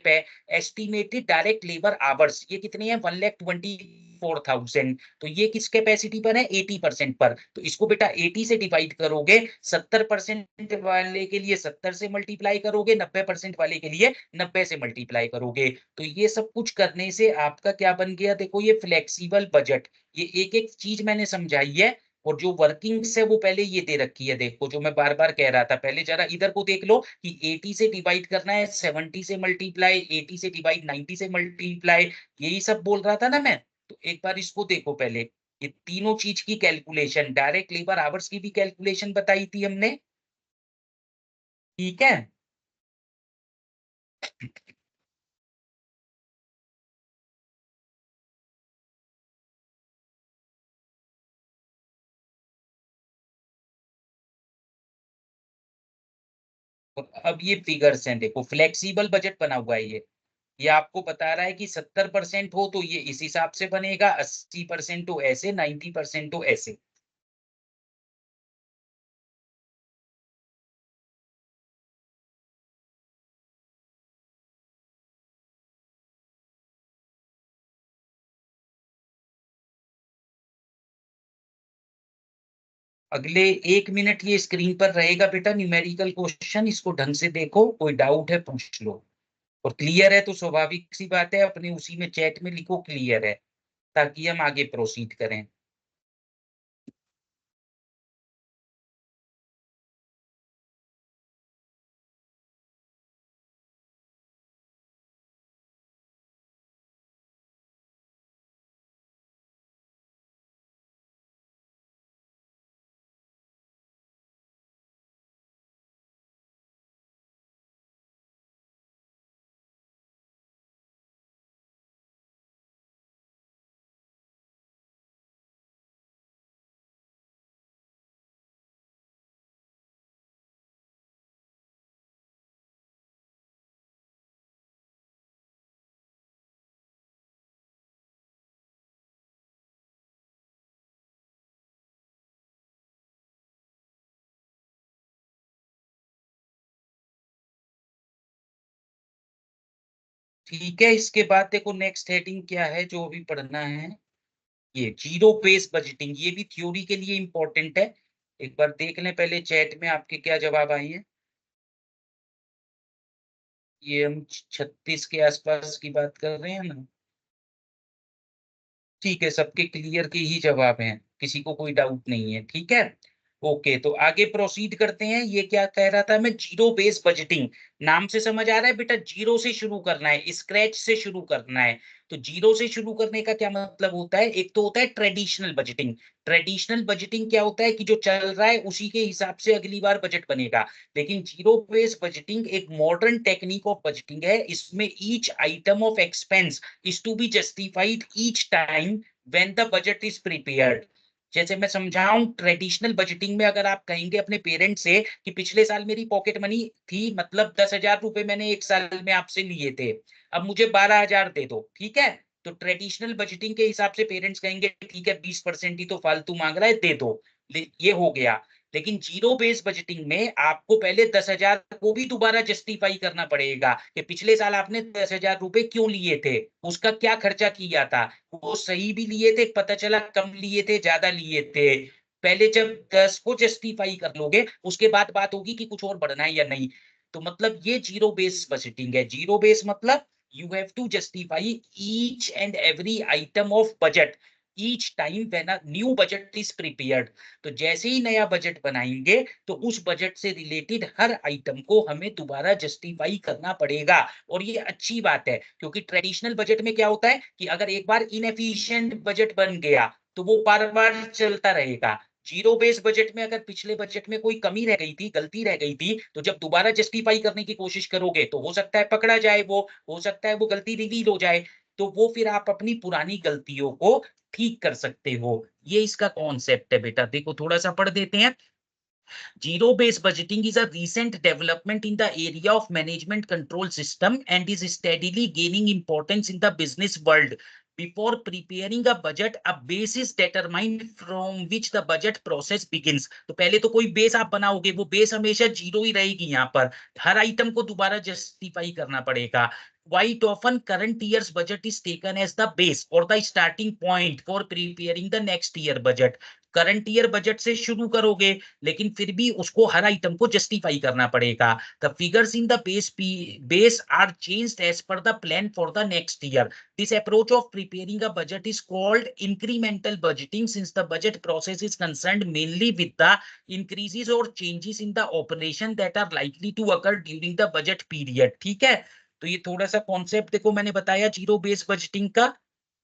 है, एस्टिमेटेड डायरेक्ट लेबर आवर्स, ये कितने हैं 1,24,000, तो ये किस कैपेसिटी पर है 80% पर, तो इसको बेटा 80 से डिवाइड करोगे, 70% वाले के लिए 70 से मल्टीप्लाई करोगे, 90% वाले के लिए 90 से मल्टीप्लाई करोगे। तो ये सब कुछ करने से आपका क्या बन गया, देखो ये फ्लेक्सिबल बजट, ये एक एक चीज मैंने समझाई है। और जो वर्किंग्स है वो पहले ये दे रखी है, देखो जो मैं बार बार कह रहा था, पहले जरा इधर को देख लो कि 80 से डिवाइड करना है 70 से मल्टीप्लाई, 80 से डिवाइड 90 से मल्टीप्लाई, यही सब बोल रहा था ना मैं। तो एक बार इसको देखो पहले, ये तीनों चीज की कैलकुलेशन, डायरेक्ट लेबर आवर्स की भी कैलकुलेशन बताई थी हमने, ठीक है। और अब ये फिगर्स हैं, देखो फ्लेक्सिबल बजट बना हुआ है ये आपको बता रहा है कि 70% हो तो ये इस हिसाब से बनेगा, 80% तो ऐसे, 90% तो ऐसे। अगले 1 मिनट ये स्क्रीन पर रहेगा बेटा न्यूमेरिकल क्वेश्चन, इसको ढंग से देखो, कोई डाउट है पूछ लो, और क्लियर है तो स्वाभाविक सी बात है अपने उसी में चैट में लिखो क्लियर है, ताकि हम आगे प्रोसीड करें। ठीक है, इसके बाद देखो नेक्स्ट हेडिंग क्या है जो अभी पढ़ना है, ये जीरो बेस बजटिंग। ये भी थ्योरी के लिए इंपॉर्टेंट है। एक बार देख लें पहले चैट में आपके क्या जवाब आए हैं। ये हम 36 के आसपास की बात कर रहे हैं ना। ठीक है, सबके क्लियर के ही जवाब हैं, किसी को कोई डाउट नहीं है। ठीक है, ओके, तो आगे प्रोसीड करते हैं। ये क्या कह रहा था मैं, जीरो बेस बजटिंग। नाम से समझ आ रहा है बेटा, जीरो से शुरू करना है, स्क्रैच से शुरू करना है। तो जीरो से शुरू करने का क्या मतलब होता है, एक तो होता है ट्रेडिशनल बजटिंग। ट्रेडिशनल बजटिंग क्या होता है कि जो चल रहा है उसी के हिसाब से अगली बार बजट बनेगा। लेकिन जीरो बेस बजटिंग एक मॉडर्न टेक्निक ऑफ बजटिंग है। इसमें each item of expense is to be justified each time when the budget is prepared। जैसे मैं समझाऊं, ट्रेडिशनल बजटिंग में अगर आप कहेंगे अपने पेरेंट्स से कि पिछले साल मेरी पॉकेट मनी थी, मतलब 10,000 रुपए मैंने एक साल में आपसे लिए थे, अब मुझे 12,000 दे दो। ठीक है, तो ट्रेडिशनल बजटिंग के हिसाब से पेरेंट्स कहेंगे ठीक है 20% ही तो फालतू मांग रहा है, दे दो। ये हो गया। लेकिन जीरो बेस बजटिंग में आपको पहले 10,000 को भी दोबारा जस्टिफाई करना पड़ेगा कि पिछले साल आपने 10,000 रुपए क्यों लिए थे, उसका क्या खर्चा किया था, वो सही भी लिए थे, पता चला कम लिए थे, ज्यादा लिए थे। पहले जब 10 को जस्टिफाई कर लोगे उसके बाद बात होगी कि कुछ और बढ़ना है या नहीं। तो मतलब ये जीरो बेस बजटिंग है। जीरो बेस मतलब you have to justify each and every item of budget each time when a new budget is prepared. तो जैसे ही नया बजट बनाएंगे तो उस बजट से रिलेटेड हर आइटम को हमें दोबारा जस्टिफाई करना पड़ेगा। और ये अच्छी बात है, क्योंकि ट्रेडिशनल बजट में क्या होता है कि अगर एक बार इनएफिशिएंट बजट बन गया तो वो बार बार चलता रहेगा। जीरो बेस बजट में अगर पिछले बजट में कोई कमी रह गई थी, गलती रह गई थी, तो जब दोबारा जस्टिफाई करने की कोशिश करोगे तो हो सकता है पकड़ा जाए, वो हो सकता है वो गलती रिवील हो जाए। तो वो फिर आप अपनी पुरानी गलतियों को ठीक कर सकते हो। ये इसका कॉन्सेप्ट है बेटा, देखो थोड़ा सा पढ़ देते हैं। Zero based budgeting is a recent development in the area of management control system and is steadily gaining importance in the business world. Before preparing a budget, a base is determined from which the budget process begins. तो पहले तो कोई base आप बनाओगे, वो base हमेशा zero ही रहेगी। यहाँ पर हर आइटम को दोबारा जस्टिफाई करना पड़ेगा। Quite often, current year's budget is taken as the base or the starting point for preparing the next year budget. Current year budget से शुरू करोगे, लेकिन फिर भी उसको हर आइटम को जस्टिफाई करना पड़ेगा। The figures in the base are changed as per the plan for the next year. This approach of preparing a budget is called incremental budgeting since the budget process is concerned mainly with the increases और changes in the operation that are likely to occur during the budget period. ठीक है, तो ये थोड़ा सा concept देखो मैंने बताया जीरो बेस बजटिंग का।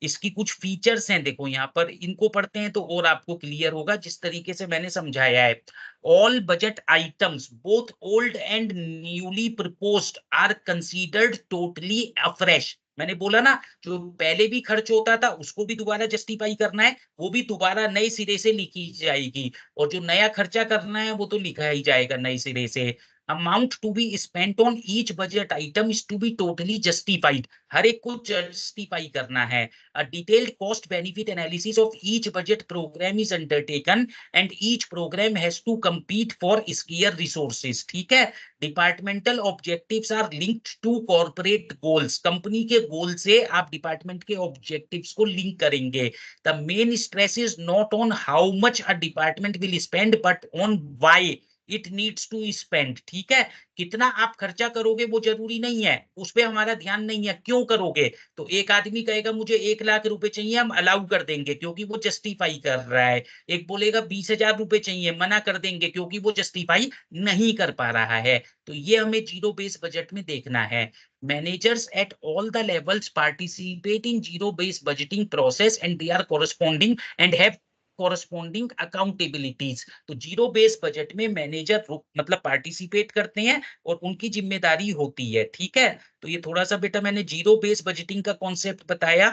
इसकी कुछ फीचर्स हैं, देखो यहाँ पर इनको पढ़ते हैं तो और आपको क्लियर होगा जिस तरीके से मैंने समझाया है। All budget items both old and newly proposed are considered totally afresh. मैंने बोला ना, जो पहले भी खर्च होता था उसको भी दोबारा जस्टिफाई करना है, वो भी दोबारा नए सिरे से लिखी जाएगी। और जो नया खर्चा करना है वो तो लिखा ही जाएगा नए सिरे से। Amount to be spent on each budget item is to be totally justified. हर एक को जस्टिफाई करना है। A detailed cost benefit analysis of each budget program is undertaken and each program has to compete for scarce resources। ठीक है, departmental objectives are linked to corporate goals. Company के goal से आप डिपार्टमेंट के objectives को link करेंगे। The main stress is not on how much a department will spend but on why it needs to spend. ठीक है, कितना आप खर्चा करोगे वो जरूरी नहीं है, उस पर हमारा ध्यान नहीं है, क्यों करोगे। तो एक आदमी कहेगा मुझे 1,00,000 रुपए चाहिए, हम अलाउ कर देंगे क्योंकि वो जस्टिफाई कर रहा है। एक बोलेगा 20,000 रुपए चाहिए, मना कर देंगे क्योंकि वो जस्टिफाई नहीं कर पा रहा है। तो ये हमें जीरो बेस बजट में देखना है। Managers at all the levels participate in zero base budgeting process and they are corresponding and have corresponding accountabilities. तो जीरो बेस बजट में मैनेजर मतलब पार्टिसिपेट करते हैं और उनकी जिम्मेदारी होती है। ठीक है, तो ये थोड़ा सा बेटा मैंने जीरो बेस बजटिंग का कॉन्सेप्ट बताया।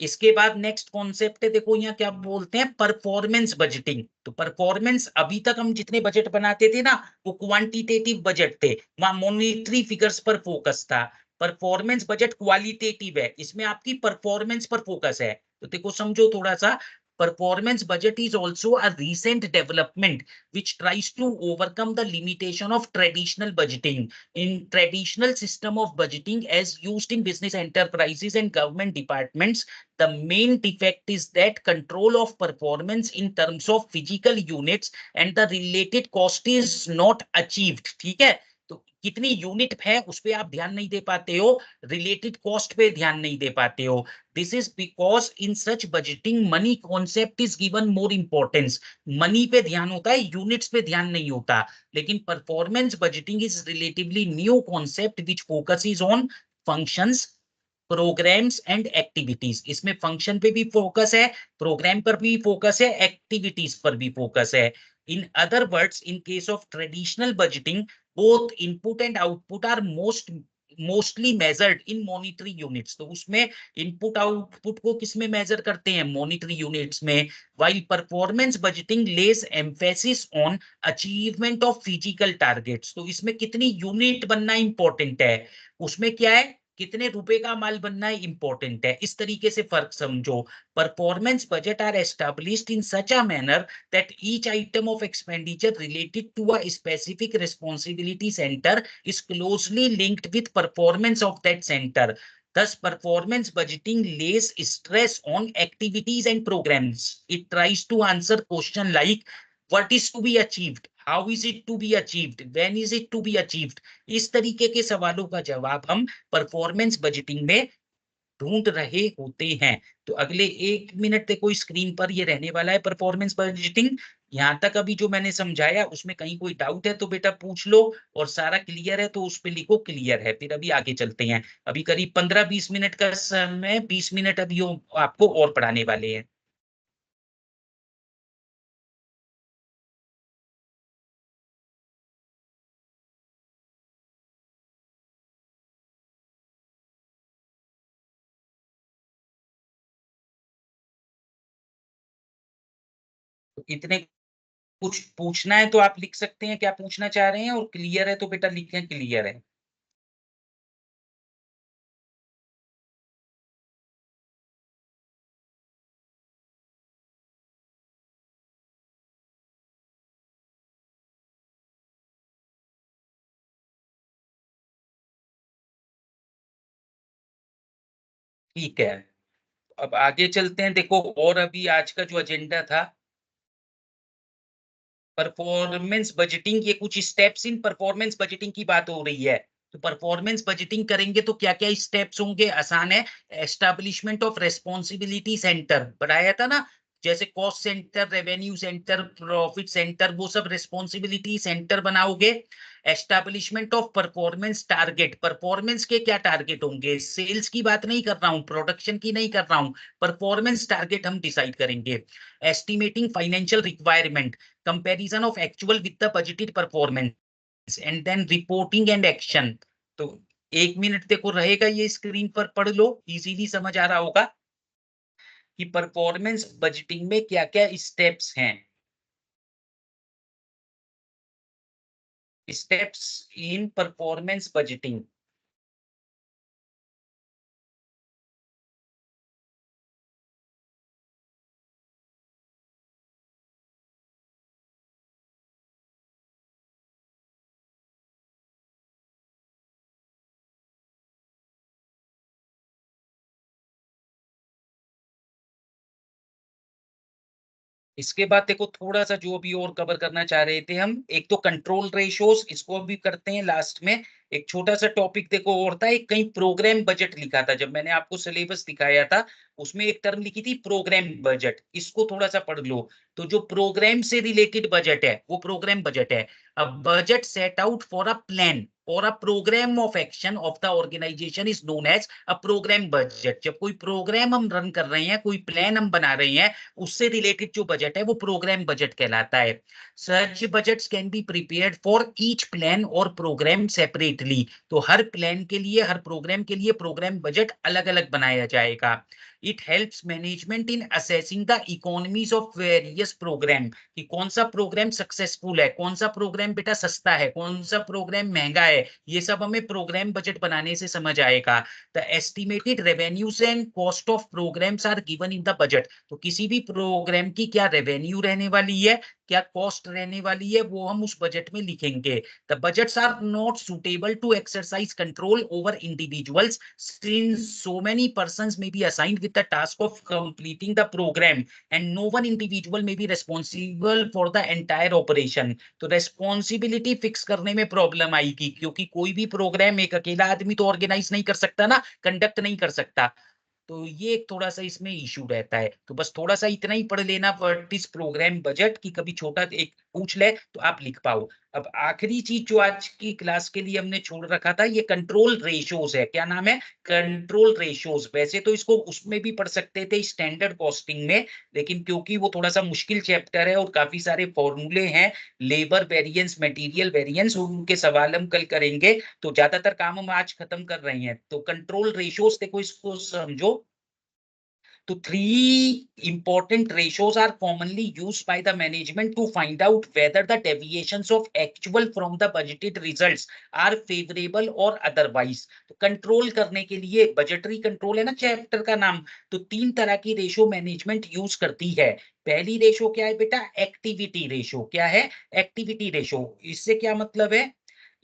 इसके बाद नेक्स्ट कॉन्सेप्ट है, देखो यहाँ क्या बोलते हैं, परफॉर्मेंस बजटिंग। तो परफॉर्मेंस, अभी तक हम जितने बजट बनाते थे ना वो क्वांटिटेटिव बजट थे, वहां मॉनिटरी फिगर्स पर फोकस था। परफॉर्मेंस बजट क्वालिटेटिव है, इसमें आपकी परफॉर्मेंस पर फोकस है। तो देखो समझो थोड़ा सा, Performance budget is also a recent development which tries to overcome the limitation of traditional budgeting. In traditional system of budgeting as used in business enterprises and government departments, the main defect is that control of performance in terms of physical units and the related cost is not achieved. ठीक है, तो कितनी unit है उस पे आप ध्यान नहीं दे पाते हो, रिलेटेड कॉस्ट पे ध्यान नहीं दे पाते हो. This is because in such budgeting money concept is given more importance. Money पे ध्यान होता है, यूनिट्स पे ध्यान नहीं होता. लेकिन performance budgeting is relatively new concept which focuses on functions, programmes and activities. इसमें फंक्शन पे भी फोकस है, प्रोग्राम पर भी फोकस है, एक्टिविटीज पर भी फोकस है. In other words, in case of traditional budgeting, both input and output are mostly measured in monetary units. तो उसमें input output को किस में measure करते हैं? monetary units में. While performance budgeting lays emphasis on achievement of physical targets. तो इसमें कितनी unit बनना important है, उसमें क्या है, कितने रुपए का माल बनना इंपॉर्टेंट है. इस तरीके से फर्क समझो. Performance budget are established in such a manner that each item of expenditure related to a specific responsibility center is closely linked with performance of that center. Thus, performance budgeting lays stress on activities and programs. It tries to answer question like what is to be achieved, how is it to be achieved, when is it to be achieved. इस तरीके के सवालों का जवाब हम performance budgeting में ढूंढ रहे होते हैं. तो अगले 1 मिनट देखो स्क्रीन पर ये रहने वाला है परफॉर्मेंस बजटिंग. यहाँ तक अभी जो मैंने समझाया उसमें कहीं कोई डाउट है तो बेटा पूछ लो, और सारा क्लियर है तो उस पे लिखो क्लियर है. फिर अभी आगे चलते हैं. अभी करीब 15-20 मिनट का समय, 20 मिनट अभी आपको और पढ़ाने वाले हैं. तो इतने कुछ पूछना है तो आप लिख सकते हैं क्या पूछना चाह रहे हैं, और क्लियर है तो बेटा लिखें क्लियर है. ठीक है, अब आगे चलते हैं. देखो और अभी आज का जो एजेंडा था, परफॉर्मेंस बजटिंग, ये कुछ स्टेप्स इन परफॉर्मेंस बजटिंग की बात हो रही है. तो परफॉर्मेंस बजटिंग करेंगे तो क्या क्या स्टेप्स होंगे, आसान है. एस्टैब्लिशमेंट ऑफ रेस्पॉन्सिबिलिटी सेंटर बढ़ाया था ना, जैसे cost centre, revenue centre, profit centre, वो सब रेस्पॉन्सिबिलिटी सेंटर बनाओगे. Establishment of performance target, performance के क्या टारगेट होंगे, सेल्स की बात नहीं कर रहा हूं, प्रोडक्शन की नहीं कर रहा हूं, परफॉर्मेंस टारगेट हम डिसाइड करेंगे. Estimating financial requirement, comparison of actual with the budgeted performance, and then reporting and action. तो 1 मिनट देखो रहेगा, ये स्क्रीन पर पढ़ लो, इजीली समझ आ रहा होगा कि परफॉर्मेंस बजटिंग में क्या क्या स्टेप्स हैं. Steps in performance budgeting. इसके बाद देखो थोड़ा सा जो भी और कवर करना चाह रहे थे हम, एक तो कंट्रोल रेशोस, इसको भी करते हैं लास्ट में. एक छोटा सा टॉपिक देखो और था, एक कहीं प्रोग्राम बजट लिखा था जब मैंने आपको सिलेबस दिखाया था, उसमें एक टर्म लिखी थी प्रोग्राम बजट, इसको थोड़ा सा पढ़ लो. तो जो प्रोग्राम से रिलेटेड बजट है वो प्रोग्राम बजट है. अब budget set out for a plan और a programme of action of the organization is known as a programme budget. जब कोई प्रोग्राम हम रन कर रहे हैं, कोई प्लान हम बना रहे हैं, उससे रिलेटेड जो बजट है वो प्रोग्राम बजट कहलाता है. Such budgets can be prepared for each plan और प्रोग्राम सेपरेटली. तो हर प्लान के लिए, हर प्रोग्राम के लिए प्रोग्राम बजट अलग अलग बनाया जाएगा. It helps management in assessing the economies of various programme, कि कौन सा प्रोग्राम सक्सेसफुल है, कौन सा प्रोग्राम बेटा सस्ता है, कौन सा प्रोग्राम महंगा है, ये सब हमें प्रोग्राम बजट बनाने से समझ आएगा। The estimated revenues and cost of programmes are given in the budget. तो किसी भी प्रोग्राम की क्या रेवेन्यू रहने वाली है, क्या कॉस्ट रहने वाली है, वो हम उस बजट में लिखेंगे। The budgets are not suitable to exercise control over individuals since so many persons may be assigned with the task of completing the program and no one individual may be responsible for the entire operation। तो responsibility fix करने में problem आएगी, क्योंकि कोई भी programme एक अकेला आदमी तो ऑर्गेनाइज नहीं कर सकता ना, कंडक्ट नहीं कर सकता। तो ये एक थोड़ा सा इसमें इशू रहता है। तो बस थोड़ा सा इतना ही पढ़ लेना व्हाट इज प्रोग्राम बजट, की कभी छोटा एक पूछ ले तो आप लिख पाओ। अब आखिरी चीज जो आज की क्लास के लिए हमने छोड़ रखा था, ये कंट्रोल रेशोज है। क्या नाम है? Control ratios. वैसे तो इसको उसमें भी पढ़ सकते थे, स्टैंडर्ड कॉस्टिंग में, लेकिन क्योंकि वो थोड़ा सा मुश्किल चैप्टर है और काफी सारे फॉर्मूले हैं, लेबर वेरिएंस, मटेरियल वेरिएंस, उनके सवाल हम कल करेंगे। तो ज्यादातर काम हम आज खत्म कर रहे हैं। तो कंट्रोल रेशोज देखो, इसको समझो। तो three important ratios are commonly used by the management to find out whether the deviations of actual from the budgeted results are favorable or otherwise। तो कंट्रोल करने के लिए, बजटरी कंट्रोल है ना चैप्टर का नाम, तो तीन तरह की रेशो मैनेजमेंट यूज करती है। पहली रेशो क्या है बेटा? Activity ratio. क्या है? Activity ratio. इससे क्या मतलब है?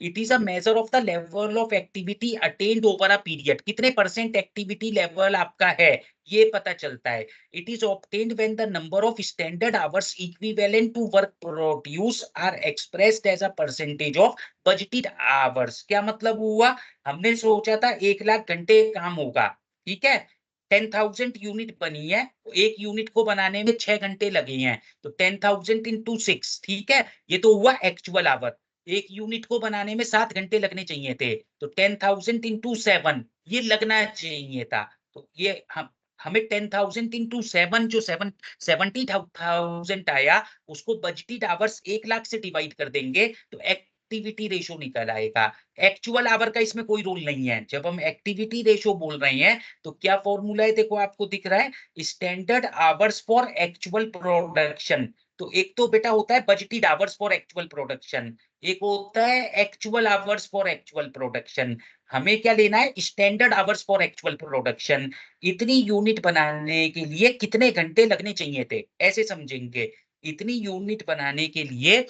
It is a measure of the level of activity attained over a period. कितने परसेंट एक्टिविटी लेवल आपका है, ये पता चलता है। It is obtained when the number of standard hours equivalent to work produce are expressed as a percentage of budgeted hours. क्या मतलब हुआ? हमने सोचा था 1 लाख घंटे काम होगा, ठीक है, 10,000 यूनिट बनी है, तो एक यूनिट को बनाने में 6 घंटे लगे हैं, तो 10,000 इंटू 6, ठीक है, ये तो हुआ एक्चुअल आवर। एक यूनिट को बनाने में 7 घंटे लगने चाहिए थे, तो 10,000 इंटू 7 ये लगना चाहिए था। तो ये हमें 10,000 इंटू 7, जो 70,000 आया, उसको बजटेड आवर्स 1 लाख से डिवाइड कर देंगे तो एक्टिविटी रेशो निकल आएगा। एक्चुअल आवर का इसमें कोई रोल नहीं है। जब हम एक्टिविटी रेशो बोल रहे हैं तो क्या फॉर्मूला है, देखो आपको दिख रहा है, standard hours for actual production. तो एक तो बेटा होता है budgeted hours for actual production, एक होता है actual hours for actual production. हमें क्या लेना है? Standard hours for actual production. इतनी यूनिट बनाने के लिए कितने घंटे लगने चाहिए थे, ऐसे समझेंगे। इतनी यूनिट बनाने के लिए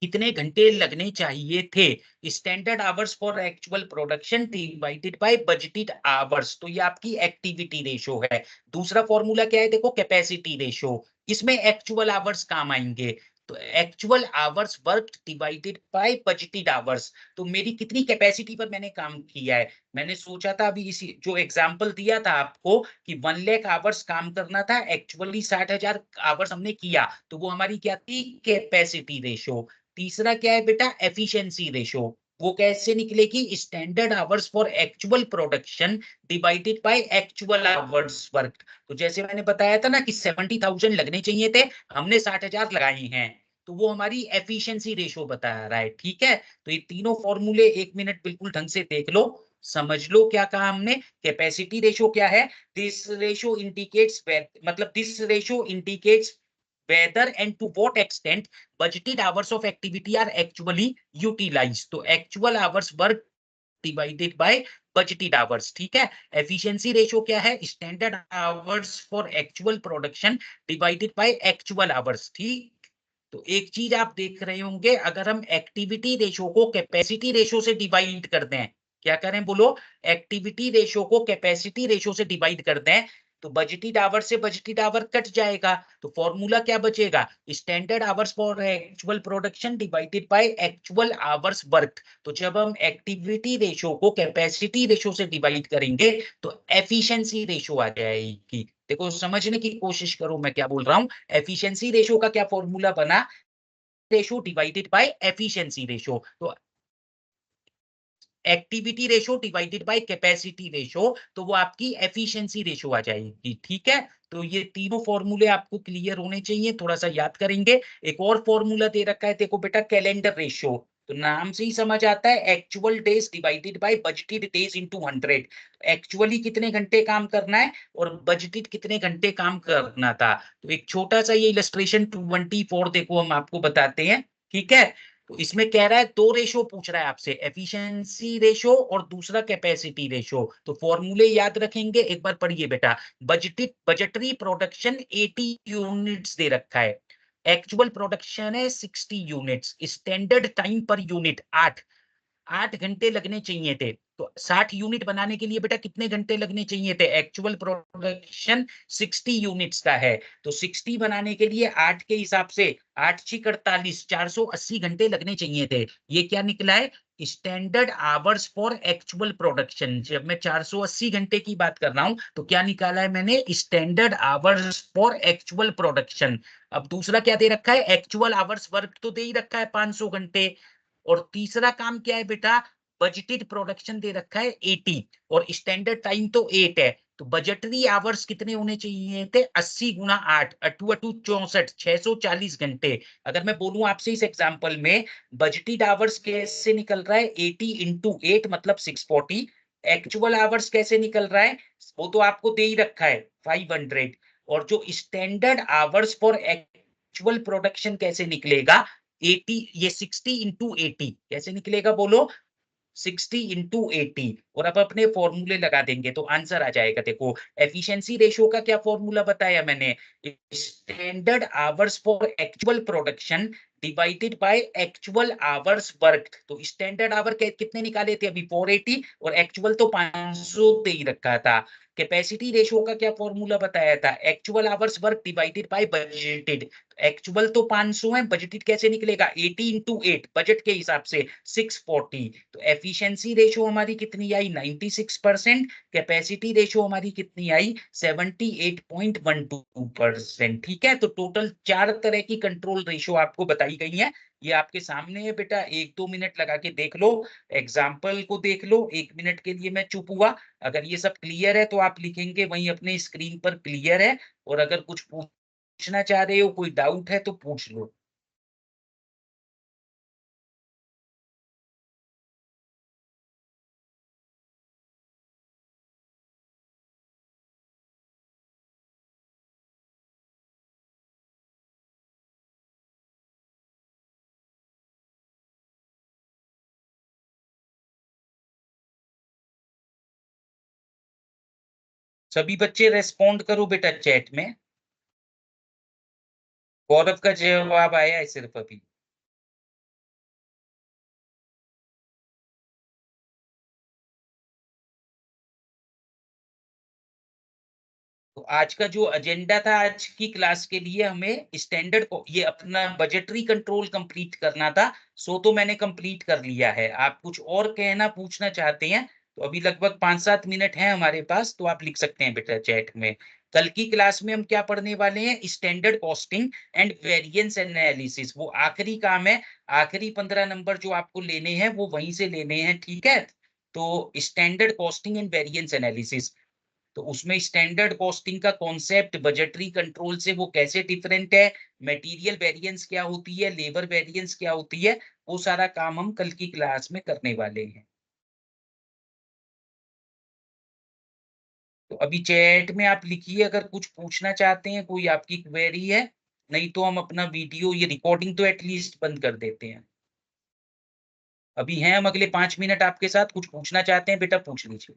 कितने घंटे लगने चाहिए थे, standard hours for actual production divided by budgeted hours. तो ये आपकी एक्टिविटी रेशो है। दूसरा फॉर्मूला क्या है? देखो, कैपेसिटी रेशो। इसमें एक्चुअल आवर्स काम आएंगे, तो actual hours work divided by budgeted hours. तो मेरी कितनी कैपेसिटी पर मैंने काम किया है। मैंने सोचा था अभी इसी जो एग्जांपल दिया था आपको कि 1 लाख आवर्स काम करना था, एक्चुअली 60,000 आवर्स हमने किया, तो वो हमारी क्या थी? Capacity ratio. तीसरा क्या है बेटा? Efficiency ratio. वो कैसे निकलेगी? Standard hours for actual production divided by actual hours work. तो जैसे मैंने बताया था ना कि 70,000 लगने चाहिए थे, हमने 60,000 लगाए हैं, तो वो हमारी एफिशिएंसी रेशो बता रहा है, ठीक है। तो ये तीनों फॉर्मूले 1 मिनट बिल्कुल ढंग से देख लो, समझ लो क्या कहा हमने। कैपेसिटी रेशो क्या है? दिस रेशो इंडिकेट्स, मतलब this ratio indicates whether and to what extent budgeted hours of activity are actually utilized। तो actual hours work divided by budgeted hours, ठीक है। efficiency ratio क्या है? standard hours for actual production divided by actual hours, ठीक। तो एक चीज आप देख रहे होंगे, अगर हम एक्टिविटी रेशो को कैपेसिटी रेशो से डिवाइड कर दें, क्या करें बोलो? एक्टिविटी रेशो को कैपेसिटी रेशो से डिवाइड कर दें, तो बजटेड आवर से बजटेड आवर कट जाएगा, तो फॉर्मूला क्या बचेगा? Standard hours for actual production divided by actual hours work. तो जब हम एक्टिविटी रेशो को कैपेसिटी रेशो से डिवाइड करेंगे तो एफिशिएंसी रेशो आ जाएगी। देखो, समझने की कोशिश करो मैं क्या बोल रहा हूँ। एफिशिएंसी रेशो का क्या फॉर्मूला बना? Ratio divided by efficiency ratio. तो activity ratio divided by capacity ratio, तो वो आपकी एफिशिएंसी रेशो आ जाएगी, ठीक है। तो ये तीनों फॉर्मूले आपको क्लियर होने चाहिए, थोड़ा सा याद करेंगे। एक और फॉर्मूला दे रखा है, देखो बेटा, कैलेंडर रेशो। तो नाम से ही समझ आता है, actual days divided by budgeted days into 100। Actually कितने घंटे काम करना है और बजटेड कितने घंटे काम करना था। तो एक छोटा सा ये इलस्ट्रेशन 24 देखो हम आपको बताते हैं, ठीक है। तो इसमें कह रहा है दो रेशो पूछ रहा है आपसे, एफिशिएंसी रेशो और दूसरा कैपेसिटी रेशो। तो फॉर्मूले याद रखेंगे, एक बार पढ़िए बेटा। बजटरी प्रोडक्शन 80 यूनिट्स दे रखा है, एक्चुअल प्रोडक्शन है 60 units, standard time per unit 8 घंटे लगने चाहिए थे। तो 60 यूनिट बनाने के लिए बेटा कितने घंटे लगने चाहिए थे? एक्चुअल प्रोडक्शन 60 यूनिट्स का है, तो 60 बनाने के लिए 8 के हिसाब से 8 × 48 480 घंटे लगने चाहिए थे। ये क्या निकला है? Standard hours for actual production. जब मैं 480 घंटे की बात कर रहा हूं तो क्या निकाला है मैंने? Standard hours for actual production. अब दूसरा क्या दे रखा है? एक्चुअल आवर्स वर्क तो दे ही रखा है 500 घंटे। और तीसरा काम क्या है बेटा? बजटेड प्रोडक्शन दे रखा है 80 और स्टैंडर्ड टाइम तो 8 है। तो बजटरी आवर्स कितने होने चाहिए थे? 80 × 8, 8 8 64, 640 घंटे। अगर मैं बोलूं आपसे इस एग्जांपल में बजटेड आवर्स कैसे निकल रहा है? 80 × 8 मतलब 640। एक्चुअल आवर्स कैसे निकल रहा है? वो तो आपको दे ही रखा है 500। और जो standard hours for actual production कैसे निकलेगा? 80, ये 60 × 80 कैसे निकलेगा बोलो? 60 × 80। और अब अपने फॉर्मूले लगा देंगे तो आंसर आ जाएगा। देखो, एफिशिएंसी रेशियो का क्या फॉर्मूला बताया मैंने? Standard hours for actual production divided by actual hours worked. तो स्टैंडर्ड आवर कितने निकाले थे अभी? 480 और एक्चुअल तो 500 दे ही रखा था। कैपेसिटी रेशियो का क्या फॉर्मूला बताया था? Actual hours work divided by budgeted. Actual तो 500 है, बजटेड कैसे निकलेगा? 80 × 8 बजट के हिसाब से 640। तो एफिशिएंसी रेशियो हमारी कितनी आई? 96%। कैपेसिटी रेशियो हमारी कितनी आई? 78.12%। ठीक है, तो टोटल 4 तरह की कंट्रोल रेशियो आपको बताई गई है। ये आपके सामने है बेटा, 1-2 मिनट लगा के देख लो, एग्जाम्पल को देख लो। 1 मिनट के लिए मैं चुप हुआ। अगर ये सब क्लियर है तो आप लिखेंगे वहीं अपने स्क्रीन पर क्लियर है, और अगर कुछ पूछना चाह रहे हो, कोई डाउट है तो पूछ लो। सभी बच्चे रेस्पॉन्ड करो बेटा चैट में। गौरव का जवाब आया है सिर्फ अभी। तो आज का जो एजेंडा था आज की क्लास के लिए, हमें स्टैंडर्ड को ये अपना बजटरी कंट्रोल कंप्लीट करना था। सो तो मैंने कंप्लीट कर लिया है। आप कुछ और कहना पूछना चाहते हैं तो अभी लगभग 5-7 मिनट है हमारे पास, तो आप लिख सकते हैं बेटा चैट में। कल की क्लास में हम क्या पढ़ने वाले हैं? Standard costing and variance analysis. वो आखिरी काम है। आखिरी 15 नंबर जो आपको लेने हैं वो वहीं से लेने हैं, ठीक है? तो standard costing and variance analysis, तो उसमें स्टैंडर्ड कॉस्टिंग का कॉन्सेप्ट बजटरी कंट्रोल से वो कैसे डिफरेंट है, मटेरियल वेरिएंस क्या होती है, लेबर वेरिएंस क्या होती है, वो सारा काम हम कल की क्लास में करने वाले हैं। तो अभी चैट में आप लिखिए अगर कुछ पूछना चाहते हैं, कोई आपकी क्वेरी है। नहीं तो हम अपना वीडियो, ये रिकॉर्डिंग तो एटलीस्ट बंद कर देते हैं। अभी हैं हम अगले 5 मिनट आपके साथ, कुछ पूछना चाहते हैं बेटा पूछ लीजिए।